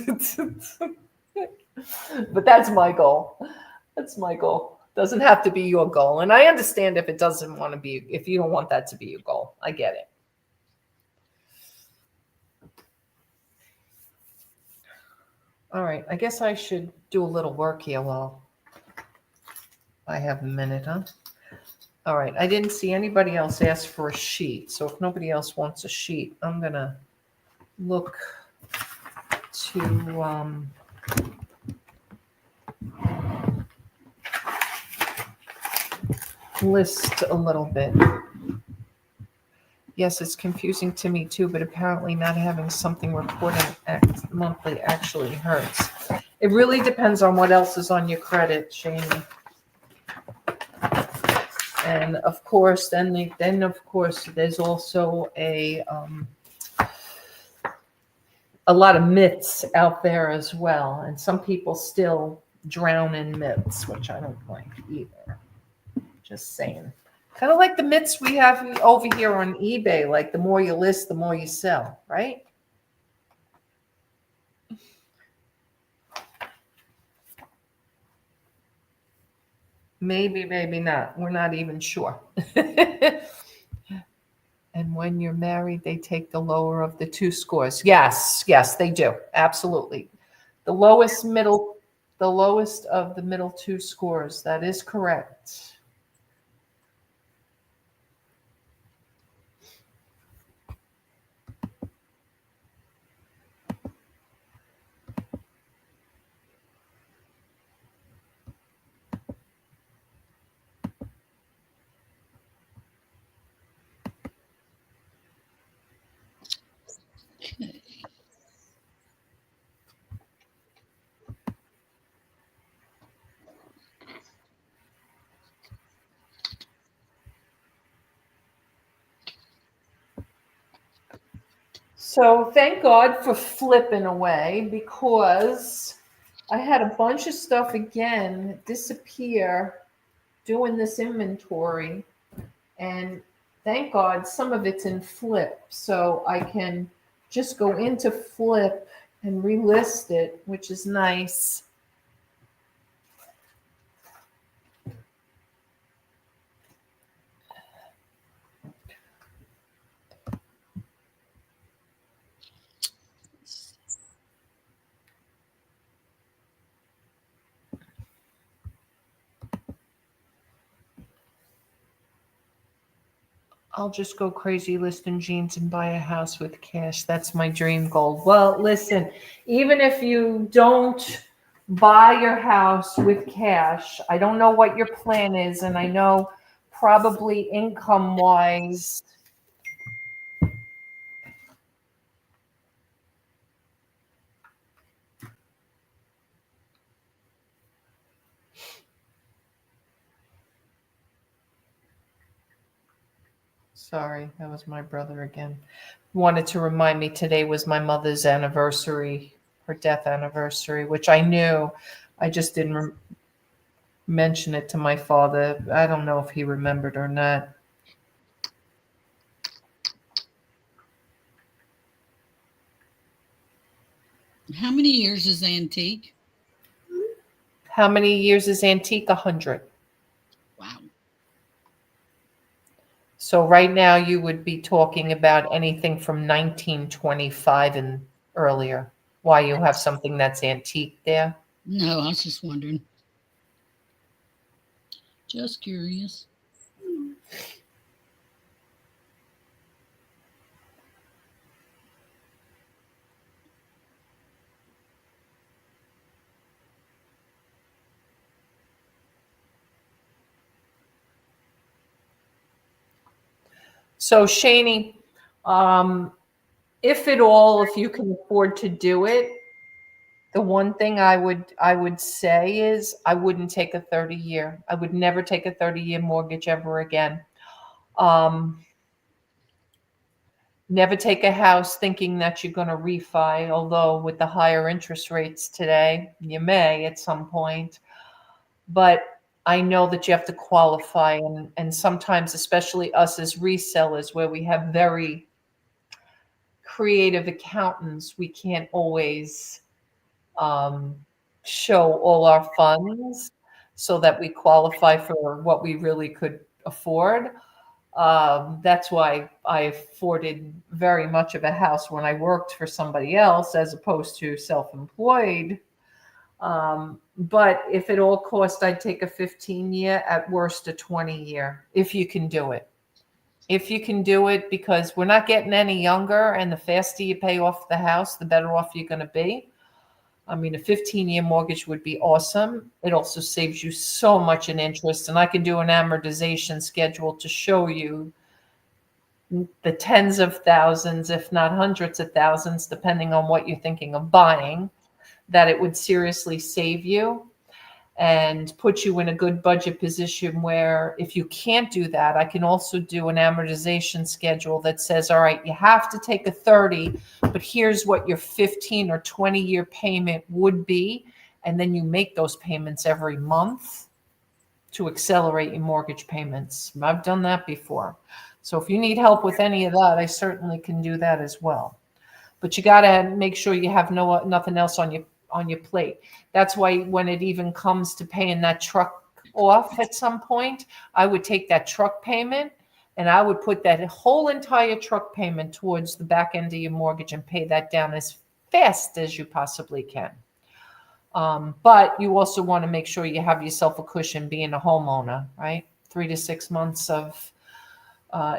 that's my goal. That's my goal. Doesn't have to be your goal. And I understand if it doesn't want to be, if you don't want that to be your goal. I get it. All right. I guess I should do a little work here while I have a minute, huh? All right. I didn't see anybody else ask for a sheet. So if nobody else wants a sheet, I'm going to look to list a little bit. Yes, it's confusing to me too, but apparently not having something reporting monthly actually hurts. It really depends on what else is on your credit, Shani. And of course, then of course, there's also a lot of myths out there as well. And some people still drown in myths, which I don't like either. Just saying. Kind of like the myths we have over here on eBay, like the more you list, the more you sell, right? Maybe, maybe not. We're not even sure. And when you're married, they take the lower of the 2 scores. Yes, yes, they do. Absolutely. The lowest of the middle 2 scores. That is correct. So thank God for flipping away, because I had a bunch of stuff again disappear doing this inventory. And thank God some of it's in flip. So I can just go into flip and relist it, which is nice. I'll just go crazy listing jeans and buy a house with cash. That's my dream goal. Well, listen, even if you don't buy your house with cash, I don't know what your plan is, and I know probably income wise. Sorry, that was my brother again. Wanted to remind me today was my mother's anniversary, her death anniversary, which I knew. I just didn't mention it to my father. I don't know if he remembered or not. How many years is antique? How many years is antique? 100. Wow. So right now you would be talking about anything from 1925 and earlier. Why, you have something that's antique there? No, I was just wondering. Just curious. So Shani, if at all, if you can afford to do it, the one thing I would say is I wouldn't take a 30-year. I would never take a 30-year mortgage ever again. Never take a house thinking that you're going to refi, although with the higher interest rates today, you may at some point. But I know that you have to qualify, and sometimes, especially us as resellers, where we have very creative accountants, we can't always um, show all our funds so that we qualify for what we really could afford. That's why I afforded very much of a house when I worked for somebody else as opposed to self-employed. But if it all cost, I'd take a 15-year, at worst a 20-year, if you can do it. If you can do it, because we're not getting any younger, and the faster you pay off the house, the better off you're going to be. I mean, a 15-year mortgage would be awesome. It also saves you so much in interest, and I can do an amortization schedule to show you the tens of thousands, if not hundreds of thousands, depending on what you're thinking of buying, that it would seriously save you and put you in a good budget position where if you can't do that, I can also do an amortization schedule that says, all right, you have to take a 30, but here's what your 15 or 20-year payment would be. And then you make those payments every month to accelerate your mortgage payments. I've done that before. So if you need help with any of that, I certainly can do that as well. But you got to make sure you have nothing else on your plate. That's why when it even comes to paying that truck off at some point, I would take that truck payment and I would put that whole entire truck payment towards the back end of your mortgage and pay that down as fast as you possibly can. But you also want to make sure you have yourself a cushion being a homeowner, right? 3 to 6 months of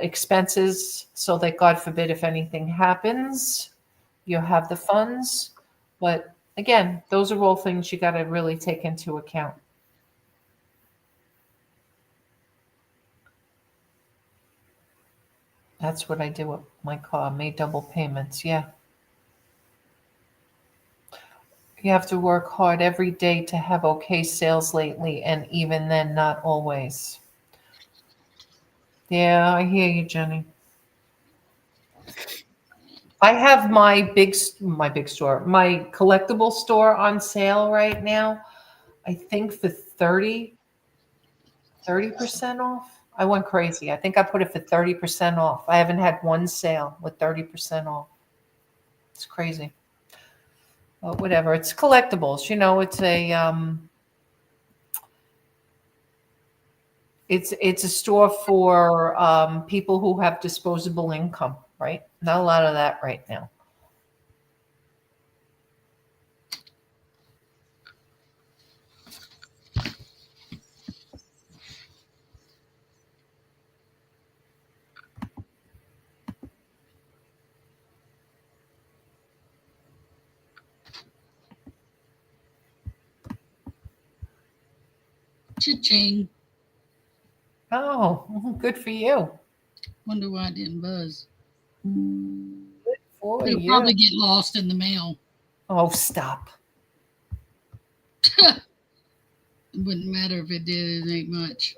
expenses so that, God forbid, if anything happens, you have the funds. But again, those are all things you got to really take into account. That's what I do with my car. Made double payments. Yeah. You have to work hard every day to have okay sales lately, and even then, not always. Yeah, I hear you, Jenny. I have my big store, my collectible store on sale right now. I think for 30% off. I went crazy. I think I put it for 30% off. I haven't had one sale with 30% off. It's crazy. But whatever. It's collectibles. It's a store for people who have disposable income, right? Not a lot of that right now. Cha-ching. Oh, good for you. Wonder why it didn't buzz. Good for It'll you. probably get lost in the mail. Oh, stop. It wouldn't matter if it did. It ain't much.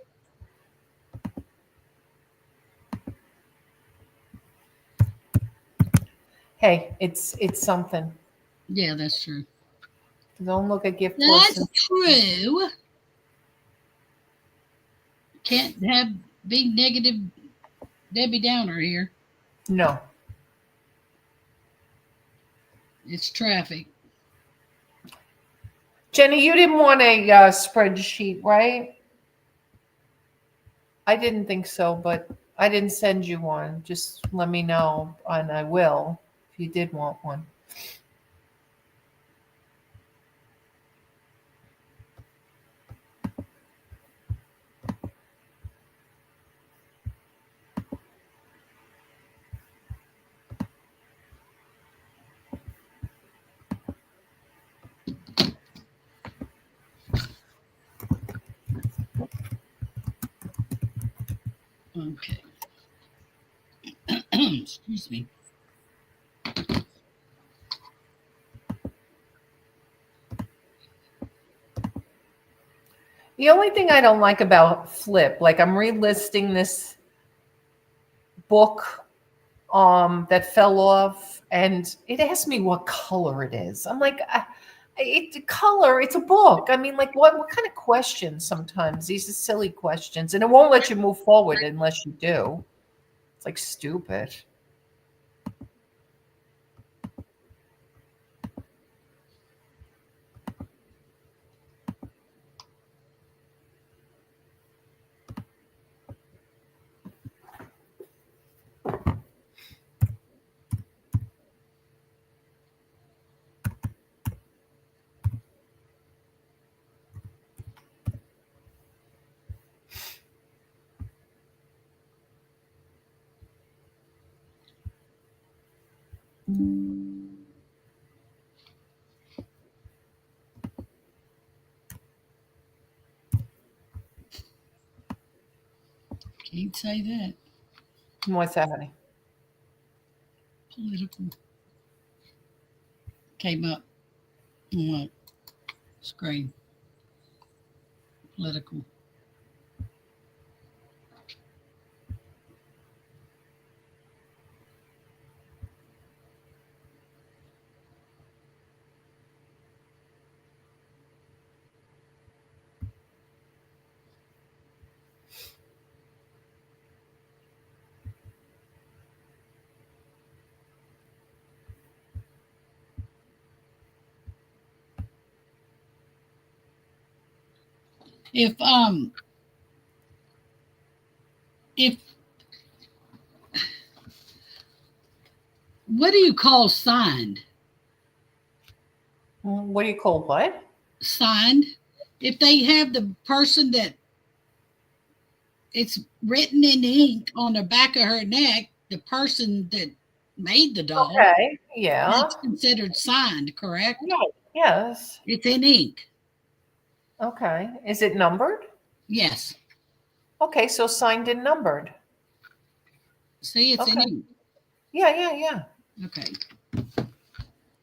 Hey, it's something. Yeah, that's true. Don't look at gift That's horses. true. Can't have big negative Debbie Downer here. No. It's traffic. Jenny, you didn't want a spreadsheet, right? I didn't think so, but I didn't send you one. Just let me know, and I will if you did want one. Okay. Excuse me. The only thing I don't like about Flip, like I'm relisting this book that fell off, and it asked me what color it is. I'm like, it's a book. I mean, like what kind of questions sometimes? These are silly questions, and it won't let you move forward unless you do. It's like stupid. Can't say that. What's happening? Political. Came up on my screen. Political. If what do you call signed? What do you call what? Signed. If they have the person that it's written in ink on the back of her neck, the person that made the doll, Okay. Yeah. that's considered signed, correct? Right. Yes. It's in ink. Okay. Is it numbered? Yes. Okay, so signed and numbered. See, it's in Okay. ink. Yeah. Okay.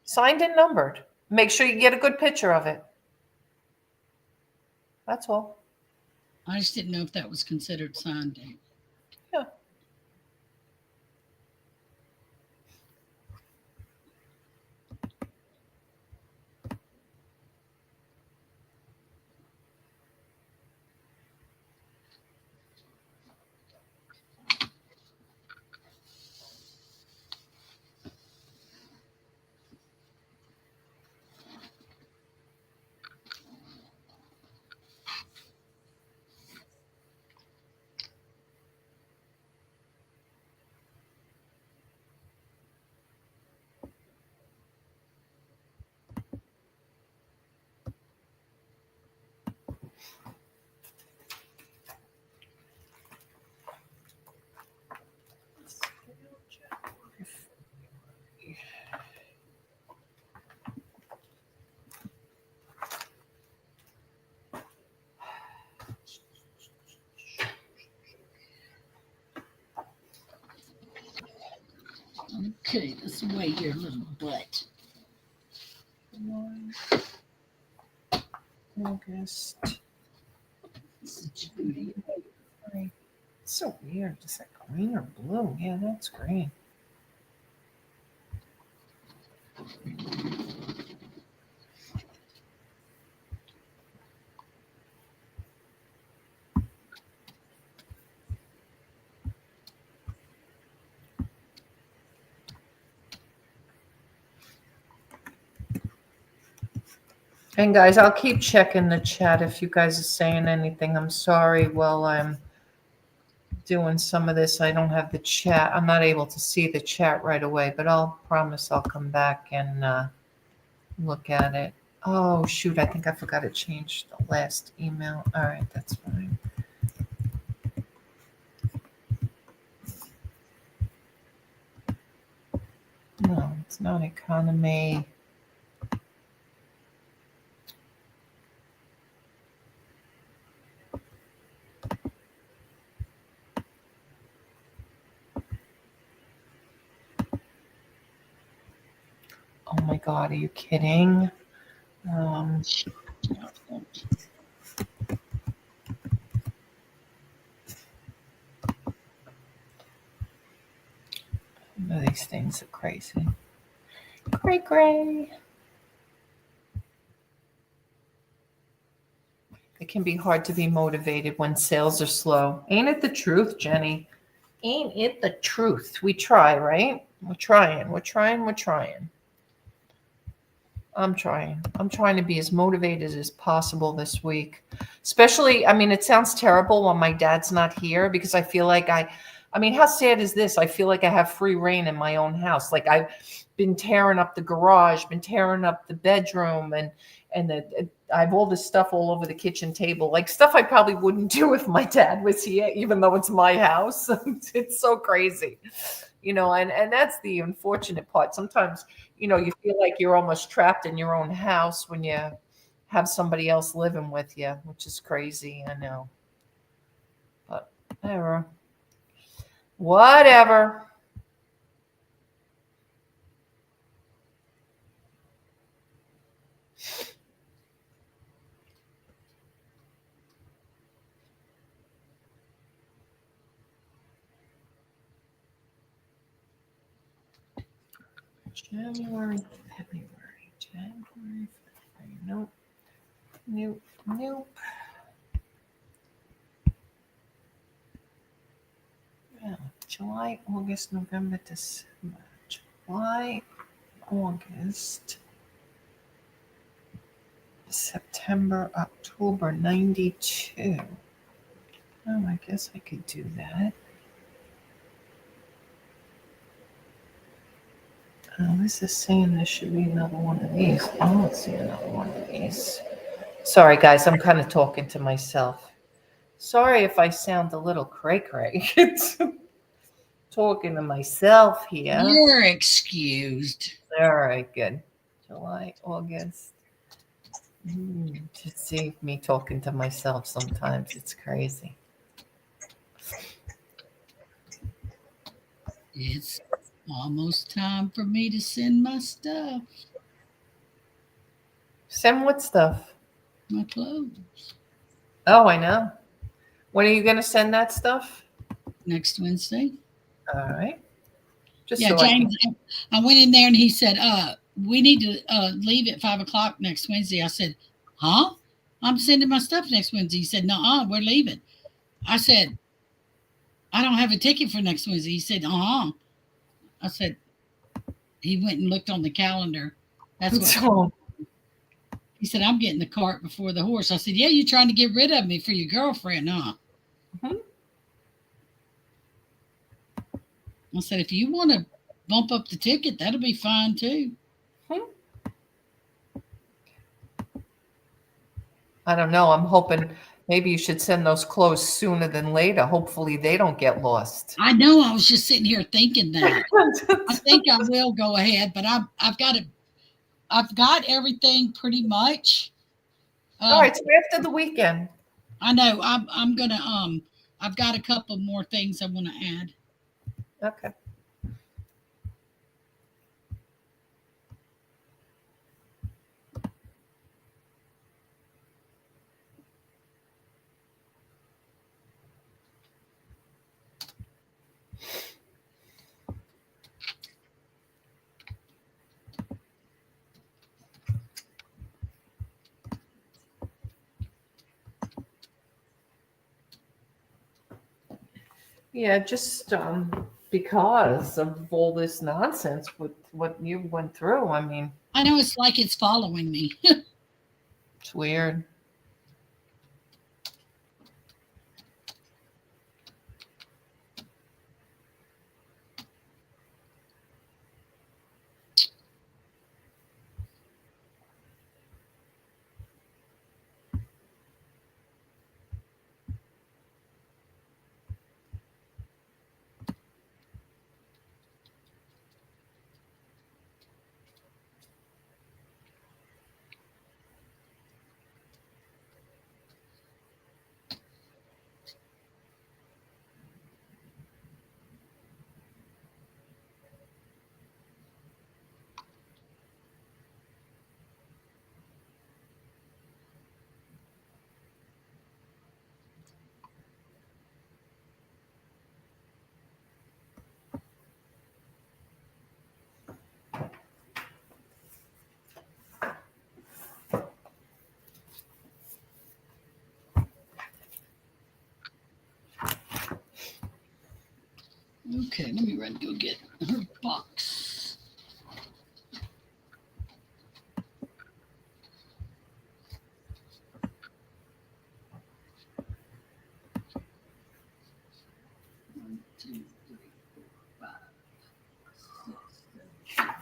Signed and numbered. Make sure you get a good picture of it. That's all. I just didn't know if that was considered signed. Yeah. Okay, let's weigh your little butt. August. Such a beauty. It's so weird. Is that green or blue? Yeah, that's green. And guys, I'll keep checking the chat if you guys are saying anything. I'm sorry. While I'm doing some of this, I don't have the chat. I'm not able to see the chat right away, but I'll promise I'll come back and look at it. Oh, shoot. I think I forgot to change the last email. All right. That's fine. No, it's not economy. Oh my God, are you kidding? These things are crazy. Cray. It can be hard to be motivated when sales are slow. Ain't it the truth, Jenny? Ain't it the truth? We try, right? We're trying. I'm trying to be as motivated as possible this week. Especially, I mean, it sounds terrible when my dad's not here because I feel like I mean, how sad is this? I feel like I have free reign in my own house. Like I've been tearing up the garage, been tearing up the bedroom, and I have all this stuff all over the kitchen table, like stuff I probably wouldn't do if my dad was here, even though it's my house. It's so crazy, and that's the unfortunate part. Sometimes, you feel like you're almost trapped in your own house when you have somebody else living with you, which is crazy. I know, but whatever. January, February. Nope. Yeah, July, August, November, December. July, August, September, October, 92. Oh, I guess I could do that. Oh, this is saying there should be another one of these. I don't see another one of these. Sorry, guys, I'm kind of talking to myself. Sorry if I sound a little cray-cray. Talking to myself here. You're excused. All right, good. July, August. Just see me talking to myself sometimes. It's crazy. It's almost time for me to send my stuff. Send what stuff? My clothes. Oh, I know. When are you going to send that stuff? Next Wednesday. All right. Just Yeah, so James, I went in there and he said, we need to leave at 5:00 next Wednesday. I said, huh? I'm sending my stuff next Wednesday. He said, no, we're leaving. I said, I don't have a ticket for next Wednesday. He said, I said, he went and looked on the calendar. That's what he said, I'm getting the cart before the horse. I said, yeah, you're trying to get rid of me for your girlfriend, huh? Mm-hmm. I said, if you want to bump up the ticket, that'll be fine too. I don't know. I'm hoping maybe you should send those clothes sooner than later. Hopefully they don't get lost. I know. I was just sitting here thinking that. I think I will go ahead, but I've got everything pretty much. All right, so after the weekend. I know. I'm gonna I've got a couple more things I want to add. Okay. Yeah, just because of all this nonsense with what you went through. I mean, I know it's like it's following me. it's weird. Okay, let me run go get her box. One, two, three, four, five, six, seven.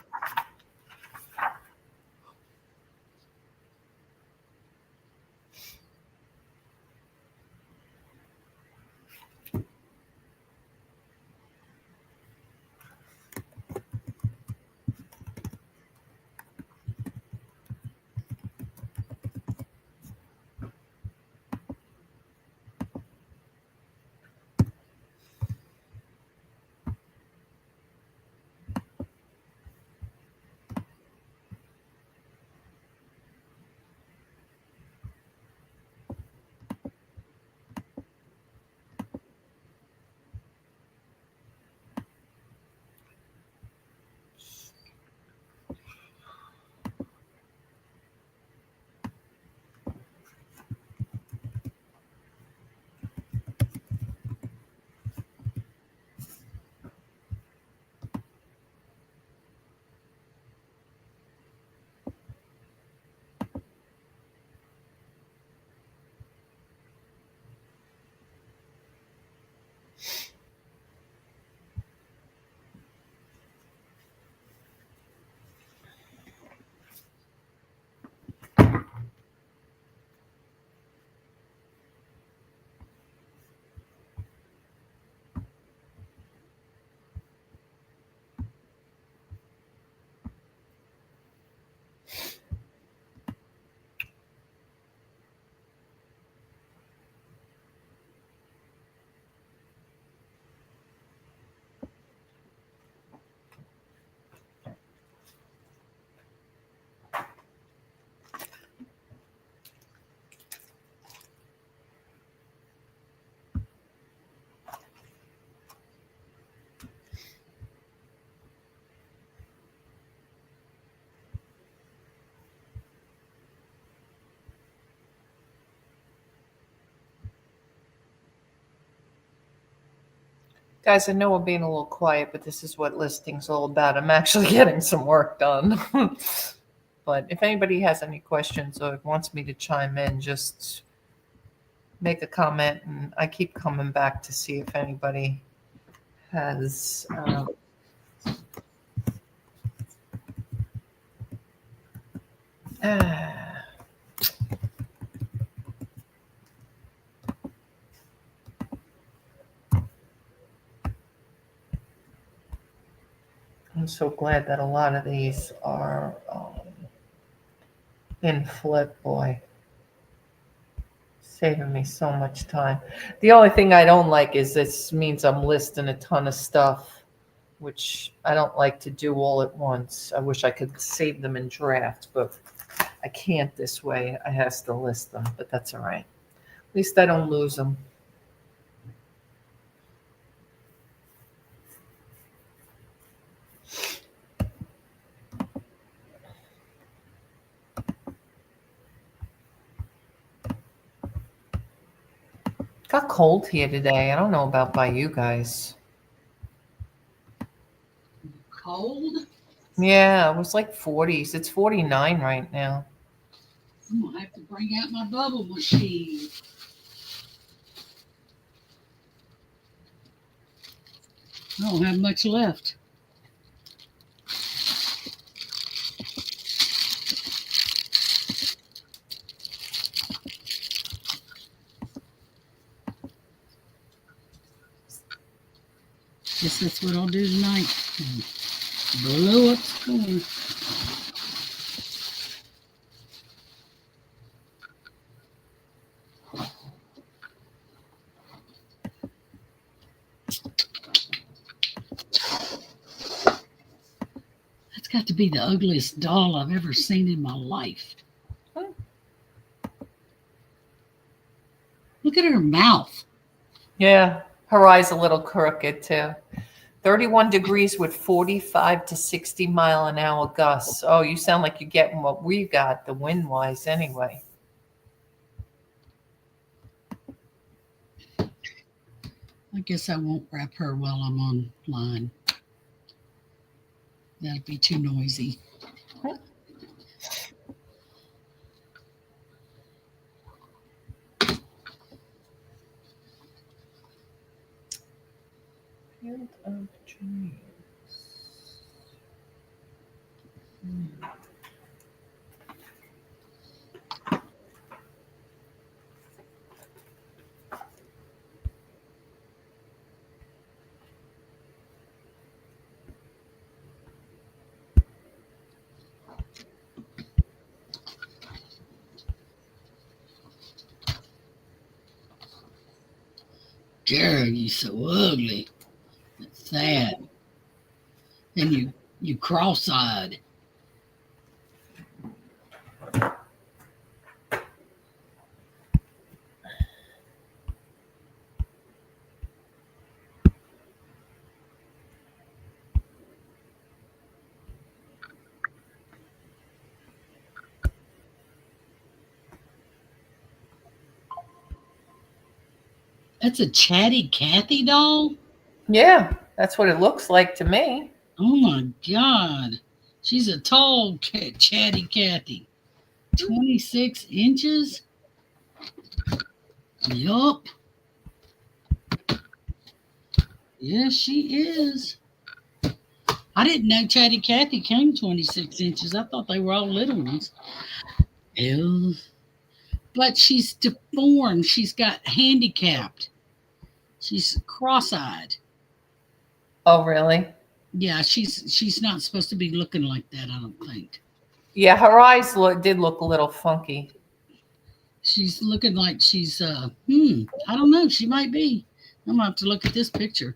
Guys, I know we're being a little quiet, but this is what listing's all about. I'm actually getting some work done. But if anybody has any questions or wants me to chime in, just make a comment, and I keep coming back to see if anybody has. Ah, I'm so glad that a lot of these are in flip, boy. Saving me so much time. The only thing I don't like is this means I'm listing a ton of stuff, which I don't like to do all at once. I wish I could save them in draft, but I can't this way. I have to list them, but that's all right. At least I don't lose them. Got cold here today. I don't know about by you guys. Cold? Yeah, it was like 40s. It's 49 right now. I'm gonna have to bring out my bubble machine. I don't have much left. Guess that's what I'll do tonight. Blow up the corn. That's got to be the ugliest doll I've ever seen in my life. Look at her mouth. Yeah, her eye's a little crooked too. 31 degrees with 45 to 60 mile an hour gusts. Oh, you sound like you're getting what we got, the wind wise anyway. I guess I won't wrap her while I'm online. That'd be too noisy. Field of dreams. Girl, you so ugly. That's sad. And you cross-eyed. That's a Chatty Cathy doll? Yeah, that's what it looks like to me. Oh my God. She's a tall Chatty Cathy. 26 inches? Yup. Yes, she is. I didn't know Chatty Cathy came 26 inches. I thought they were all little ones. Ew. But she's deformed. She's got handicapped. She's cross-eyed. Oh, really? Yeah, she's not supposed to be looking like that, I don't think. Yeah, her eyes did look a little funky. She's looking like she's I don't know, she might be. I'm gonna have to look at this picture.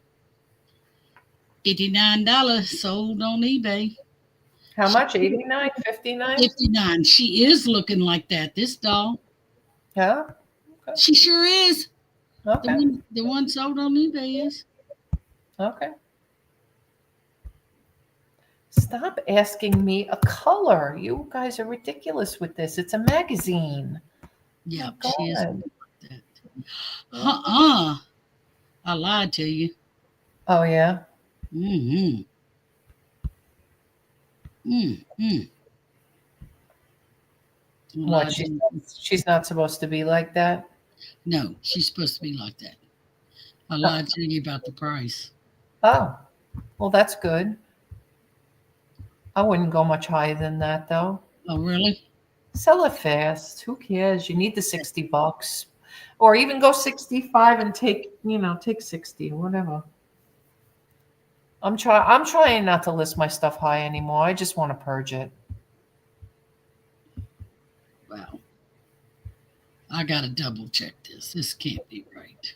$89 sold on eBay. How much? 89, 59? 59. She is looking like that, this doll. Yeah. Okay. She sure is. Okay. The one sold on eBay is. Okay. Stop asking me a color. You guys are ridiculous with this. It's a magazine. Yeah, Oh, she is God. like that. I lied to you. Oh, yeah? Mm-hmm. Mm-hmm. What? She's not supposed to be like that? No, she's supposed to be like that. I lied to you about the price. Oh, well, that's good. I wouldn't go much higher than that, though. Oh, really? Sell it fast. Who cares? You need the $60. Or even go 65 and take 60, whatever. I'm trying not to list my stuff high anymore. I just want to purge it. Wow. I gotta double check this. This can't be right.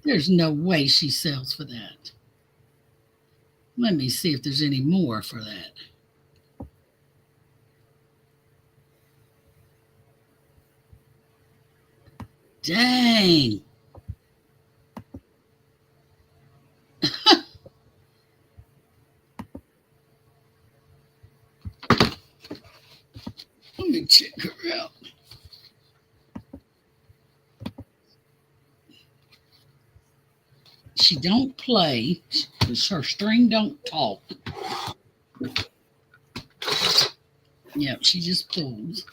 There's no way she sells for that. Let me see if there's any more for that. Dang. Let me check her out. she don't play. Her string don't talk. Yep, she just pulls.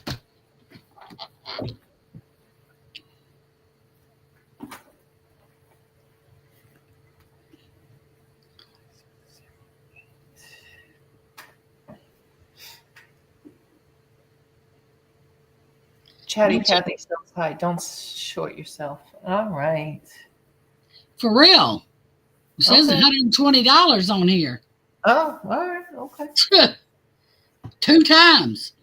Chatty Cathy says hi. Don't short yourself. All right. For real. It says Okay. $120 on here. Oh, all right. Okay. 2 times.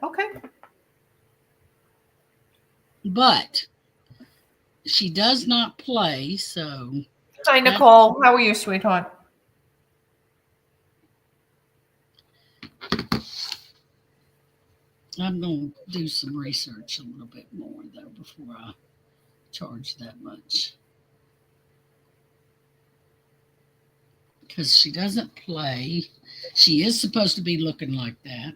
Okay. But she does not play, so Hi, Nicole. How are you, sweetheart? I'm going to do some research a little bit more, though, before I charge that much. Because she doesn't play. She is supposed to be looking like that.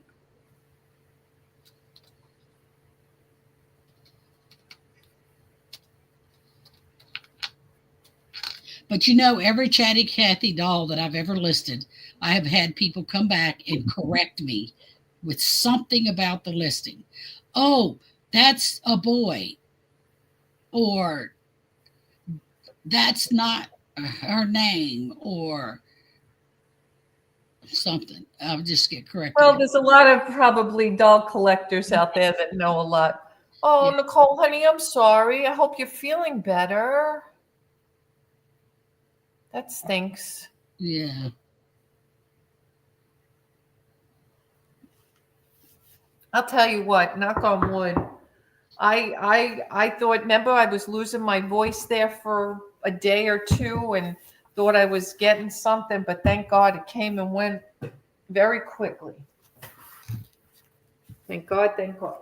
But you know, every Chatty Cathy doll that I've ever listed, I have had people come back and correct me with something about the listing. Oh, that's a boy. Or that's not her name. Or something. I'll just get corrected. Well, there's a lot of probably doll collectors out there that know a lot. Oh, Yeah. Nicole, honey, I'm sorry. I hope you're feeling better. That stinks. Yeah. I'll tell you what, knock on wood. I thought, remember, I was losing my voice there for a day or two and thought I was getting something, but thank God it came and went very quickly. Thank God, thank God.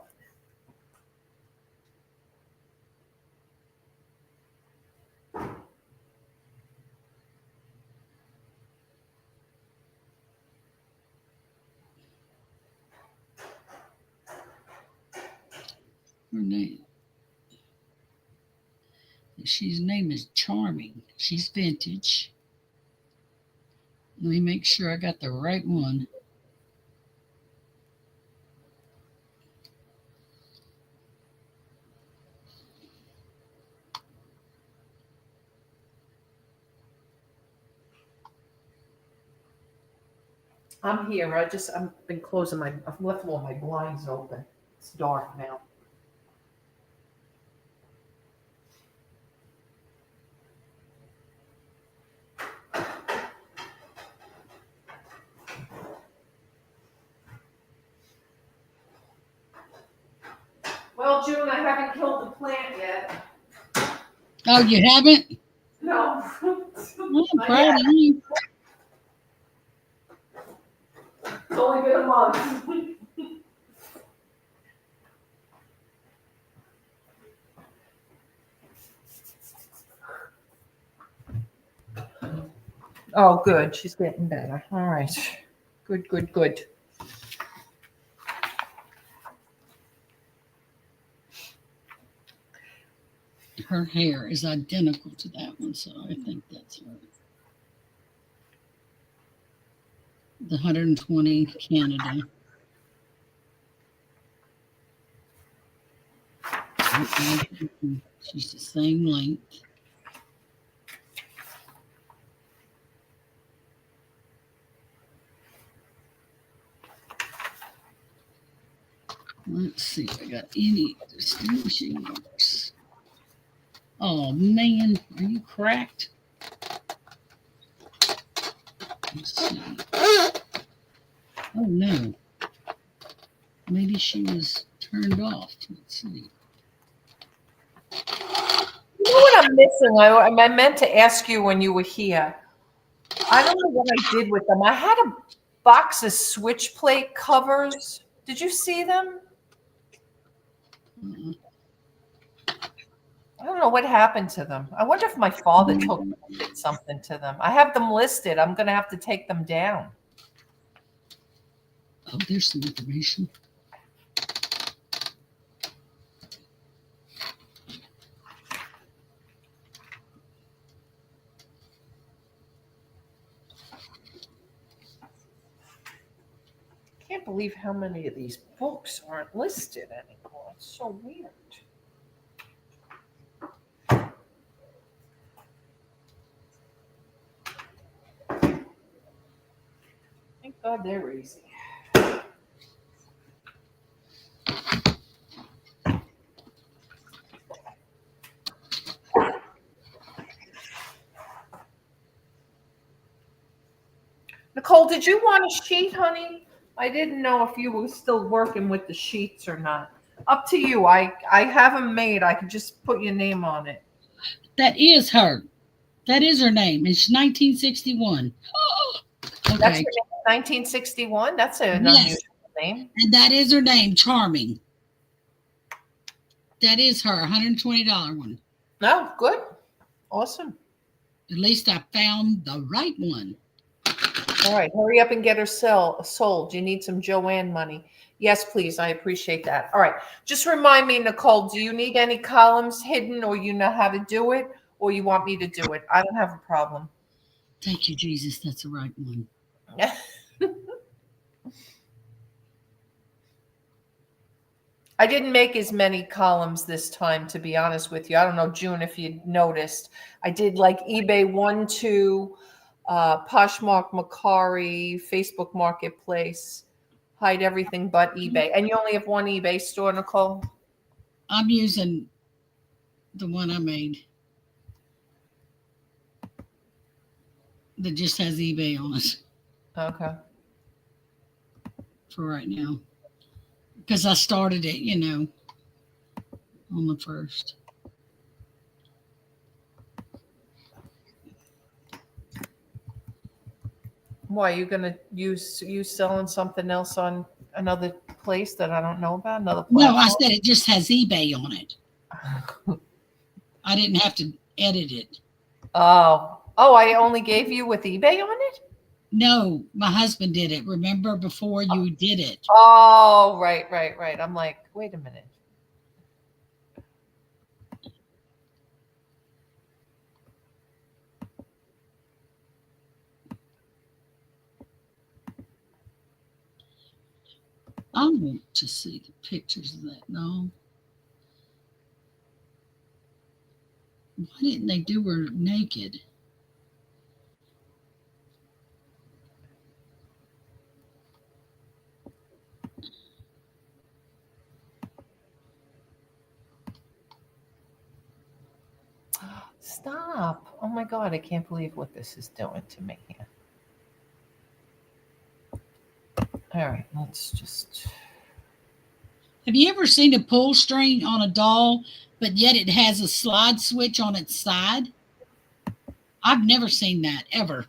Her name. She's name is Charming. She's vintage. Let me make sure I got the right one. I'm here. I've been closing I've left all my blinds open. It's dark now. Well, June, I haven't killed the plant yet. Oh, you haven't? No. Oh, I'm proud of you. It's only been a month. Oh, good. She's getting better. All right. Good, good, good. Her hair is identical to that one, so I think that's her. The 120 Canada. She's the same length. Let's see if I got any distinguishing marks. Oh man, are you cracked? Let's see. Oh no. Maybe she was turned off. Let's see. You know what I'm missing? I meant to ask you when you were here. I don't know what I did with them. I had a box of switch plate covers. Did you see them? Uh-uh. I don't know what happened to them. I wonder if my father took them and did something to them. I have them listed. I'm going to have to take them down. Oh, there's some information. can't believe how many of these books aren't listed anymore. It's so weird. Thank God they're easy. Nicole, did you want a sheet, honey? I didn't know if you were still working with the sheets or not. Up to you. I have them made. I could just put your name on it. That is her. That is her name. It's 1961. That's Okay. her name, 1961. That's an Yes. unusual name. And that is her name, Charming. That is her, $120 one. No, good. Awesome. At least I found the right one. All right, hurry up and get her sold. You need some Joanne money. Yes, please. I appreciate that. All right. Just remind me, Nicole, do you need any columns hidden, or you know how to do it, or you want me to do it? I don't have a problem. Thank you, Jesus. That's the right one. I didn't make as many columns this time, to be honest with you. I don't know, June, if you noticed. I did like eBay 1, 2, Poshmark, Macari, Facebook Marketplace, hide everything but eBay. And you only have one eBay store, Nicole? I'm using the one I made that just has eBay on it Okay. for right now. Because I started it, on the 1st. Why, you gonna you selling something else on another place that I don't know about? Another No, platform? I said it just has eBay on it. I didn't have to edit it. Oh, I only gave you with eBay on it? No, my husband did it. Remember before you did it? Oh, right. I'm like, wait a minute. I want to see the pictures of that. No. Why didn't they do her naked? Stop. Oh my God, I can't believe what this is doing to me here. All right, let's just. Have you ever seen a pull string on a doll, but yet it has a slide switch on its side? I've never seen that, ever.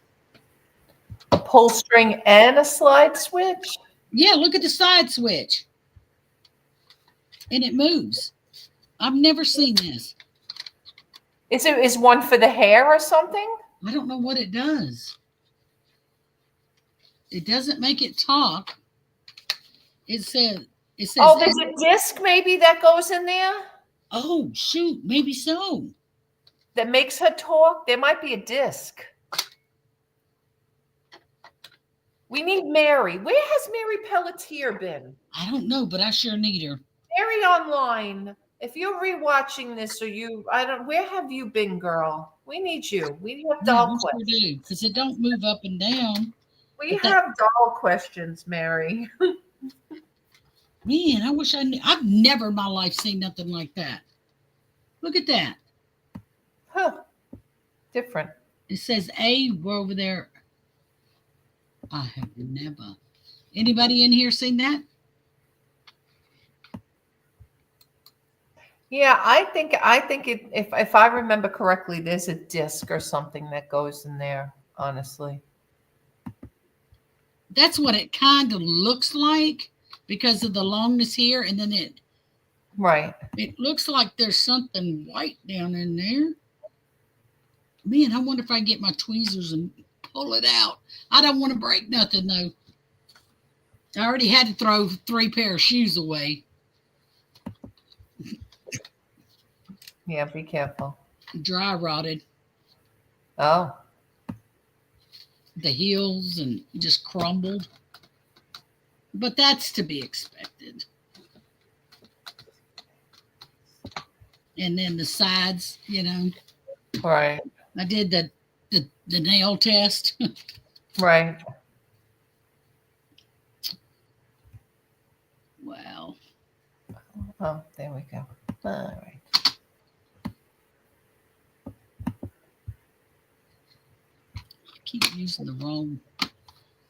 A pull string and a slide switch? Yeah, look at the side switch. And it moves. I've never seen this. Is one for the hair or something? I don't know what it does. It doesn't make it talk. It says. Oh, there's a disc maybe that goes in there Oh, shoot, maybe so. that makes her talk. There might be a disc. We need Mary. Where has Mary Pelletier been? I don't know, but I sure need her. Mary online. If you're rewatching this, where have you been, girl? We need you. We have doll questions. Because it don't move up and down. We have doll questions, Mary. Man, I wish I knew. I've never in my life seen nothing like that. Look at that. Huh. Different. It says A, we're over there. I have never. Anybody in here seen that? Yeah, I think it, if I remember correctly, there's a disc or something that goes in there, honestly. That's what it kind of looks like because of the longness here, and then it looks like there's something white down in there. Man, I wonder if I get my tweezers and pull it out. I don't want to break nothing though. I already had to throw 3 pair of shoes away. Yeah, be careful. Dry rotted. Oh. The heels and just crumbled. But that's to be expected. And then the sides, Right. I did the nail test. Right. Wow. Oh, there we go. All right. I keep using the wrong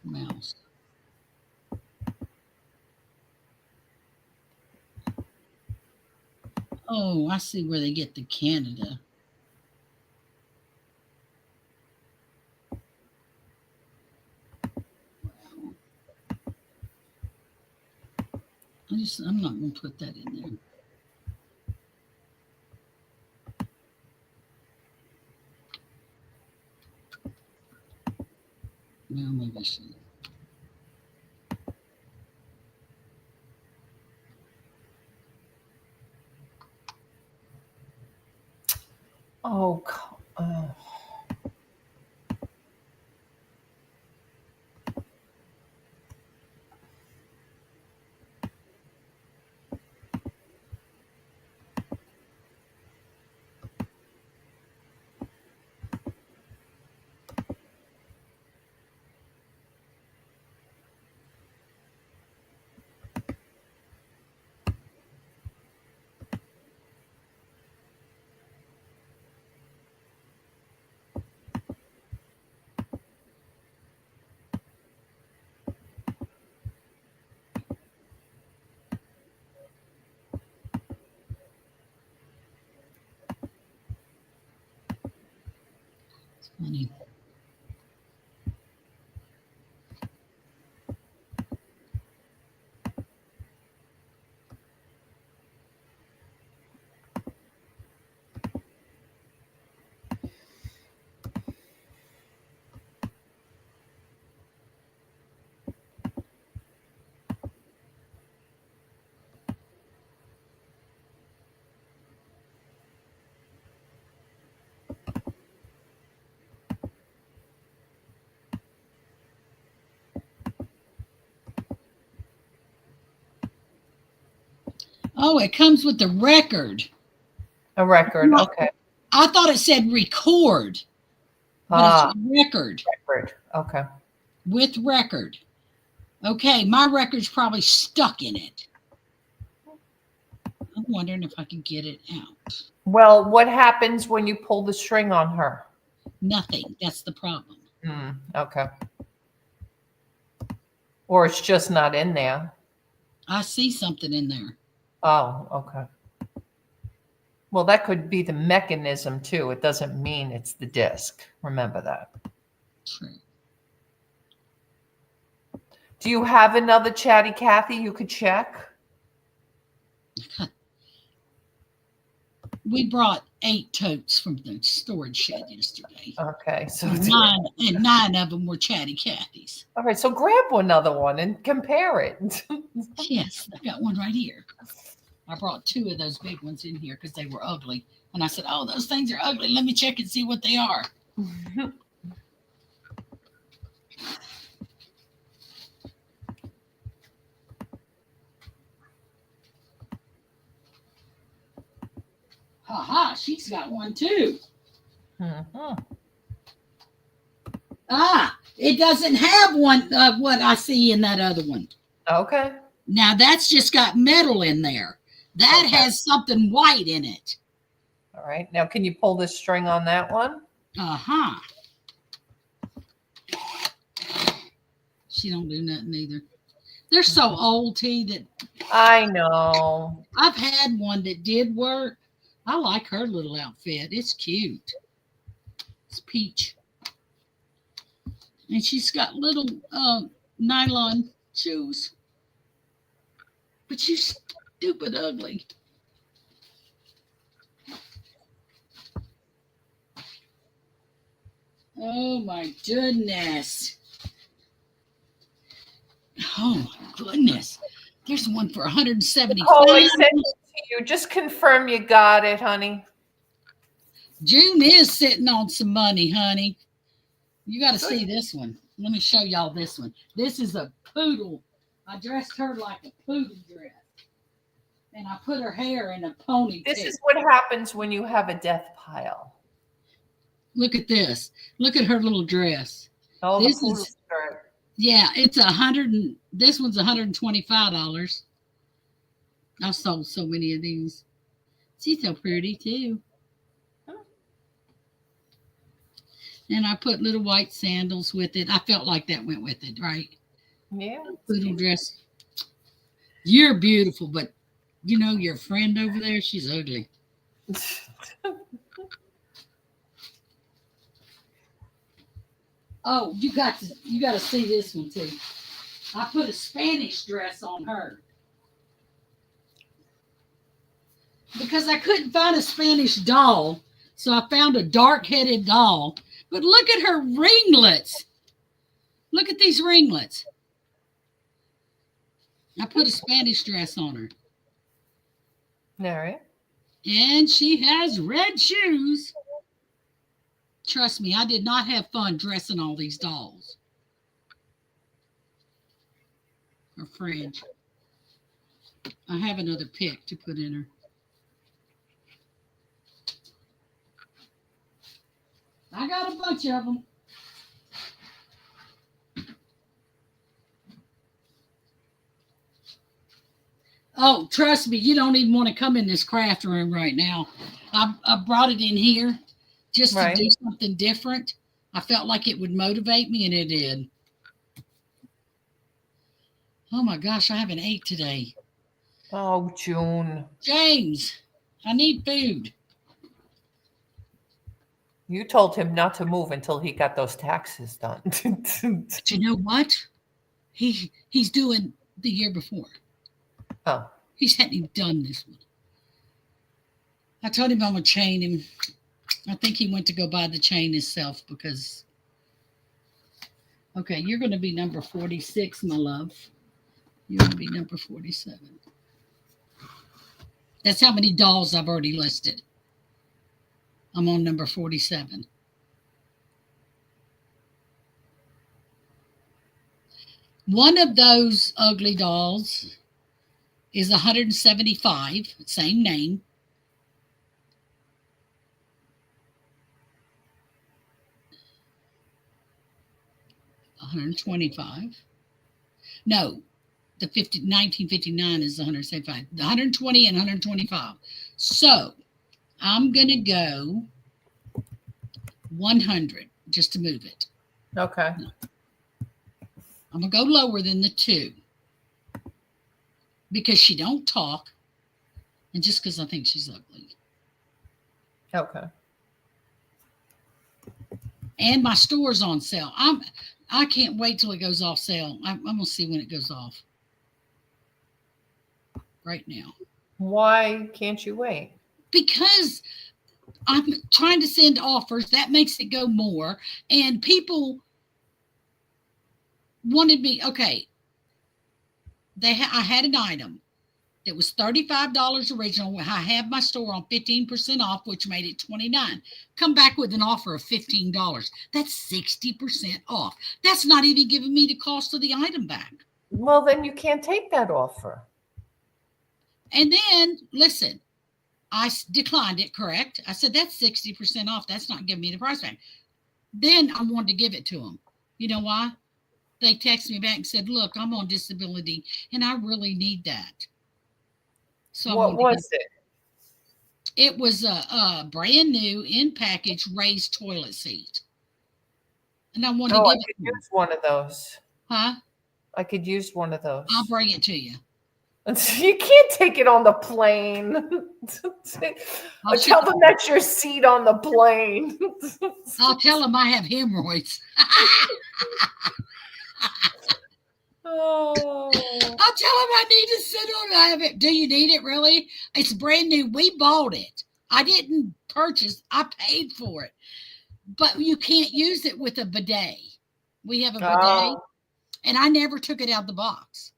mouse. Oh, I see where they get the Canada. Wow. I'm not going to put that in there. Well, maybe I should. Oh, It's funny. Oh, it comes with the record. a record. No. Okay. I thought it said record, but it's record. Record. Okay. With record. Okay, my record's probably stuck in it. I'm wondering if I can get it out. Well, what happens when you pull the string on her? Nothing. That's the problem. Okay. Or it's just not in there. I see something in there. Oh, okay. Well, that could be the mechanism too. It doesn't mean it's the disc. Remember that. True. Do you have another Chatty Cathy you could check? We brought 8 totes from the storage shed yesterday. Okay. So And 9 of them were Chatty Cathy's. all right. So grab another one and compare it. Yes, I got one right here. I brought 2 of those big ones in here because they were ugly. And I said, oh, those things are ugly. Let me check and see what they are. Ha, she's got one too. Ah, it doesn't have one of what I see in that other one. Okay. Now that's just got metal in there. That Okay. has something white in it. All right. Now, can you pull the string on that one? Uh-huh. She don't do nothing either. They're so old, T, that I know. I've had one that did work. I like her little outfit. It's cute. It's peach. And she's got little nylon shoes. But she's stupid ugly. Oh my goodness. Oh my goodness. There's one for 175. Oh, I sent it to you. Just confirm you got it, honey. June is sitting on some money, honey. You got to see this one. Let me show y'all this one. This is a poodle. I dressed her like a poodle dress. And I put her hair in a ponytail. This is what happens when you have a death pile. Look at this. Look at her little dress. Oh, This the poodle is- skirt. Yeah, it's this one's $125. I've sold so many of these. She's so pretty too. And I put little white sandals with it. I felt like that went with it, right? Yeah. Poodle dress. You're beautiful, but you know your friend over there, she's ugly. Oh, you got to see this one too. I put a Spanish dress on her. Because I couldn't find a Spanish doll, so I found a dark-headed doll. But look at her ringlets. Look at these ringlets. I put a Spanish dress on her. All right. And she has red shoes. Trust me, I did not have fun dressing all these dolls. Her fringe. I have another pic to put in her. I got a bunch of them. Oh, trust me, you don't even want to come in this craft room right now. I brought it in here just to do something different. I felt like it would motivate me, and it did. Oh my gosh, I haven't ate today. Oh, June. James, I need food. You told him not to move until he got those taxes done. But you know what? He's doing the year before. Oh. He hadn't even done this one. I told him I'm going to chain him. I think he went to go buy the chain himself because... Okay, you're going to be number 46, my love. You're going to be number 47. That's how many dolls I've already listed. I'm on number 47. One of those ugly dolls is 175, same name. $125. No, the 1959 is 175. The 120 and 125. So I'm going to go 100 just to move it. Okay. I'm going to go lower than the 2 because she don't talk and just because I think she's ugly. Okay. And my store's on sale. I can't wait till it goes off sale. I'm going to see when it goes off. Right now. Why can't you wait? Because I'm trying to send offers. That makes it go more. And people wanted me, okay. I had an item that was $35 original. I have my store on 15% off, which made it $29. Come back with an offer of $15. That's 60% off. That's not even giving me the cost of the item back. Well, then you can't take that offer. And then, listen, I declined it, correct? I said, that's 60% off. That's not giving me the price back. Then I wanted to give it to them. You know why? They texted me back and said, look, I'm on disability, and I really need that. So What was it? It was a brand new in-package raised toilet seat. And I wanted to I give could it to them. use one of those. Huh? I could use one of those. I'll bring it to you. You can't take it on the plane. I'll Tell them that's your seat on the plane. I'll tell them I have hemorrhoids. Oh. I'll tell them I need to sit on it. I have it. Do you need it really? It's brand new. We bought it. I didn't purchase. I paid for it. But you can't use it with a bidet. We have a bidet, and I never took it out of the box.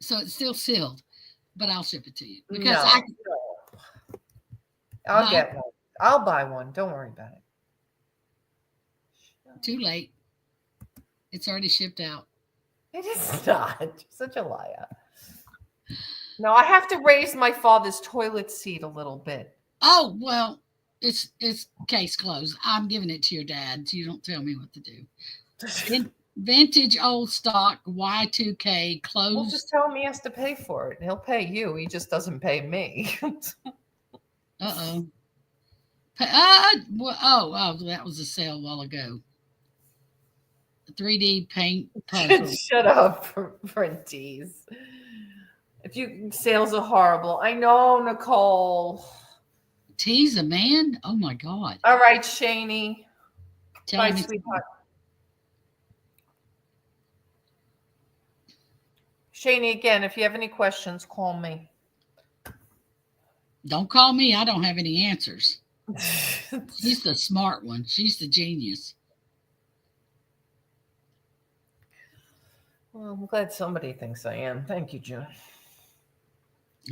So it's still sealed, but I'll ship it to you because I'll get one. I'll buy one. Don't worry about it. Too late. It's already shipped out. It is not. You're such a liar. No, I have to raise my father's toilet seat a little bit. Oh, well, it's case closed. I'm giving it to your dad. You don't tell me what to do. Vintage old stock Y2K Well, closed. just tell him he has to pay for it. He'll pay you. He just doesn't pay me. Uh-oh. That was a sale a while ago. 3D paint puzzle. Shut up, Printies. If you sales are horrible. I know, Nicole. Tease a man? Oh my God. All right, Shaney. Tell Bye, me. sweetheart. Shaney, again, if you have any questions, call me. Don't call me. I don't have any answers. She's the smart one. She's the genius. Well, I'm glad somebody thinks I am. Thank you, June.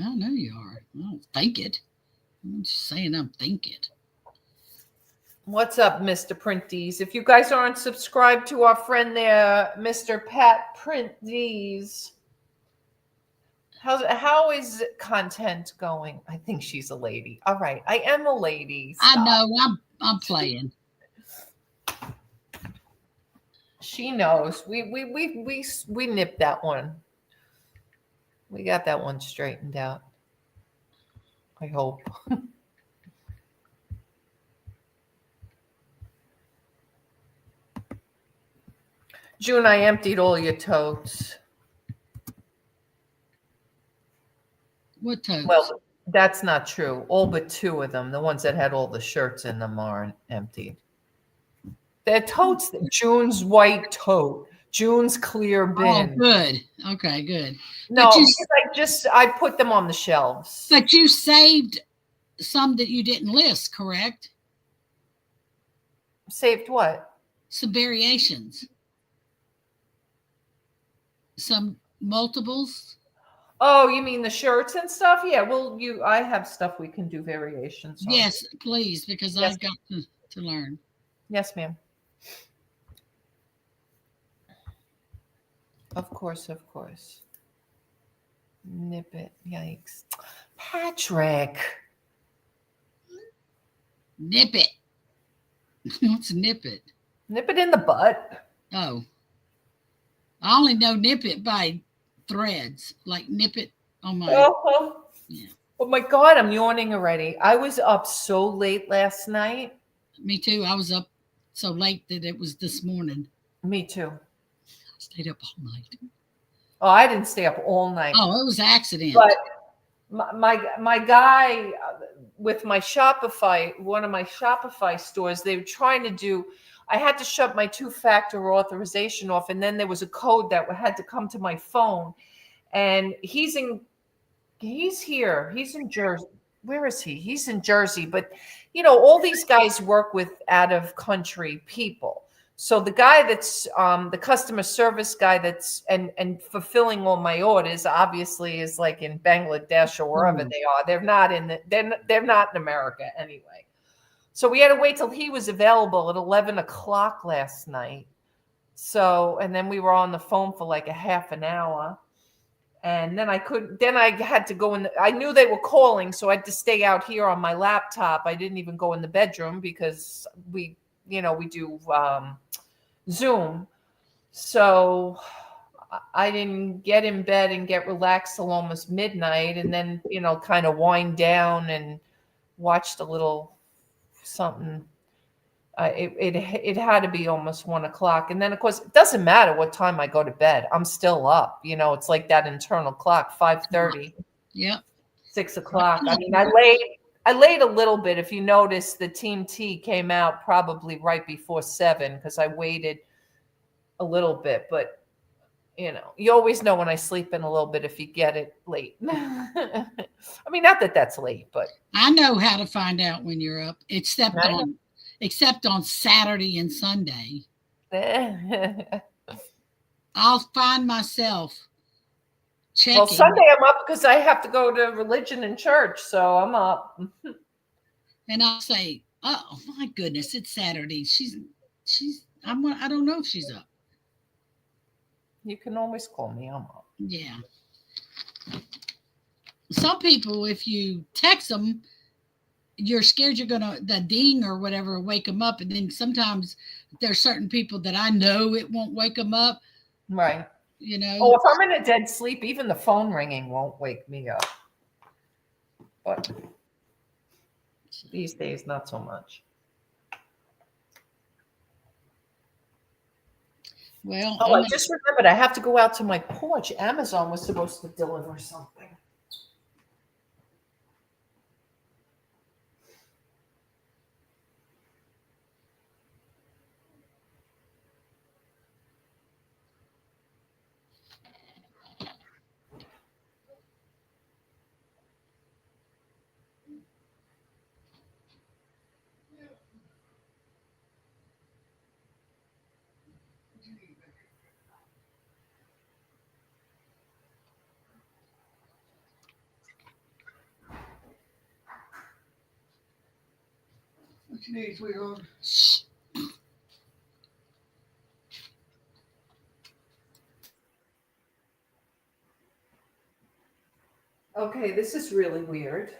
I know you are. I don't think it. I'm just saying I'm thinking. What's up, Mr. Printies? If you guys aren't subscribed to our friend there, Mr. Pat Printies, how is content going? I think she's a lady. All right, I am a lady. I Stop. know. I'm playing. She knows. We nipped that one. We got that one straightened out. I hope. June, I emptied all your totes. What totes? Well, that's not true. All but 2 of them, the ones that had all the shirts in them, are emptied. They're totes. June's white tote. June's clear bin. Oh, good. Okay, good. No, But because I put them on the shelves. But you saved some that you didn't list, correct? Saved what? Some variations. Some multiples. Oh, you mean the shirts and stuff? Yeah, well, I have stuff we can do variations on. Yes, please, because Yes. I've got to learn. Yes, ma'am. Of course, of course. Nip it. Yikes. Patrick. Nip it. What's nip it? Nip it in the butt. Oh. I only know nip it by threads. Like nip it on my... Oh, Yeah. oh my God, I'm yawning already. I was up so late last night. Me too. I was up so late that it was this morning. Me too. I stayed up all night. Oh, I didn't stay up all night. Oh, it was an accident. But my guy with my Shopify, one of my Shopify stores, they were trying to do, I had to shut my 2-factor authorization off, and then there was a code that had to come to my phone. And he's here. He's in Jersey. Where is he? He's in Jersey. But, all these guys work with out-of-country people. So the guy that's the customer service guy that's and fulfilling all my orders obviously is like in Bangladesh or wherever they are. They're not in America anyway. So we had to wait till he was available at 11 o'clock last night. So, and then we were on the phone for like a half an hour. And then I had to go in. I knew they were calling, so I had to stay out here on my laptop. I didn't even go in the bedroom because we do Zoom. So I didn't get in bed and get relaxed till almost midnight, and then, kind of wind down and watched a little something. It had to be almost 1 o'clock. And then, of course, it doesn't matter what time I go to bed. I'm still up. It's like that internal clock, 5:30. Yep. 6 o'clock. I mean, I laid a little bit. If you notice, the Team T came out probably right before 7 because I waited a little bit. But, you always know when I sleep in a little bit if you get it late. I mean, not that that's late, but. I know how to find out when you're up, except on Saturday and Sunday. I'll find myself checking. Well, Sunday I'm up because I have to go to religion and church, so I'm up. And I'll say, "Oh my goodness, it's Saturday. I don't know if she's up." You can always call me. I'm up. Yeah. Some people, if you text them, you're scared you're gonna the ding or whatever wake them up, and then sometimes there's certain people that I know it won't wake them up. Right. You know. Oh, if I'm in a dead sleep, even the phone ringing won't wake me up. But these days, not so much. Well, Oh, I just remembered I have to go out to my porch. Amazon was supposed to deliver something. What you need, sweetheart? Okay, this is really weird.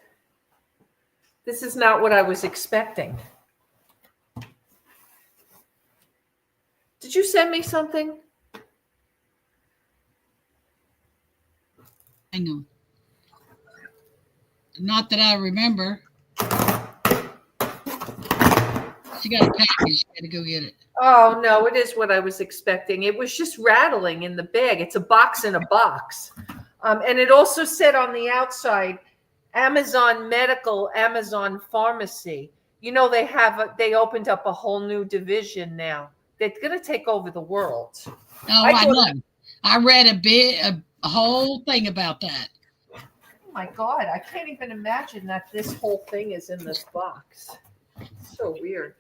This is not what I was expecting. Did you send me something? hang on. Not that I remember. She got a package. She got to go get it. Oh, no, it is what I was expecting. It was just rattling in the bag. It's a box in a box. And it also said on the outside, Amazon Medical, Amazon Pharmacy. You know, they opened up a whole new division now. They're going to take over the world. Oh, I know. I read a whole thing about that. Oh my God, I can't even imagine that this whole thing is in this box. So weird.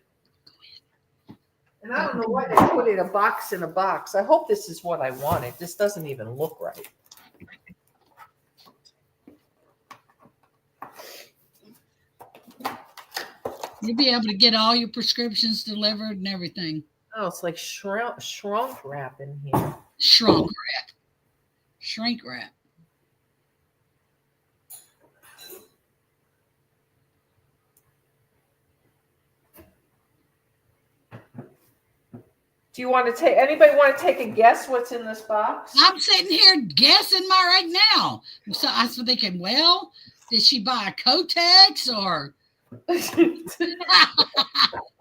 And I don't know why they put it a box in a box. I hope this is what I wanted. This doesn't even look right. You'll be able to get all your prescriptions delivered and everything. Oh, it's like shrunk wrap in here. Shrunk wrap. Shrink wrap. Do you want to anybody want to take a guess what's in this box? I'm sitting here guessing right now. So I was thinking, well, did she buy a Kotex or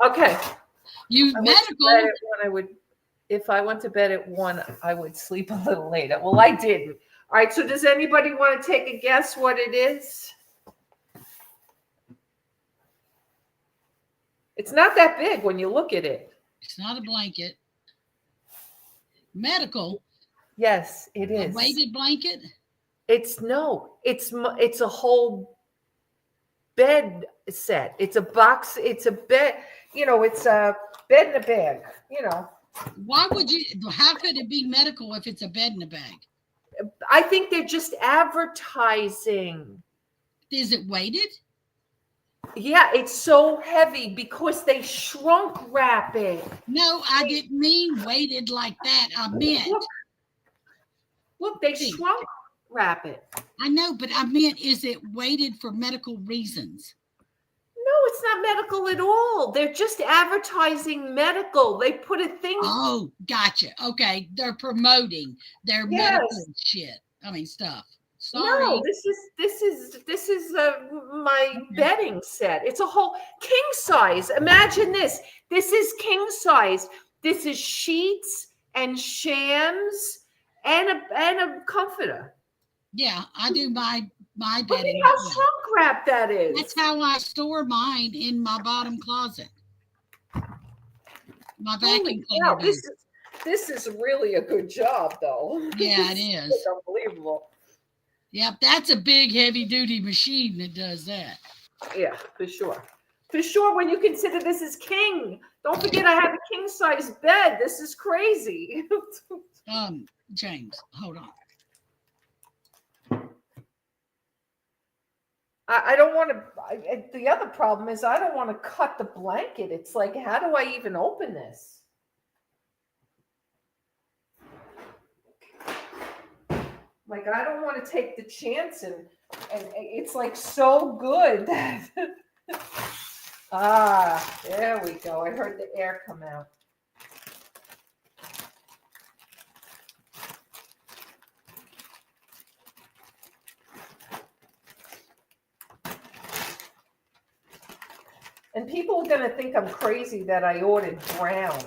Okay. use medical? If I went to bed at 1, I would sleep a little later. Well, I didn't. All right. So does anybody want to take a guess what it is? It's not that big when you look at it. It's not a blanket. Medical. Yes, it A is. weighted blanket. It's a whole bed set. It's a box. It's a bed. It's a bed in a bag. Why would you? How could it be medical if it's a bed in a bag? I think they're just advertising. Is it weighted? Yeah, it's so heavy because they shrunk wrap it. No, I didn't mean weighted like that. I meant. Look, they shrunk wrap it. I know, but I meant, is it weighted for medical reasons? No, it's not medical at all. They're just advertising medical. They put a thing. Oh, gotcha. Okay, they're promoting their medical shit. I mean, stuff. Sorry. No, this is my bedding set. It's a whole king size. Imagine this. This is king size. This is sheets and shams and a comforter. Yeah, I do my Look bedding. at how shrunk wrap that is. That's how I store mine in my bottom closet. My vacuum cleaner. This is really a good job, though. Yeah, it is. It's unbelievable. Yep, that's a big, heavy-duty machine that does that. Yeah, for sure. For sure, when you consider this is king. Don't forget I have a king-size bed. This is crazy. James, hold on. I don't want to. The other problem is I don't want to cut the blanket. It's like, how do I even open this? Like, I don't want to take the chance, and it's like so good. Ah, there we go. I heard the air come out. And people are going to think I'm crazy that I ordered brown.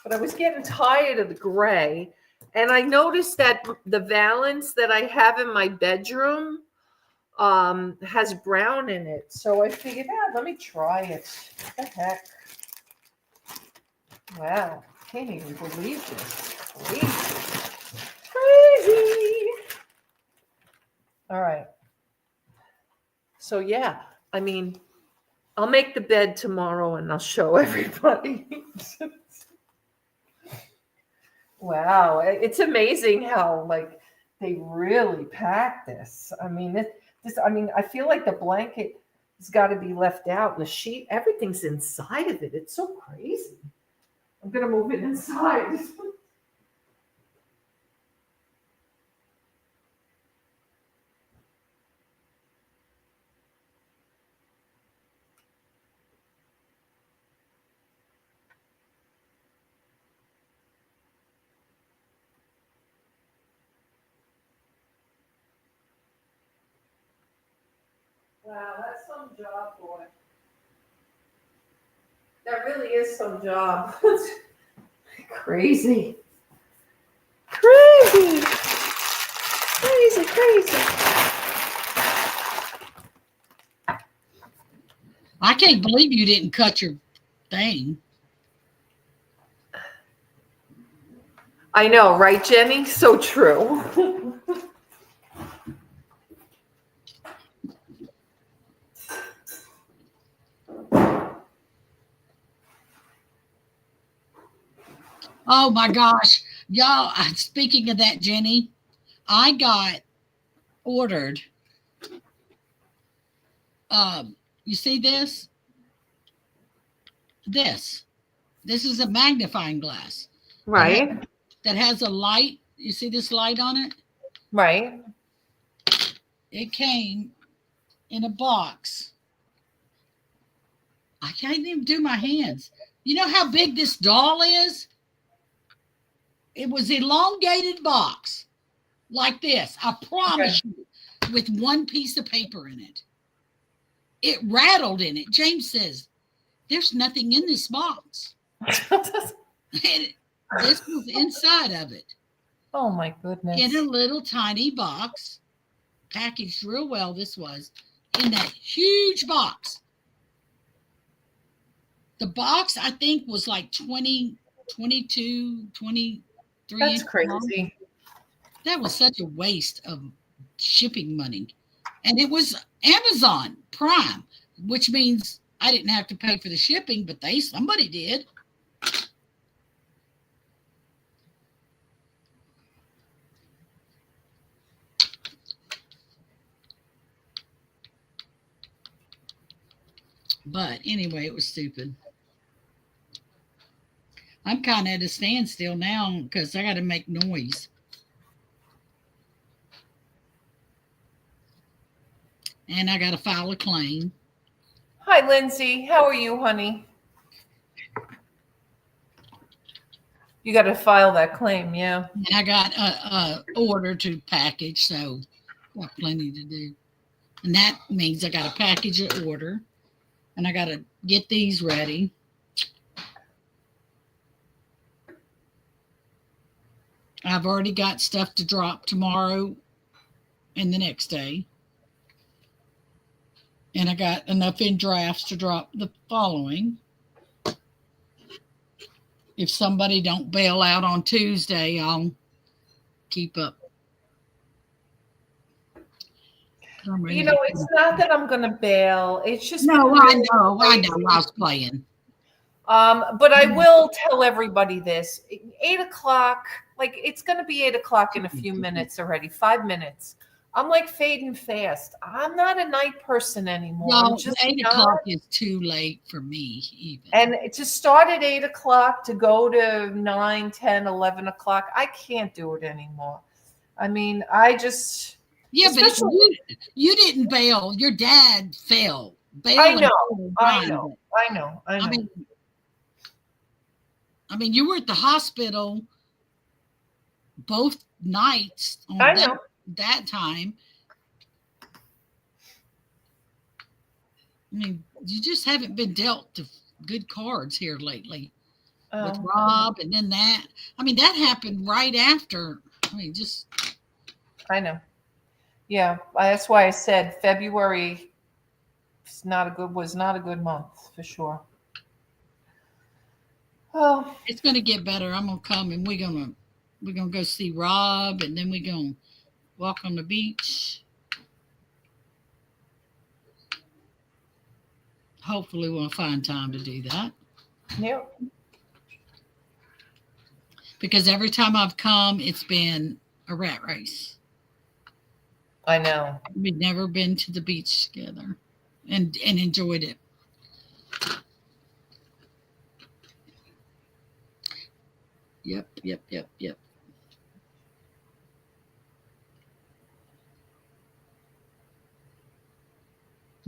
But I was getting tired of the gray. And I noticed that the valance that I have in my bedroom has brown in it. So I figured, let me try it. What the heck? Wow. Can't even believe this. Crazy. All right. So yeah, I mean, I'll make the bed tomorrow and I'll show everybody. Wow, it's amazing how like they really pack this. I mean, I feel like the blanket has got to be left out, and the sheet, everything's inside of it. It's so crazy. I'm gonna move it inside. Wow, that's some job, boy. That really is some job. Crazy. Crazy. Crazy, crazy. I can't believe you didn't cut your thing. I know, right, Jenny? So true. Oh my gosh. Y'all, speaking of that, Jenny, I got ordered. You see this? This is a magnifying glass. Right. That has a light. You see this light on it? Right. It came in a box. I can't even do my hands. You know how big this doll is? It was elongated box like this. I promise you, with one piece of paper in it. It rattled in it. James says, there's nothing in this box. And this was inside of it. Oh my goodness. In a little tiny box, packaged real well, this was, in that huge box. The box, I think, was like 20, 22, 23 That's inches crazy. long. That was such a waste of shipping money. And it was Amazon Prime, which means I didn't have to pay for the shipping, but somebody did. But anyway, it was stupid. I'm kind of at a standstill now because I got to make noise. And I got to file a claim. Hi, Lindsay. How are you, honey? You got to file that claim, yeah. And I got a order to package, so got plenty to do. And that means I got to package an order, and I got to get these ready. I've already got stuff to drop tomorrow and the next day. And I got enough in drafts to drop the following. If somebody don't bail out on Tuesday, I'll keep up. You know, it's not that I'm going to bail. It's just no, been really I know. crazy. I was playing. But I will tell everybody this: 8 o'clock. Like, it's going to be 8 o'clock in a few minutes already. 5 minutes. I'm like fading fast. I'm not a night person anymore. No, I'm just 8 o'clock is too late for me even. And to start at 8 o'clock, to go to 9, 10, 11 o'clock, I can't do it anymore. I mean, I just, Yeah, but especially, you didn't bail. Your dad fell. I Bailing know, I fine, know, but, I know, I I know. mean, you were at the hospital both nights on I know. that time. I mean, you just haven't been dealt the good cards here lately with Oh, Rob, and then that. I mean, that happened right after. I mean, just I know. Yeah, that's why I said February was not a good month for sure. Oh, it's gonna get better. I'm gonna come and we're gonna go see Rob, and then we're gonna walk on the beach. Hopefully, we'll find time to do that. yeah, Because every time I've come, it's been a rat race. I know. We've never been to the beach together and enjoyed it. Yep.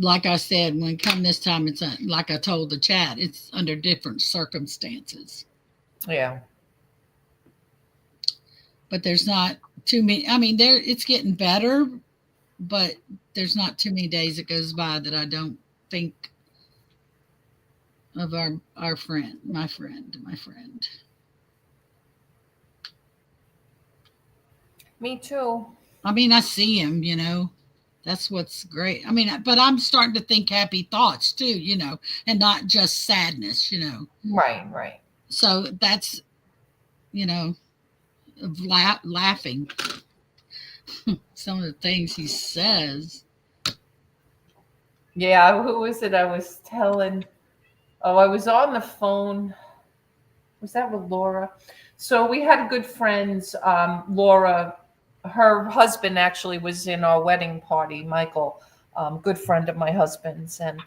Like I said, when come this time, it's like I told the chat, it's under different circumstances. Yeah. But there's not too many. I mean, it's getting better, but there's not too many days that goes by that I don't think of our friend, my friend. Me too. I mean, I see him, That's what's great. I mean, but I'm starting to think happy thoughts too, and not just sadness. Right, right. So that's, of laughing. Some of the things he says. Yeah, who was it I was telling? Oh, I was on the phone. Was that with Laura? So we had good friends. Laura, her husband actually was in our wedding party, Michael, good friend of my husband's, and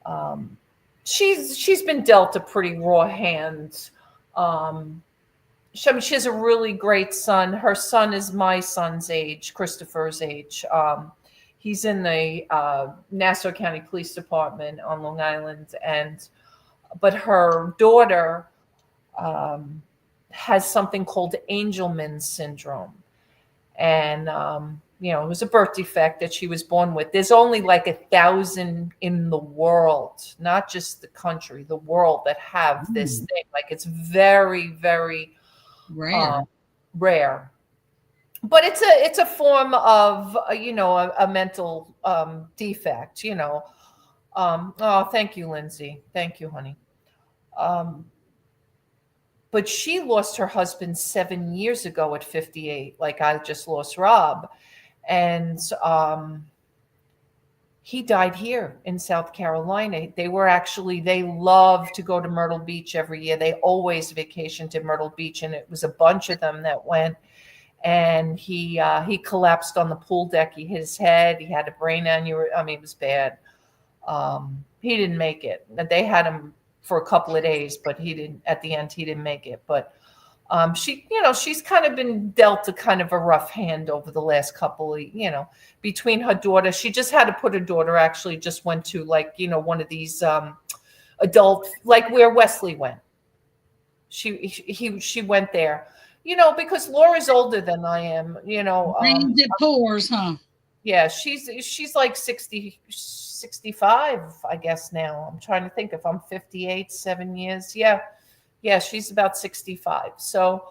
um, she's been dealt a pretty raw hand. I mean, she has a really great son. Her son is my son's age, Christopher's age. He's in the Nassau County Police Department on Long Island, but her daughter um, has something called Angelman syndrome, and it was a birth defect that she was born with. There's only like 1,000 in the world, not just the country, the world, that have this thing. Like, it's very, very Rare. Rare. But it's a form of a mental defect. Oh, thank you, Lindsay. Thank you, honey. But she lost her husband 7 years ago at 58, like I just lost Rob. And he died here in South Carolina. They love to go to Myrtle Beach every year. They always vacationed to Myrtle Beach, and it was a bunch of them that went. And he collapsed on the pool deck. He hit his head. He had a brain aneurysm. I mean, it was bad. He didn't make it. They had him for a couple of days, but he didn't. At the end, he didn't make it. But she's kind of been dealt a kind of a rough hand over the last couple of, between her daughter. She just had to put her daughter, actually just went to one of these adult, like where Wesley went. She went there, because Laura's older than I am, Rains it pours, huh? yeah, she's like 60, 65, I guess now. I'm trying to think if I'm 58, 7 years. Yeah. Yeah, she's about 65. So,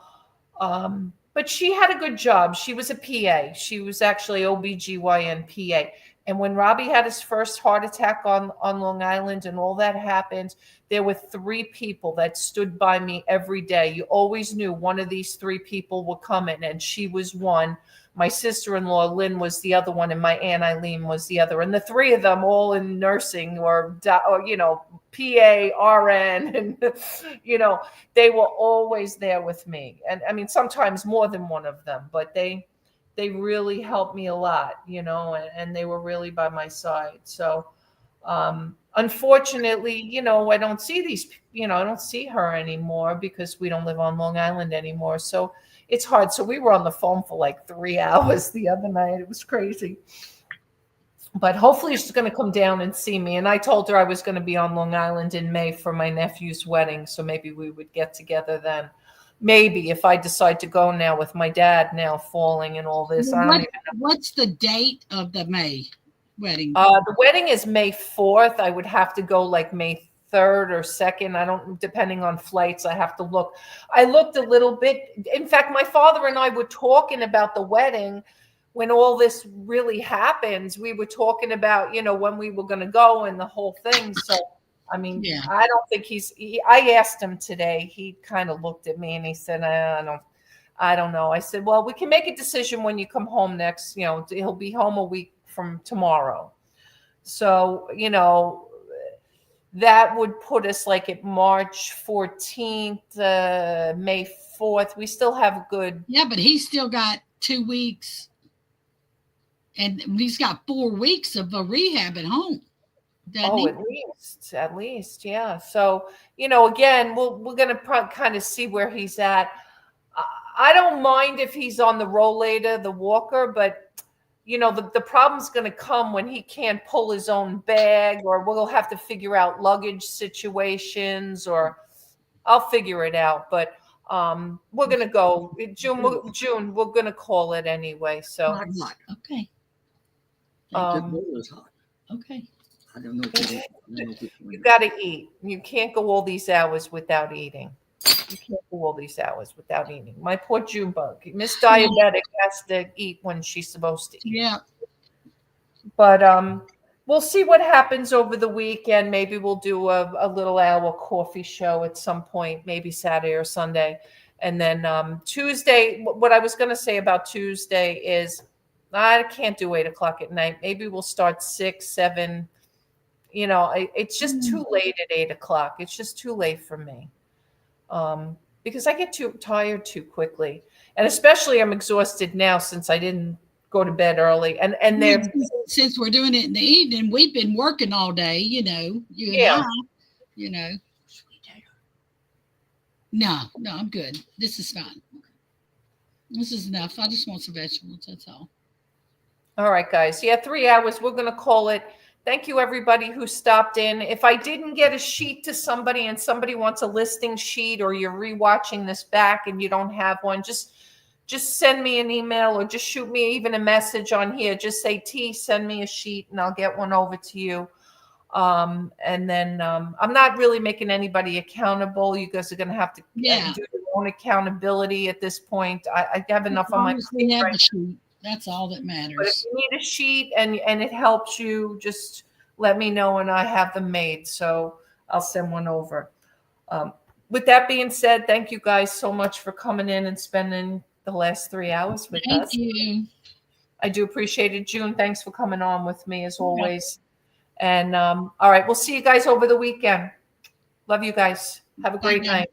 but she had a good job. She was a PA. She was actually OBGYN PA. And when Robbie had his first heart attack on Long Island and all that happened, there were 3 people that stood by me every day. You always knew one of these 3 people were coming, and she was one. My sister-in-law, Lynn, was the other one, and my Aunt Eileen was the other. And the 3 of them all in nursing or PA, RN, and, they were always there with me. And I mean, sometimes more than one of them, but they really helped me a lot, and they were really by my side. So Unfortunately, I don't see I don't see her anymore because we don't live on Long Island anymore. So it's hard. So we were on the phone for like 3 hours the other night. It was crazy. But hopefully she's going to come down and see me. And I told her I was going to be on Long Island in May for my nephew's wedding. So maybe we would get together then. Maybe if I decide to go now with my dad now falling and all this. I don't even know. What's the date of the May wedding? The wedding is May 4th. I would have to go like May 3rd or 2nd. I don't, depending on flights, I have to look. I looked a little bit. In fact, my father and I were talking about the wedding when all this really happens. We were talking about, when we were going to go and the whole thing. So, I mean, Yeah. I don't think I asked him today. He kind of looked at me and he said, I don't know. I said, well, we can make a decision when you come home next. He'll be home a week from tomorrow. So, that would put us like at March 14th, May 4th. We still have good. Yeah, but he's still got 2 weeks. And he's got 4 weeks of a rehab at home. Oh, at least. Yeah. So, again, we're going to kind of see where he's at. I don't mind if he's on the rollator, the walker, but the problem's going to come when he can't pull his own bag, or we'll have to figure out luggage situations, or I'll figure it out. But we're going to go June. We're going to call it anyway. So okay. Okay. I don't know. You got to eat. You can't go all these hours without eating. You can't go all these hours without eating. My poor June bug. Miss Diabetic has to eat when she's supposed to eat. Yeah. But we'll see what happens over the weekend. Maybe we'll do a little hour coffee show at some point, maybe Saturday or Sunday. And then Tuesday, what I was going to say about Tuesday is I can't do 8 o'clock at night. Maybe we'll start 6, 7. It's just too late at 8 o'clock. It's just too late for me. Because I get too tired too quickly. And especially I'm exhausted now since I didn't go to bed early. And since we're doing it in the evening, we've been working all day, you and I. No, I'm good. This is fine. This is enough. I just want some vegetables. That's all. All right, guys. Yeah, 3 hours. We're going to call it. Thank you, everybody who stopped in. If I didn't get a sheet to somebody and somebody wants a listing sheet, or you're rewatching this back and you don't have one, just send me an email or just shoot me even a message on here. Just say, T, send me a sheet and I'll get one over to you. And then I'm not really making anybody accountable. You guys are going to have to do your own accountability at this point. I have enough on my plate right now. That's all that matters. But if you need a sheet and it helps you, just let me know and I have them made. So I'll send one over. With that being said, thank you guys so much for coming in and spending the last 3 hours with us. Thank you. I do appreciate it. June, thanks for coming on with me as always. And all right, we'll see you guys over the weekend. Love you guys. Have a great night.